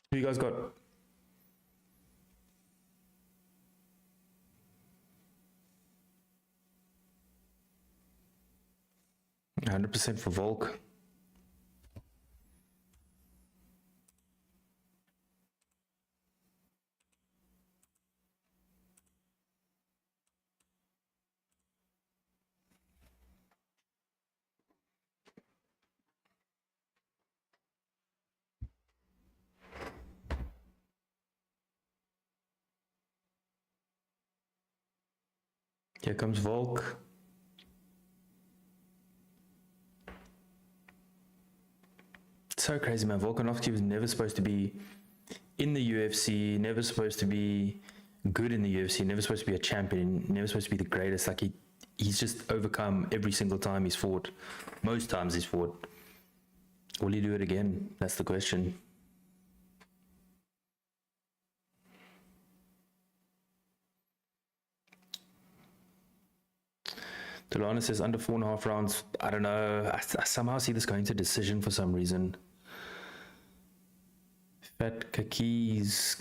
Who you guys got? $100% for Volk. Here comes Volk. So crazy, man. Volkanovski was never supposed to be in the UFC, never supposed to be good in the UFC, never supposed to be a champion, never supposed to be the greatest. Like he's just overcome every single time he's fought. Most times he's fought. Will he do it again? That's the question. Delana says under 4.5 rounds. I don't know. I somehow see this going to decision for some reason. Fat khakis.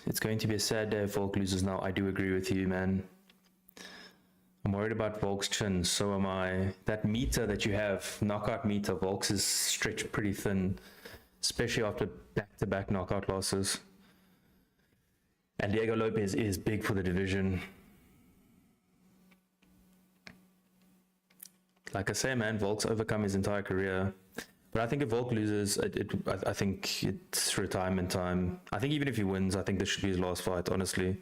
It's going to be a sad day if Volk loses now. I do agree with you, man. I'm worried about Volk's chin. So am I. That meter that you have, knockout meter, Volk's is stretched pretty thin, especially after back-to-back knockout losses. And Diego Lopes is big for the division. Like I say, man, Volk's overcome his entire career. But I think if Volk loses, I think it's retirement time. I think even if he wins, I think this should be his last fight, honestly.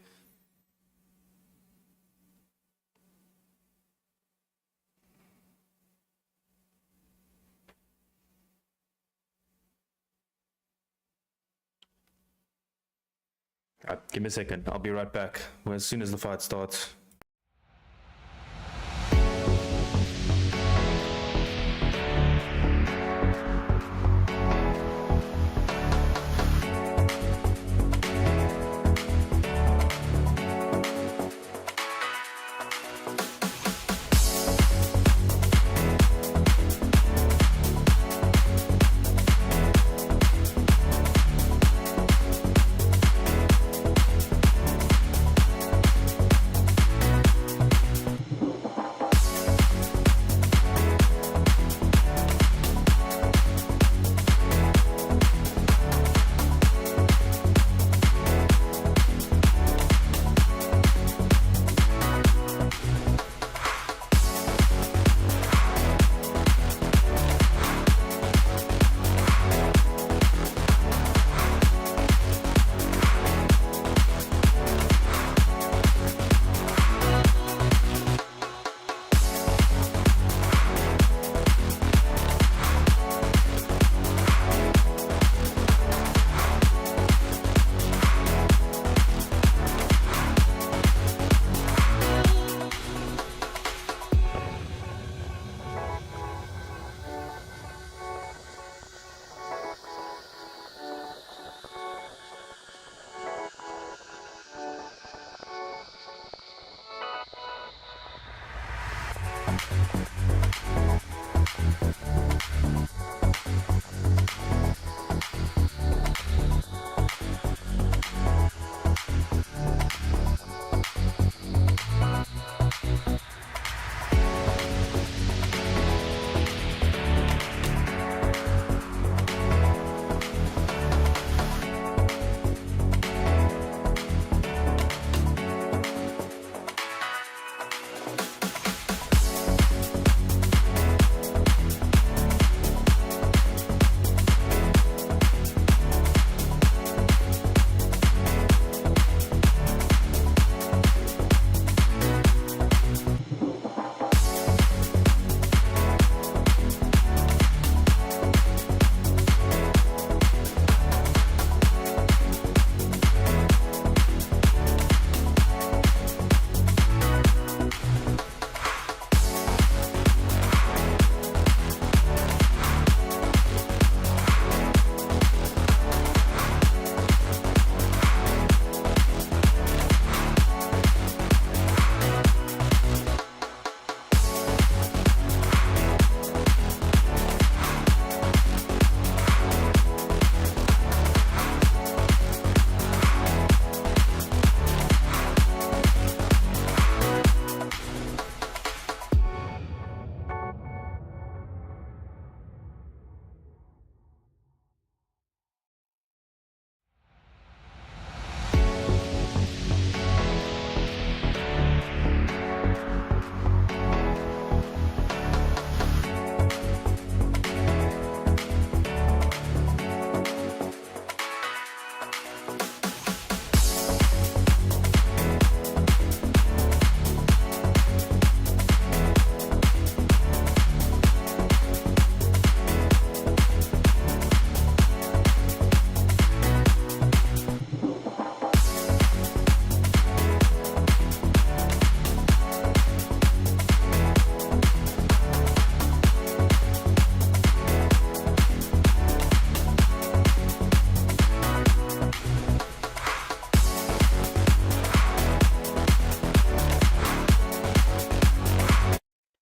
Give me a second. I'll be right back as soon as the fight starts.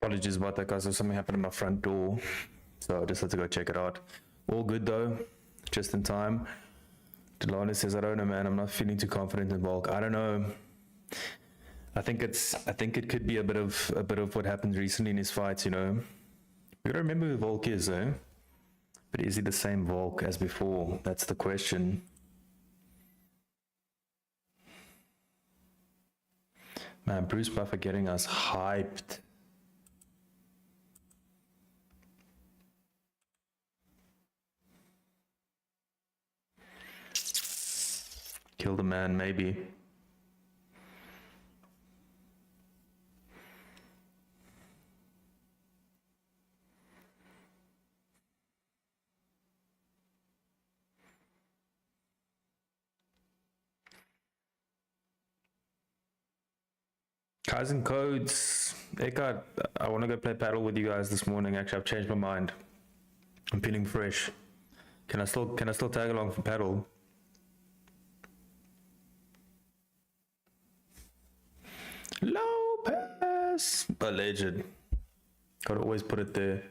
Apologies about that, guys. There's something happened at my front door, so I just had to go check it out. All good though, just in time. Delana says, I don't know, man. I'm not feeling too confident in Volk. I don't know. I think it could be a bit of what happened recently in his fights, you know. We gotta remember who Volk is, eh? But is he the same Volk as before? That's the question. Man, Bruce Buffer getting us hyped. Kill the man, maybe. Kaizen codes. Eckhart, I want to go play paddle with you guys this morning. Actually, I've changed my mind. I'm feeling fresh. Can I still tag along for paddle? Lopes! Alleged. Gotta always put it there.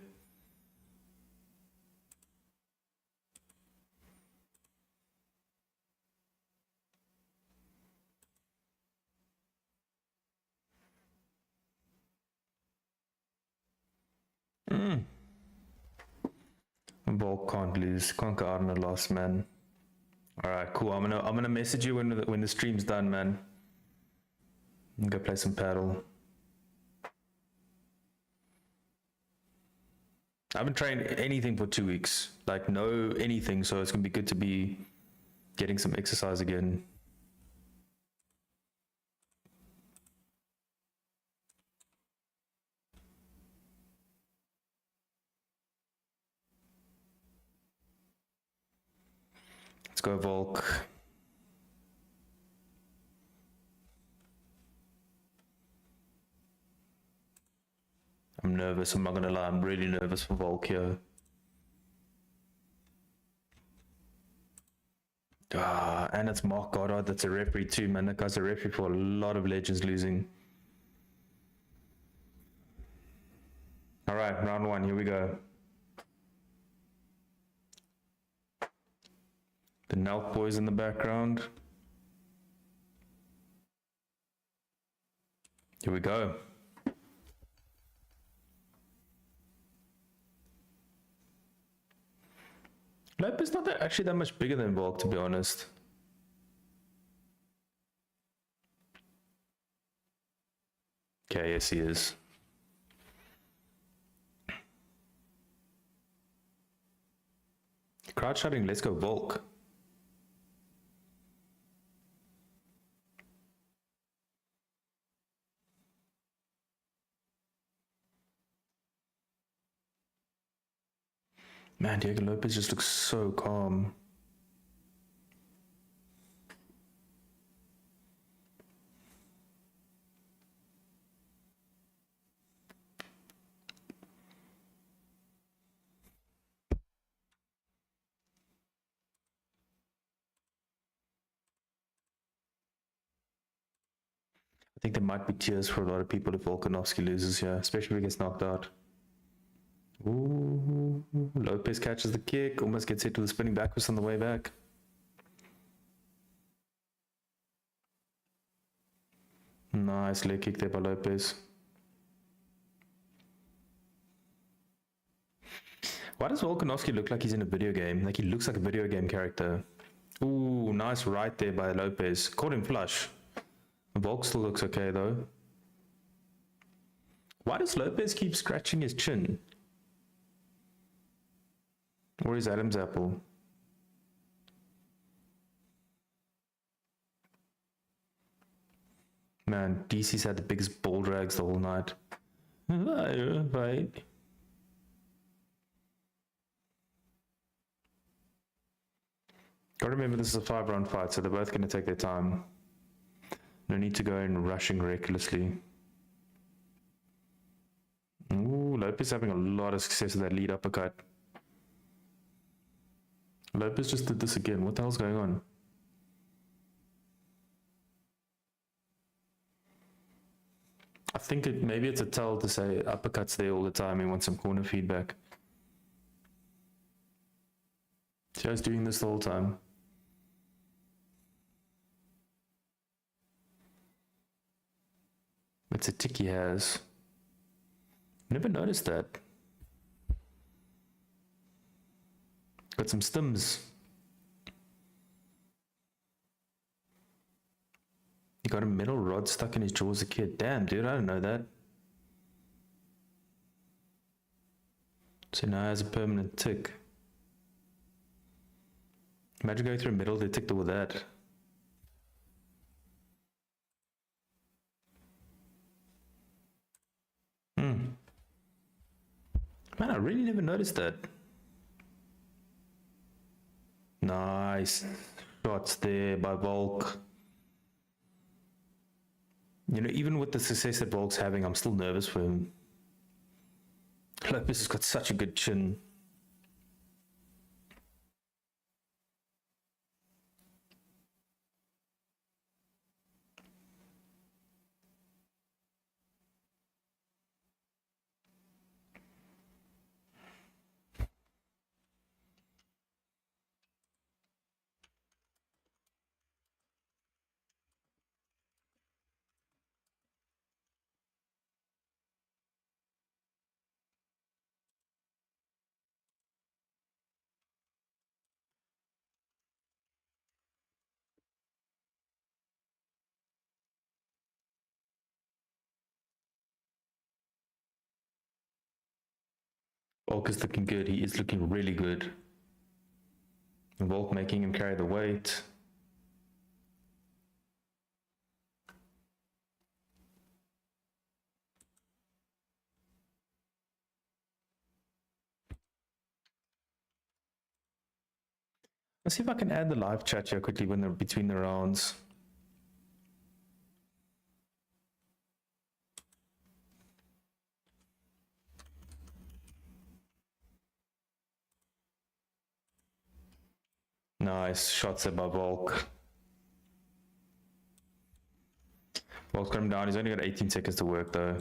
Volk can't lose. Can't go out on a loss, man. Alright, cool. I'm gonna message you when the stream's done, man. I'm gonna go play some paddle. I haven't trained anything for 2 weeks. Like, no anything, so it's gonna be good to be getting some exercise again. Let's go, Volk. I'm nervous, I'm not gonna lie, I'm really nervous for Volk here. And it's Mark Goddard, that's a referee too, man. That guy's a referee for a lot of legends losing. round one. Here we go. The Nelk boys in the background. Here we go. Lopes not actually that much bigger than Volk, to be honest. Okay, yes he is. Crowd shouting, let's go Volk. Man, Diego Lopes just looks so calm. I think there might be tears for a lot of people if Volkanovski loses here, especially if he gets knocked out. Ooh, Lopes catches the kick, almost gets hit with a spinning backwards on the way back. Nice leg kick there by Lopes. Why does Volkanovski look like he's in a video game? Like he looks like a video game character. Ooh, nice right there by Lopes. Caught him flush. Volk still looks okay though. Why does Lopes keep scratching his chin? Or is Adam's apple? Man, DC's had the biggest ball drags the whole night. Right. Gotta remember this is a 5-round fight, so they're both gonna take their time. No need to go in rushing recklessly. Ooh, Lopes having a lot of success with that lead uppercut. Lopes just did this again. What the hell's going on? I think maybe it's a tell to say uppercuts there all the time. He wants some corner feedback. So I was doing this the whole time. It's a tick he has. Never noticed that. Got some stims. He got a metal rod stuck in his jaw as a kid. Damn, dude, I didn't know that. So now he has a permanent tick. Imagine going through a metal detector with that. Man, I really never noticed that. Nice shots there by Volk. You know, even with the success that Volk's having, I'm still nervous for him. Lopes has got such a good chin. Volk is looking good. He is looking really good. And Volk making him carry the weight. Let's see if I can add the live chat here quickly when they're between the rounds. Nice shots there by Volk. Volk's got him down. He's only got 18 seconds to work though.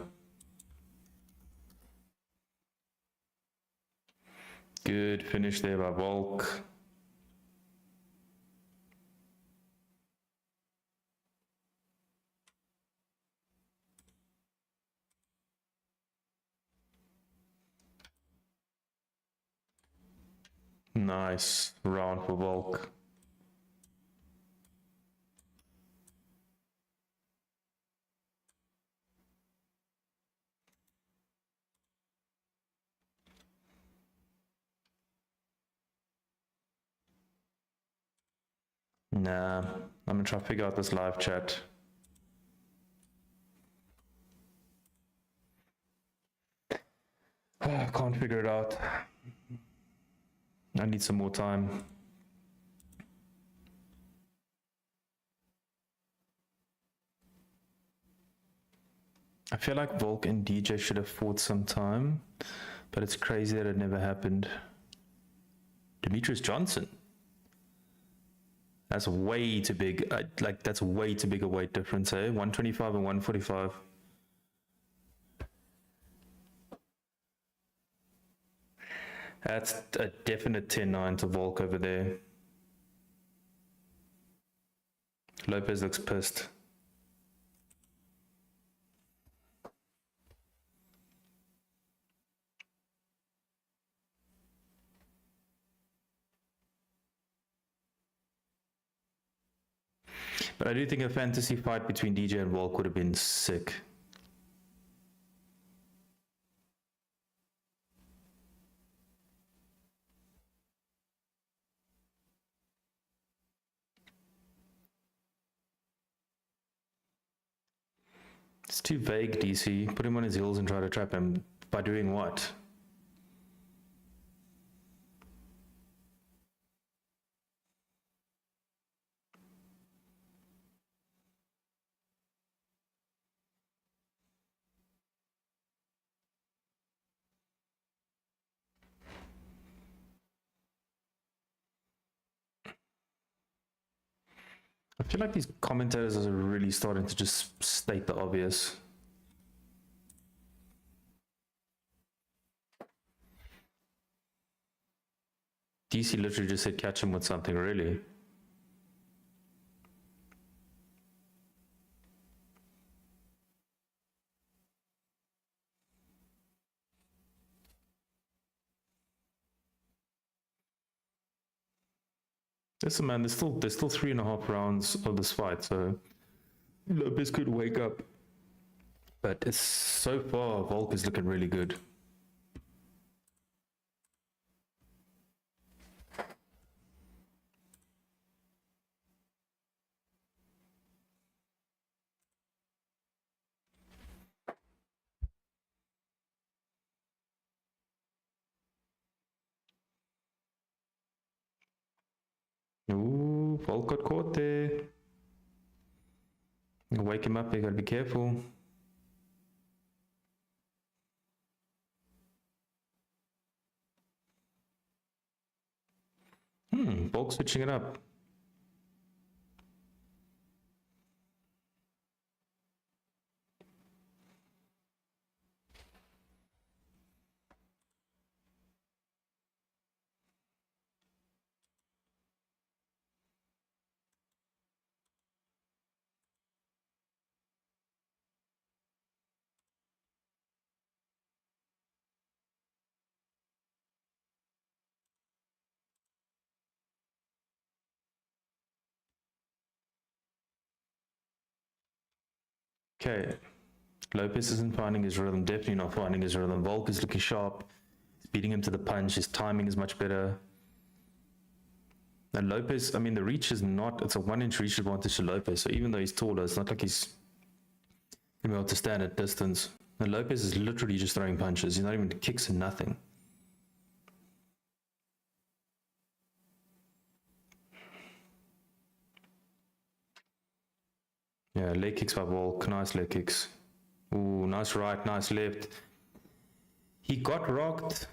Good finish there by Volk. Nice round for Volk. Nah, I'm gonna try to figure out this live chat. I can't figure it out. I need some more time. I feel like Volk and DJ should have fought some time, but it's crazy that it never happened. Demetrius Johnson. That's way too big. That's way too big a weight difference, eh? 125 and 145. That's a definite 10-9 to Volk over there. Lopes looks pissed. But I do think a fantasy fight between DJ and Volk would have been sick. It's too vague, DC. Put him on his heels and try to trap him. By doing what? I feel like these commentators are really starting to just state the obvious. DC literally just said catch him with something, really. Listen, man, there's still 3.5 rounds of this fight, so Lopes could wake up. But it's so far, Volk is looking really good. Ooh, Volk got caught there. Wake him up, you gotta be careful. Volk switching it up. Okay, Lopes isn't finding his rhythm, definitely not finding his rhythm. Volk is looking sharp, he's beating him to the punch, his timing is much better. And Lopes, I mean, the reach is not, it's a 1-inch reach advantage to Lopes, so even though he's taller, it's not like he's going to be able to stand at distance. And Lopes is literally just throwing punches, he's not even kicks and nothing. Yeah, leg kicks by Volk, nice leg kicks. Ooh, nice right, nice left. He got rocked,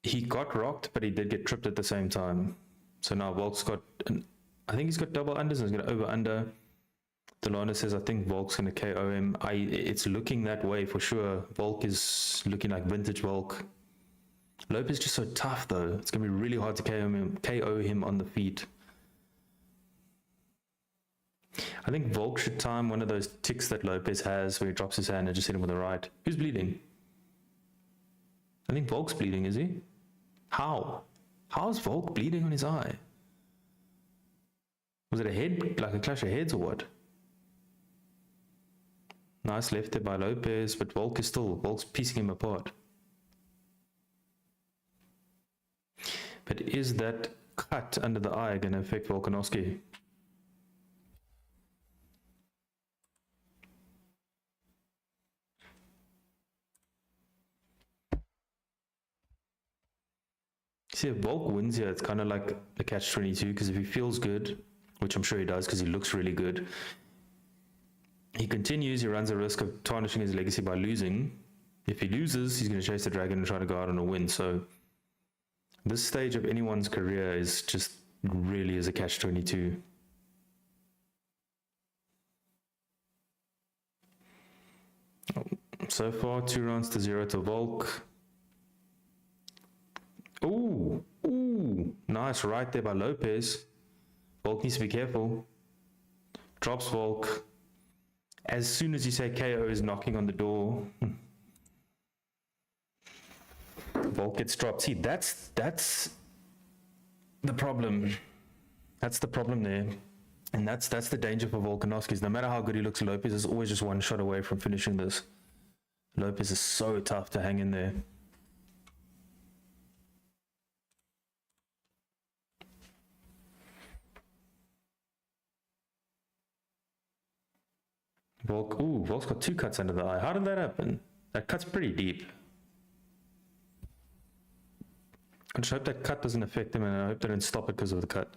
but he did get tripped at the same time. So now Volk's got, I think he's got double unders, and he's going to over-under. Delano says, I think Volk's going to KO him. It's looking that way for sure. Volk is looking like vintage Volk. Lopes is just so tough, though. It's going to be really hard to KO him on the feet. I think Volk should time one of those ticks that Lopes has where he drops his hand and just hit him with the right. Who's bleeding? I think Volk's bleeding, is he? How? How is Volk bleeding on his eye? Was it a head, like a clash of heads or what? Nice left there by Lopes, but Volk's piecing him apart. But is that cut under the eye going to affect Volkanovski? See, if Volk wins here, it's kind of like a catch-22, because if he feels good, which I'm sure he does because he looks really good, he continues, he runs the risk of tarnishing his legacy by losing. If he loses, he's going to chase the dragon and try to go out on a win. So this stage of anyone's career is just really is a catch-22. So far, 2-0 to Volk. Ooh, nice right there by Lopes. Volk needs to be careful. Drops Volk. As soon as you say KO is knocking on the door, Volk gets dropped. See, that's the problem. That's the problem there. And that's the danger for Volkanovski. No matter how good he looks, Lopes is always just one shot away from finishing this. Lopes is so tough to hang in there. Volk's got 2 cuts under the eye. How did that happen? That cut's pretty deep. I just hope that cut doesn't affect him, and I hope they don't stop it because of the cut.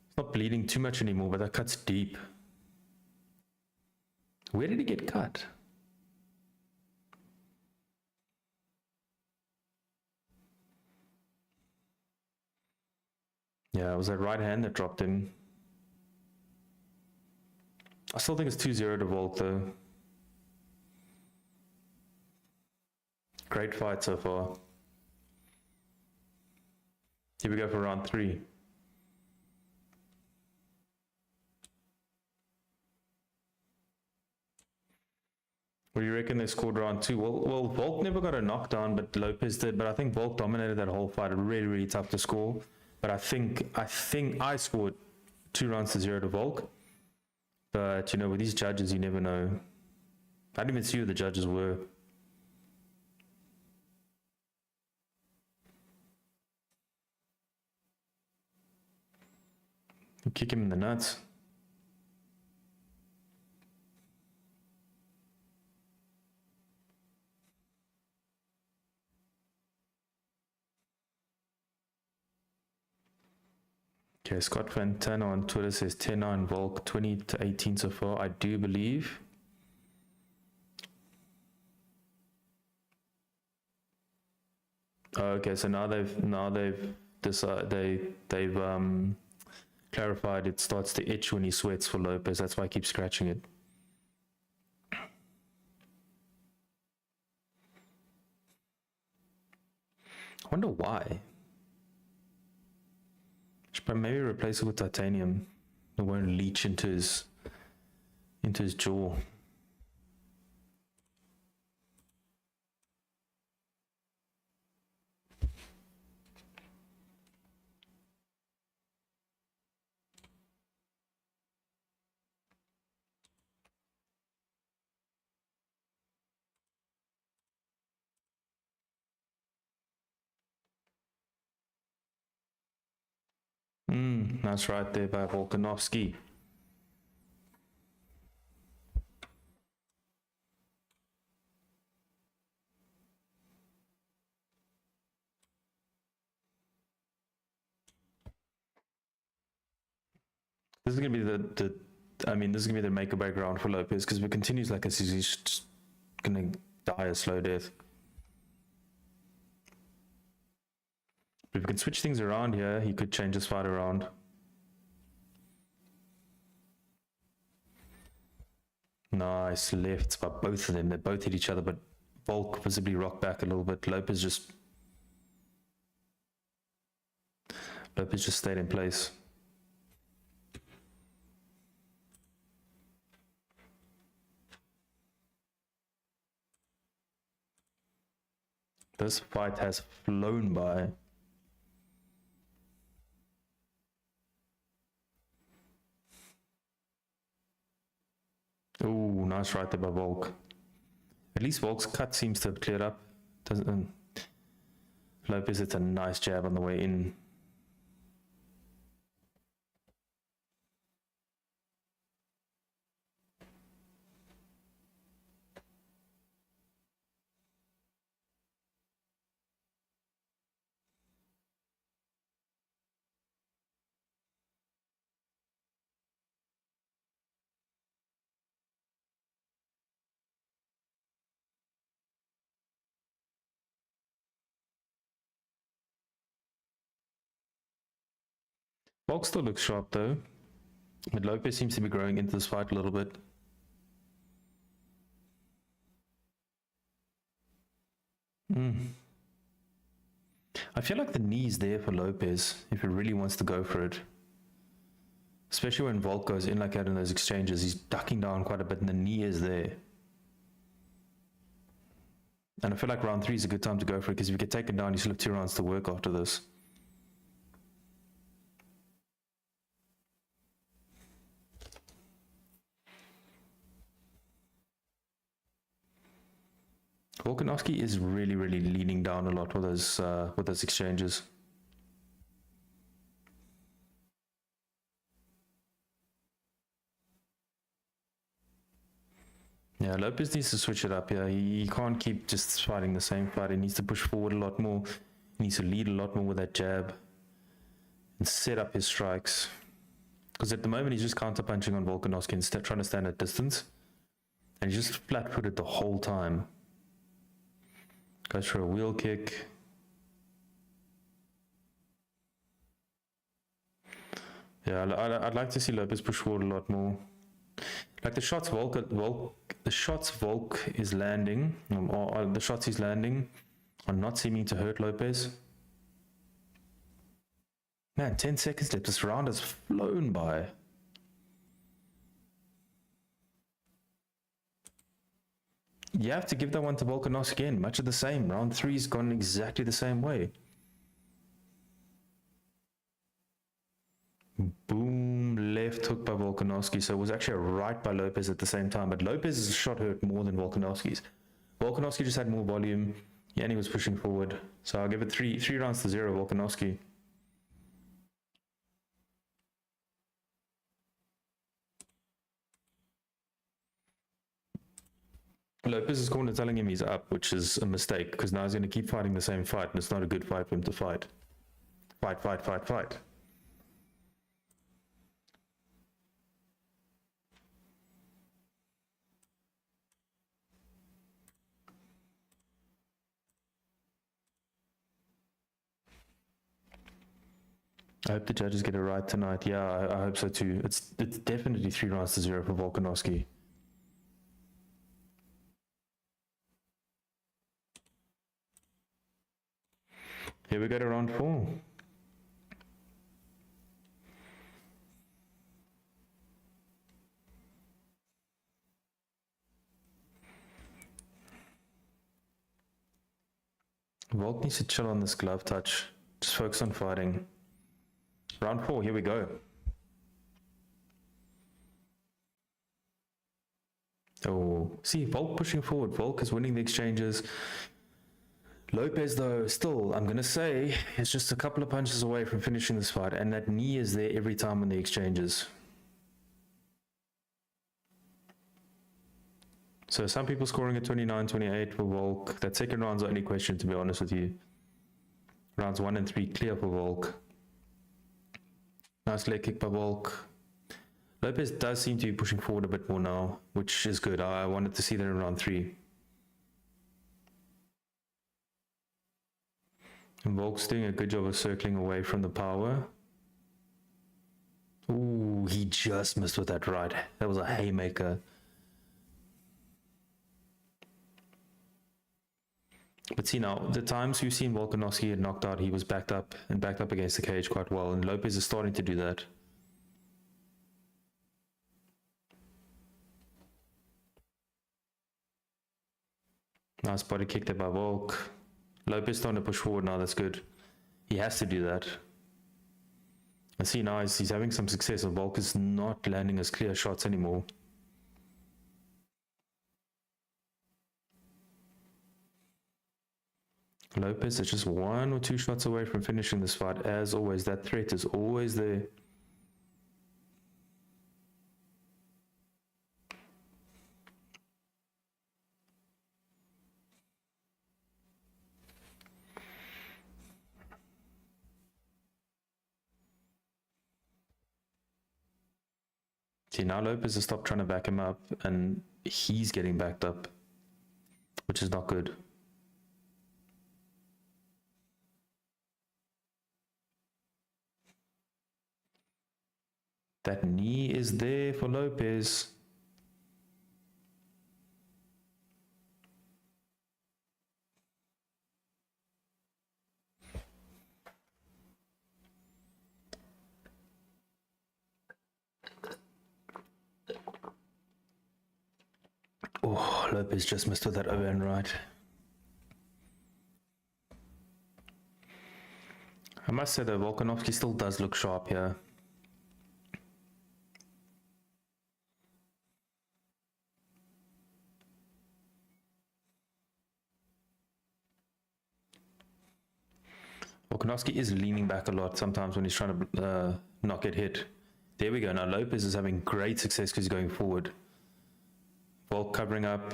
It's not bleeding too much anymore, but that cut's deep. Where did he get cut? Yeah, it was that right hand that dropped him. I still think it's 2-0 to Volk, though. Great fight so far. Here we go for round 3. What do you reckon they scored round 2? Well, Volk never got a knockdown, but Lopes did. But I think Volk dominated that whole fight. Really, really tough to score. But I think I scored 2-0 to Volk. But, you know, with these judges, you never know. I didn't even see who the judges were. You kick him in the nuts. Okay, Scott Fantana on Twitter says 10-9 Volk, 20-18 so far, I do believe. Okay, so now they've decided they've clarified it starts to itch when he sweats for Lopes. That's why I keep scratching it. I wonder why. Should maybe replace it with titanium. It won't leach into his jaw. That's right there by Volkanovski. This is gonna be this is gonna be the make or break round for Lopes, because if it continues like this, he's just gonna die a slow death. But if we can switch things around here, he could change his fight around. Nice lefts by both of them. They both hit each other, but Volk visibly rocked back a little bit. Lopes just Lopes just stayed in place. This fight has flown by. Ooh, nice right there by Volk. At least Volk's cut seems to have cleared up. Doesn't Lopes, it's a nice jab on the way in. Volk still looks sharp though, but Lopes seems to be growing into this fight a little bit. I feel like the knee's there for Lopes if he really wants to go for it. Especially when Volk goes in like that in those exchanges, he's ducking down quite a bit and the knee is there. And I feel like round 3 is a good time to go for it because if you get taken down, you still have 2 rounds to work after this. Volkanovski is really leaning down a lot with those exchanges. Yeah, Lopes needs to switch it up. Yeah, he can't keep just fighting the same fight. He needs to push forward a lot more. He needs to lead a lot more with that jab and set up his strikes. Because at the moment he's just counter-punching on Volkanovski instead, trying to stand at distance. And he's just flat-footed the whole time. Goes for a wheel kick. Yeah, I'd like to see Lopes push forward a lot more. Like the shots Volk is landing, or the shots he's landing are not seeming to hurt Lopes. Man, 10 seconds left. This round has flown by. You have to give that one to Volkanovski again. Much of the same. Round 3's gone exactly the same way. Boom, left hook by Volkanovski. So it was actually a right by Lopes at the same time. But Lopes' shot hurt more than Volkanovski's. Volkanovski just had more volume. Yeah, and he was pushing forward. So I'll give it 3 rounds to 0, Volkanovski. Lopes' corner telling him he's up, which is a mistake, because now he's going to keep fighting the same fight, and it's not a good fight for him to fight. Fight. I hope the judges get it right tonight. Yeah, I hope so too. It's definitely 3 rounds to 0 for Volkanovski. Here we go to round 4. Volk needs to chill on this glove touch. Just focus on fighting. Round 4, here we go. Oh, see, Volk pushing forward. Volk is winning the exchanges. Lopes, though, still, I'm going to say, is just a couple of punches away from finishing this fight, and that knee is there every time on the exchanges. So some people scoring at 29-28 for Volk. That second round's the only question, to be honest with you. Rounds 1 and 3 clear for Volk. Nice leg kick by Volk. Lopes does seem to be pushing forward a bit more now, which is good. I wanted to see that in round 3. And Volk's doing a good job of circling away from the power. Ooh, he just missed with that right. That was a haymaker. But see now, the times we've seen Volkanovski get knocked out, he was backed up against the cage quite well, and Lopes is starting to do that. Nice body kick there by Volk. Lopes starting to push forward now, that's good. He has to do that. And see now he's having some success, and Volk is not landing as clear shots anymore. Lopes is just 1 or 2 shots away from finishing this fight. As always, that threat is always there. See, now Lopes has stopped trying to back him up, and he's getting backed up, which is not good. That knee is there for Lopes. Oh, Lopes just missed with that overhand right. I must say though, Volkanovski still does look sharp here. Volkanovski is leaning back a lot sometimes when he's trying to not get hit. There we go. Now Lopes is having great success because he's going forward. Volk covering up.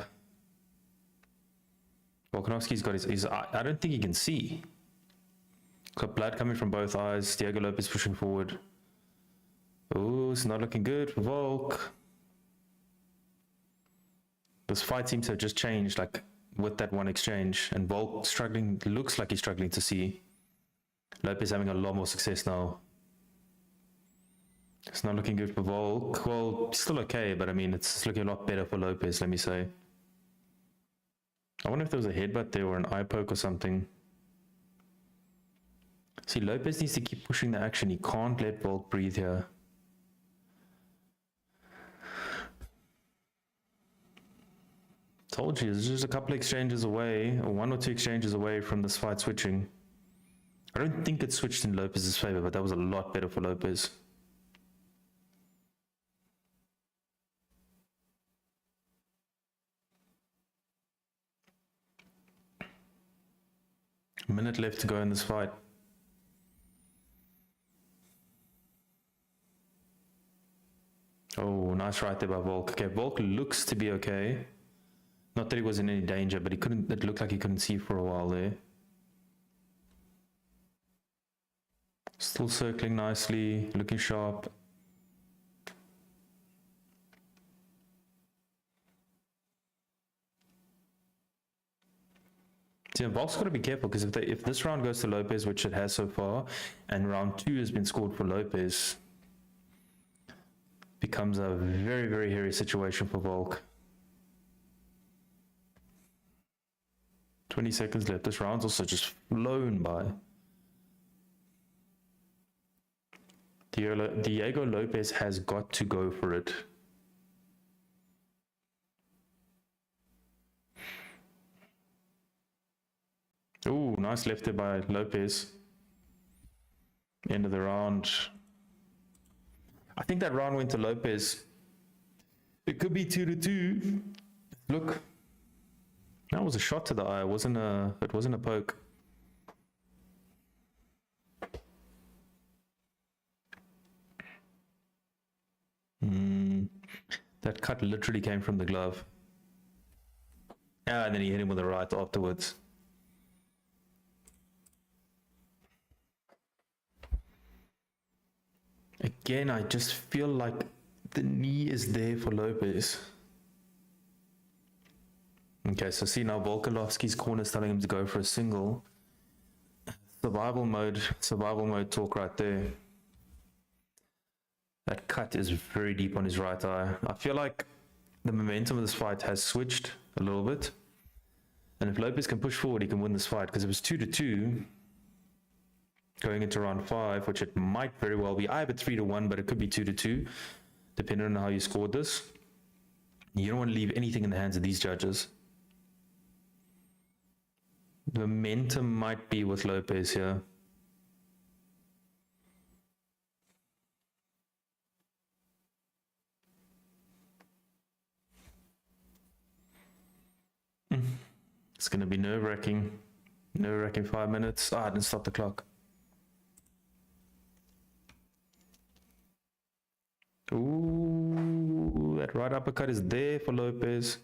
Volkanovski's got his I don't think he can see. Got blood coming from both eyes. Diego Lopes pushing forward. Oh, it's not looking good for Volk. This fight seems to have just changed, like with that one exchange, and Volk struggling, looks like he's struggling to see. Lopes having a lot more success now. It's not looking good for Volk. Well, still okay, but I mean, it's looking a lot better for Lopes, let me say. I wonder if there was a headbutt there or an eye poke or something. See, Lopes needs to keep pushing the action. He can't let Volk breathe here. Told you, there's just a couple exchanges away, or 1 or 2 exchanges away from this fight switching. I don't think it switched in Lopes' favor, but that was a lot better for Lopes. A minute left to go in this fight. Oh, nice right there by Volk. Okay, Volk looks to be okay. Not that he was in any danger, but it looked like he couldn't see for a while there. Still circling nicely, looking sharp. See, Volk's got to be careful, because if this round goes to Lopes, which it has so far, and round 2 has been scored for Lopes, becomes a very, very hairy situation for Volk. 20 seconds left. This round's also just flown by. Diego Lopes has got to go for it. Ooh, nice left there by Lopes. End of the round. I think that round went to Lopes. It could be 2-2. Look. That was a shot to the eye. It wasn't a poke. That cut literally came from the glove. And then he hit him with a right afterwards. Again, I just feel like the knee is there for Lopes. Okay, so see now Volkanovski's corner is telling him to go for a single. Survival mode talk right there. That cut is very deep on his right eye. I feel like the momentum of this fight has switched a little bit. And if Lopes can push forward, he can win this fight, because it was 2-2 going into round 5, which it might very well be. I have it 3-1, but it could be 2-2, depending on how you scored this. You don't want to leave anything in the hands of these judges. The momentum might be with Lopes here. It's going to be nerve-wracking. Nerve-wracking 5 minutes. I didn't stop the clock. Ooh, that right uppercut is there for Lopes.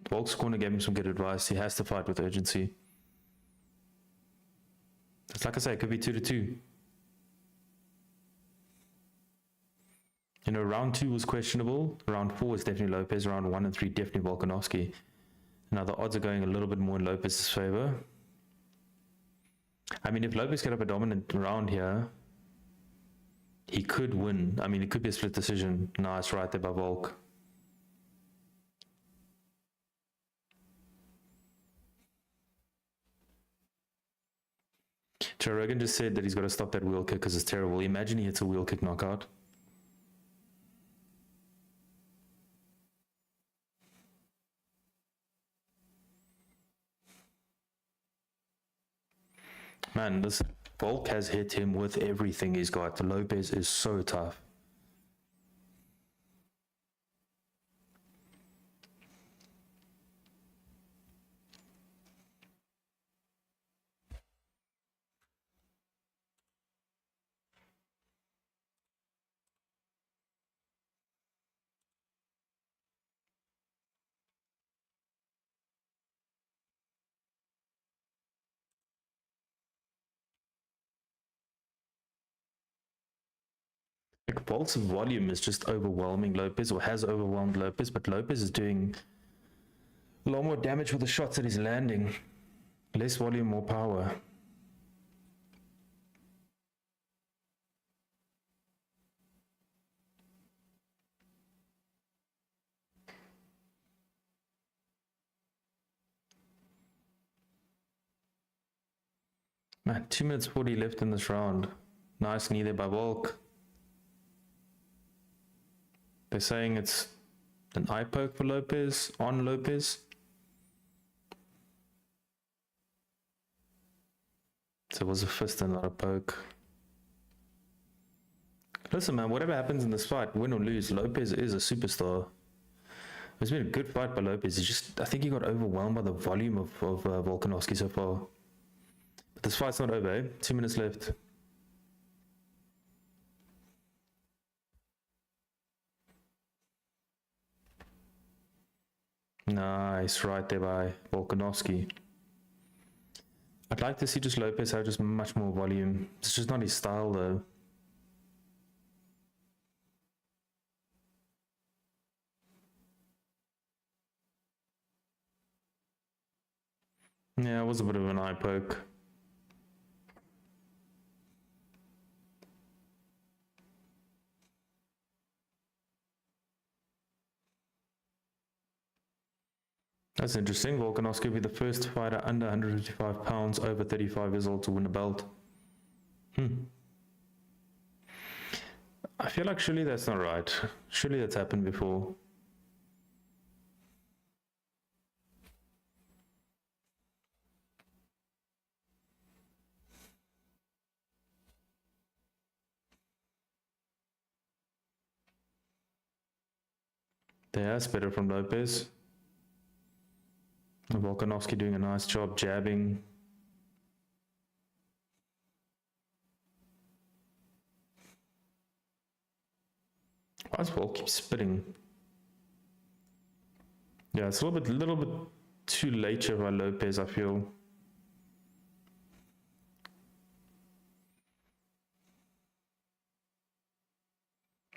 Volk's corner gave him some good advice. He has to fight with urgency. It's like I say, it could be 2-2. You know, round 2 was questionable. Round 4 is definitely Lopes. Round 1 and 3 definitely Volkanovski. Now the odds are going a little bit more in Lopes' favor. I mean, if Lopes get up a dominant round here, he could win. I mean, it could be a split decision. Nice right there by Volk. Joe Rogan just said that he's got to stop that wheel kick because it's terrible. Imagine he hits a wheel kick knockout. Man, this Volk has hit him with everything he's got. Lopes is so tough. Like Volk's volume is just overwhelming Lopes, or has overwhelmed Lopes, but Lopes is doing a lot more damage with the shots that he's landing. Less volume, more power. Man, 2 minutes 40 left in this round. Nice knee there by Volk. They're saying it's an eye poke for Lopes, on Lopes. So it was a fist and not a poke. Listen, man, whatever happens in this fight, win or lose, Lopes is a superstar. It's been a good fight by Lopes. He just, I think he got overwhelmed by the volume of Volkanovski so far. But this fight's not over, eh? 2 minutes left. Nice, right there by Volkanovski. I'd like to see just Lopes have just much more volume. It's just not his style though. Yeah, it was a bit of an eye poke. That's interesting. Volkanovski will be the first fighter under 155 pounds over 35 years old to win a belt. I feel like surely that's not right. Surely that's happened before. That's better from Lopes. Volkanovski doing a nice job jabbing. Why does Volk keep spitting? Yeah, it's a little bit too late here by Lopes, I feel.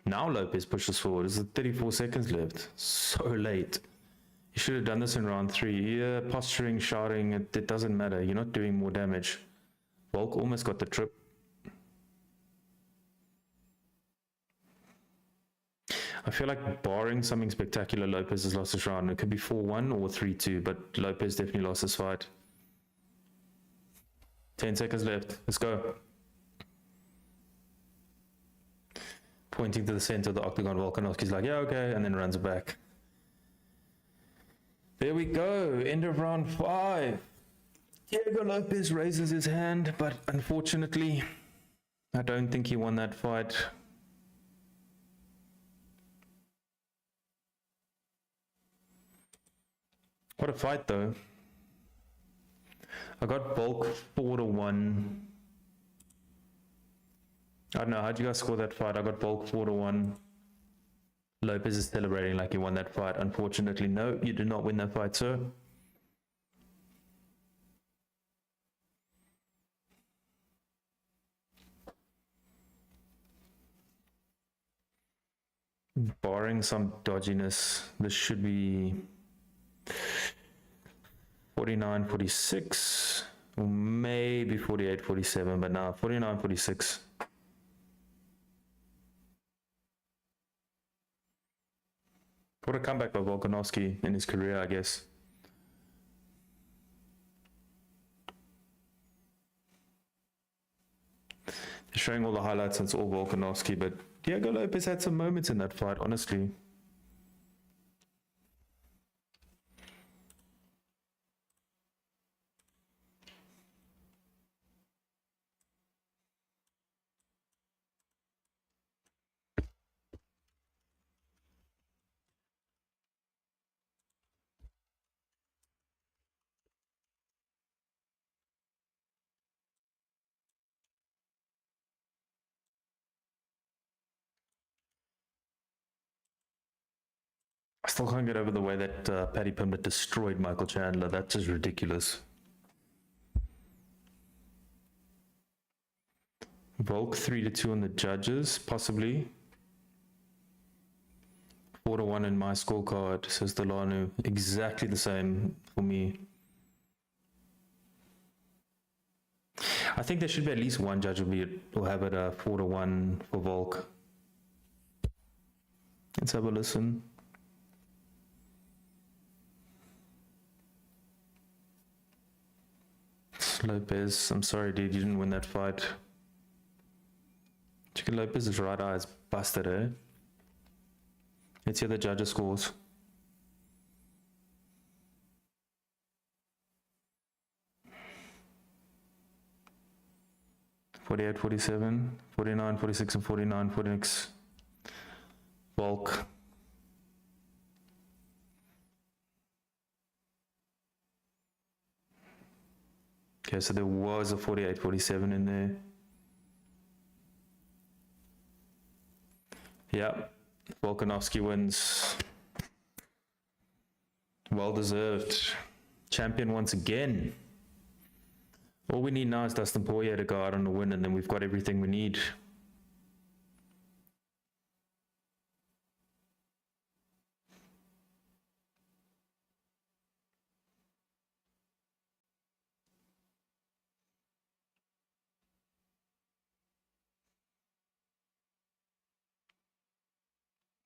Now Lopes pushes forward. There's 34 seconds left. So late. You should have done this in round 3. Yeah, posturing, shouting, it doesn't matter. You're not doing more damage. Volk almost got the trip. I feel like barring something spectacular, Lopes has lost this round. It could be 4-1 or 3-2, but Lopes definitely lost this fight. 10 seconds left. Let's go. Pointing to the center of the octagon, Volkanovski's like, yeah, okay, and then runs back. There we go. End of round 5. Diego Lopes raises his hand, but unfortunately, I don't think he won that fight. What a fight, though. I got Volk 4-1. I don't know, how'd you guys score that fight? I got Volk 4-1. Lopes is celebrating like he won that fight. Unfortunately, no, you did not win that fight, sir. Barring some dodginess, this should be 49-46, or maybe 48-47, but now 49-46. What a comeback by Volkanovski in his career, I guess. They're showing all the highlights, and it's all Volkanovski, but Diego Lopes had some moments in that fight, honestly. I still can't get over the way that Paddy Pimblett destroyed Michael Chandler. That's just ridiculous. Volk 3-2 on the judges, possibly. 4-1 in my scorecard, says Delano. Exactly the same for me. I think there should be at least one judge will have it 4-1 for Volk. Let's have a listen. Lopes, I'm sorry, dude, you didn't win that fight. Chicken Lopez's right eye is busted, eh? Let's hear the judges' scores. $48, $47, $49, $46, and $49 for next. Volk. Okay, so there was a 48-47 in there. Yeah, Volkanovski wins. Well deserved. Champion once again. All we need now is Dustin Poirier to go out on a win, and then we've got everything we need.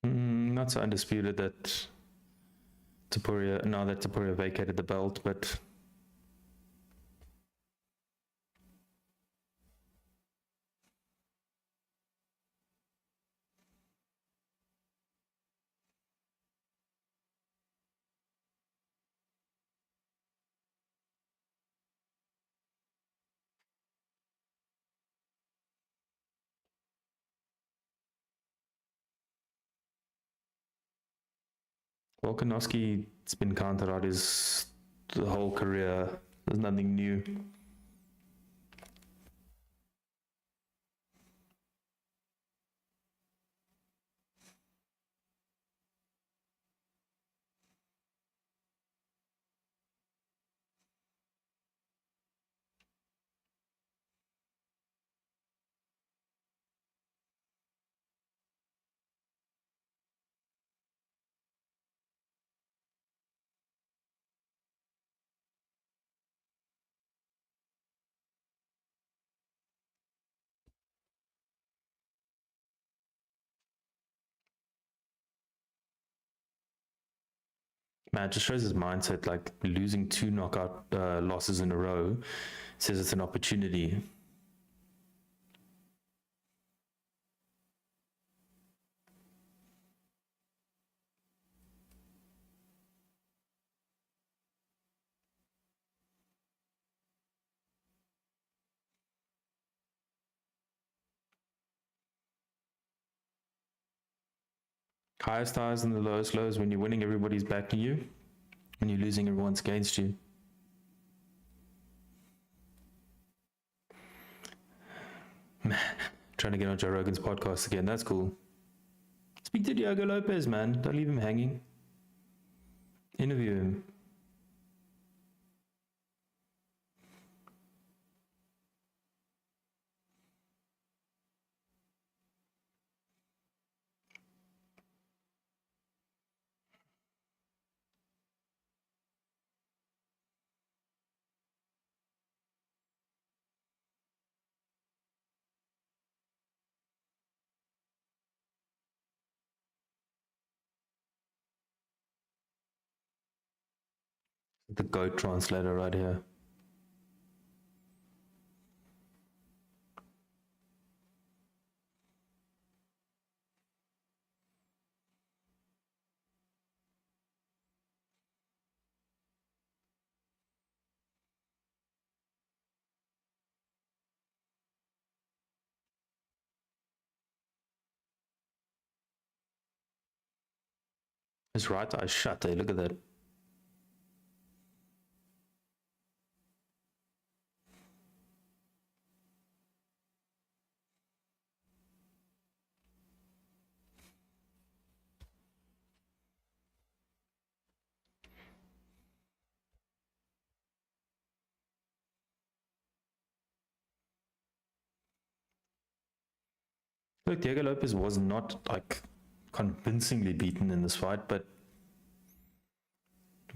Not so undisputed that Topuria, now that Topuria vacated the belt, but Volkanovski's been counted out his the whole career. There's nothing new. Man, it just shows his mindset. Like losing 2 knockout losses in a row says it's an opportunity. Highest highs and the lowest lows. When you're winning, everybody's backing you. When you're losing, everyone's against you. Man, trying to get on Joe Rogan's podcast again. That's cool. Speak to Diego Lopes, man. Don't leave him hanging. Interview him. The GOAT translator right here. His right eye shut there, look at that. Look, Diego Lopes was not like convincingly beaten in this fight, but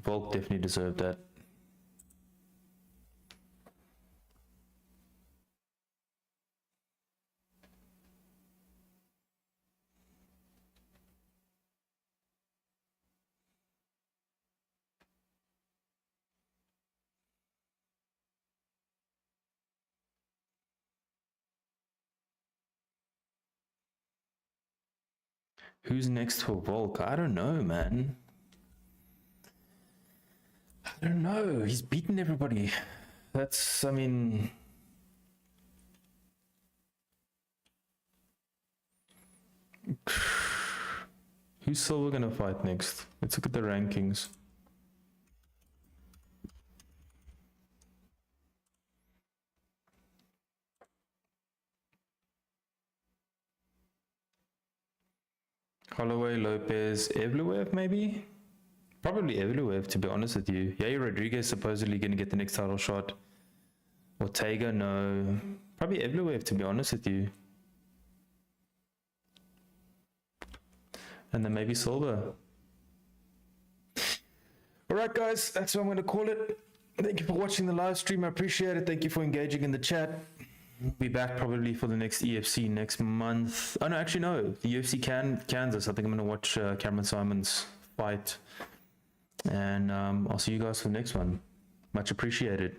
Volk definitely deserved that. Who's next for Volk? I don't know, man. I don't know. He's beaten everybody. That's, I mean... Who's Silver gonna fight next? Let's look at the rankings. Holloway, Lopez, Evloev maybe? Probably Evloev, to be honest with you. Yair Rodriguez supposedly going to get the next title shot. Ortega, no. Probably Evloev, to be honest with you. And then maybe Silva. Alright guys, that's what I'm going to call it. Thank you for watching the live stream. I appreciate it. Thank you for engaging in the chat. We'll be back probably for the next EFC next month. Oh no, actually no. The UFC Kansas. I think I'm going to watch Cameron Simon's fight. And I'll see you guys for the next one. Much appreciated.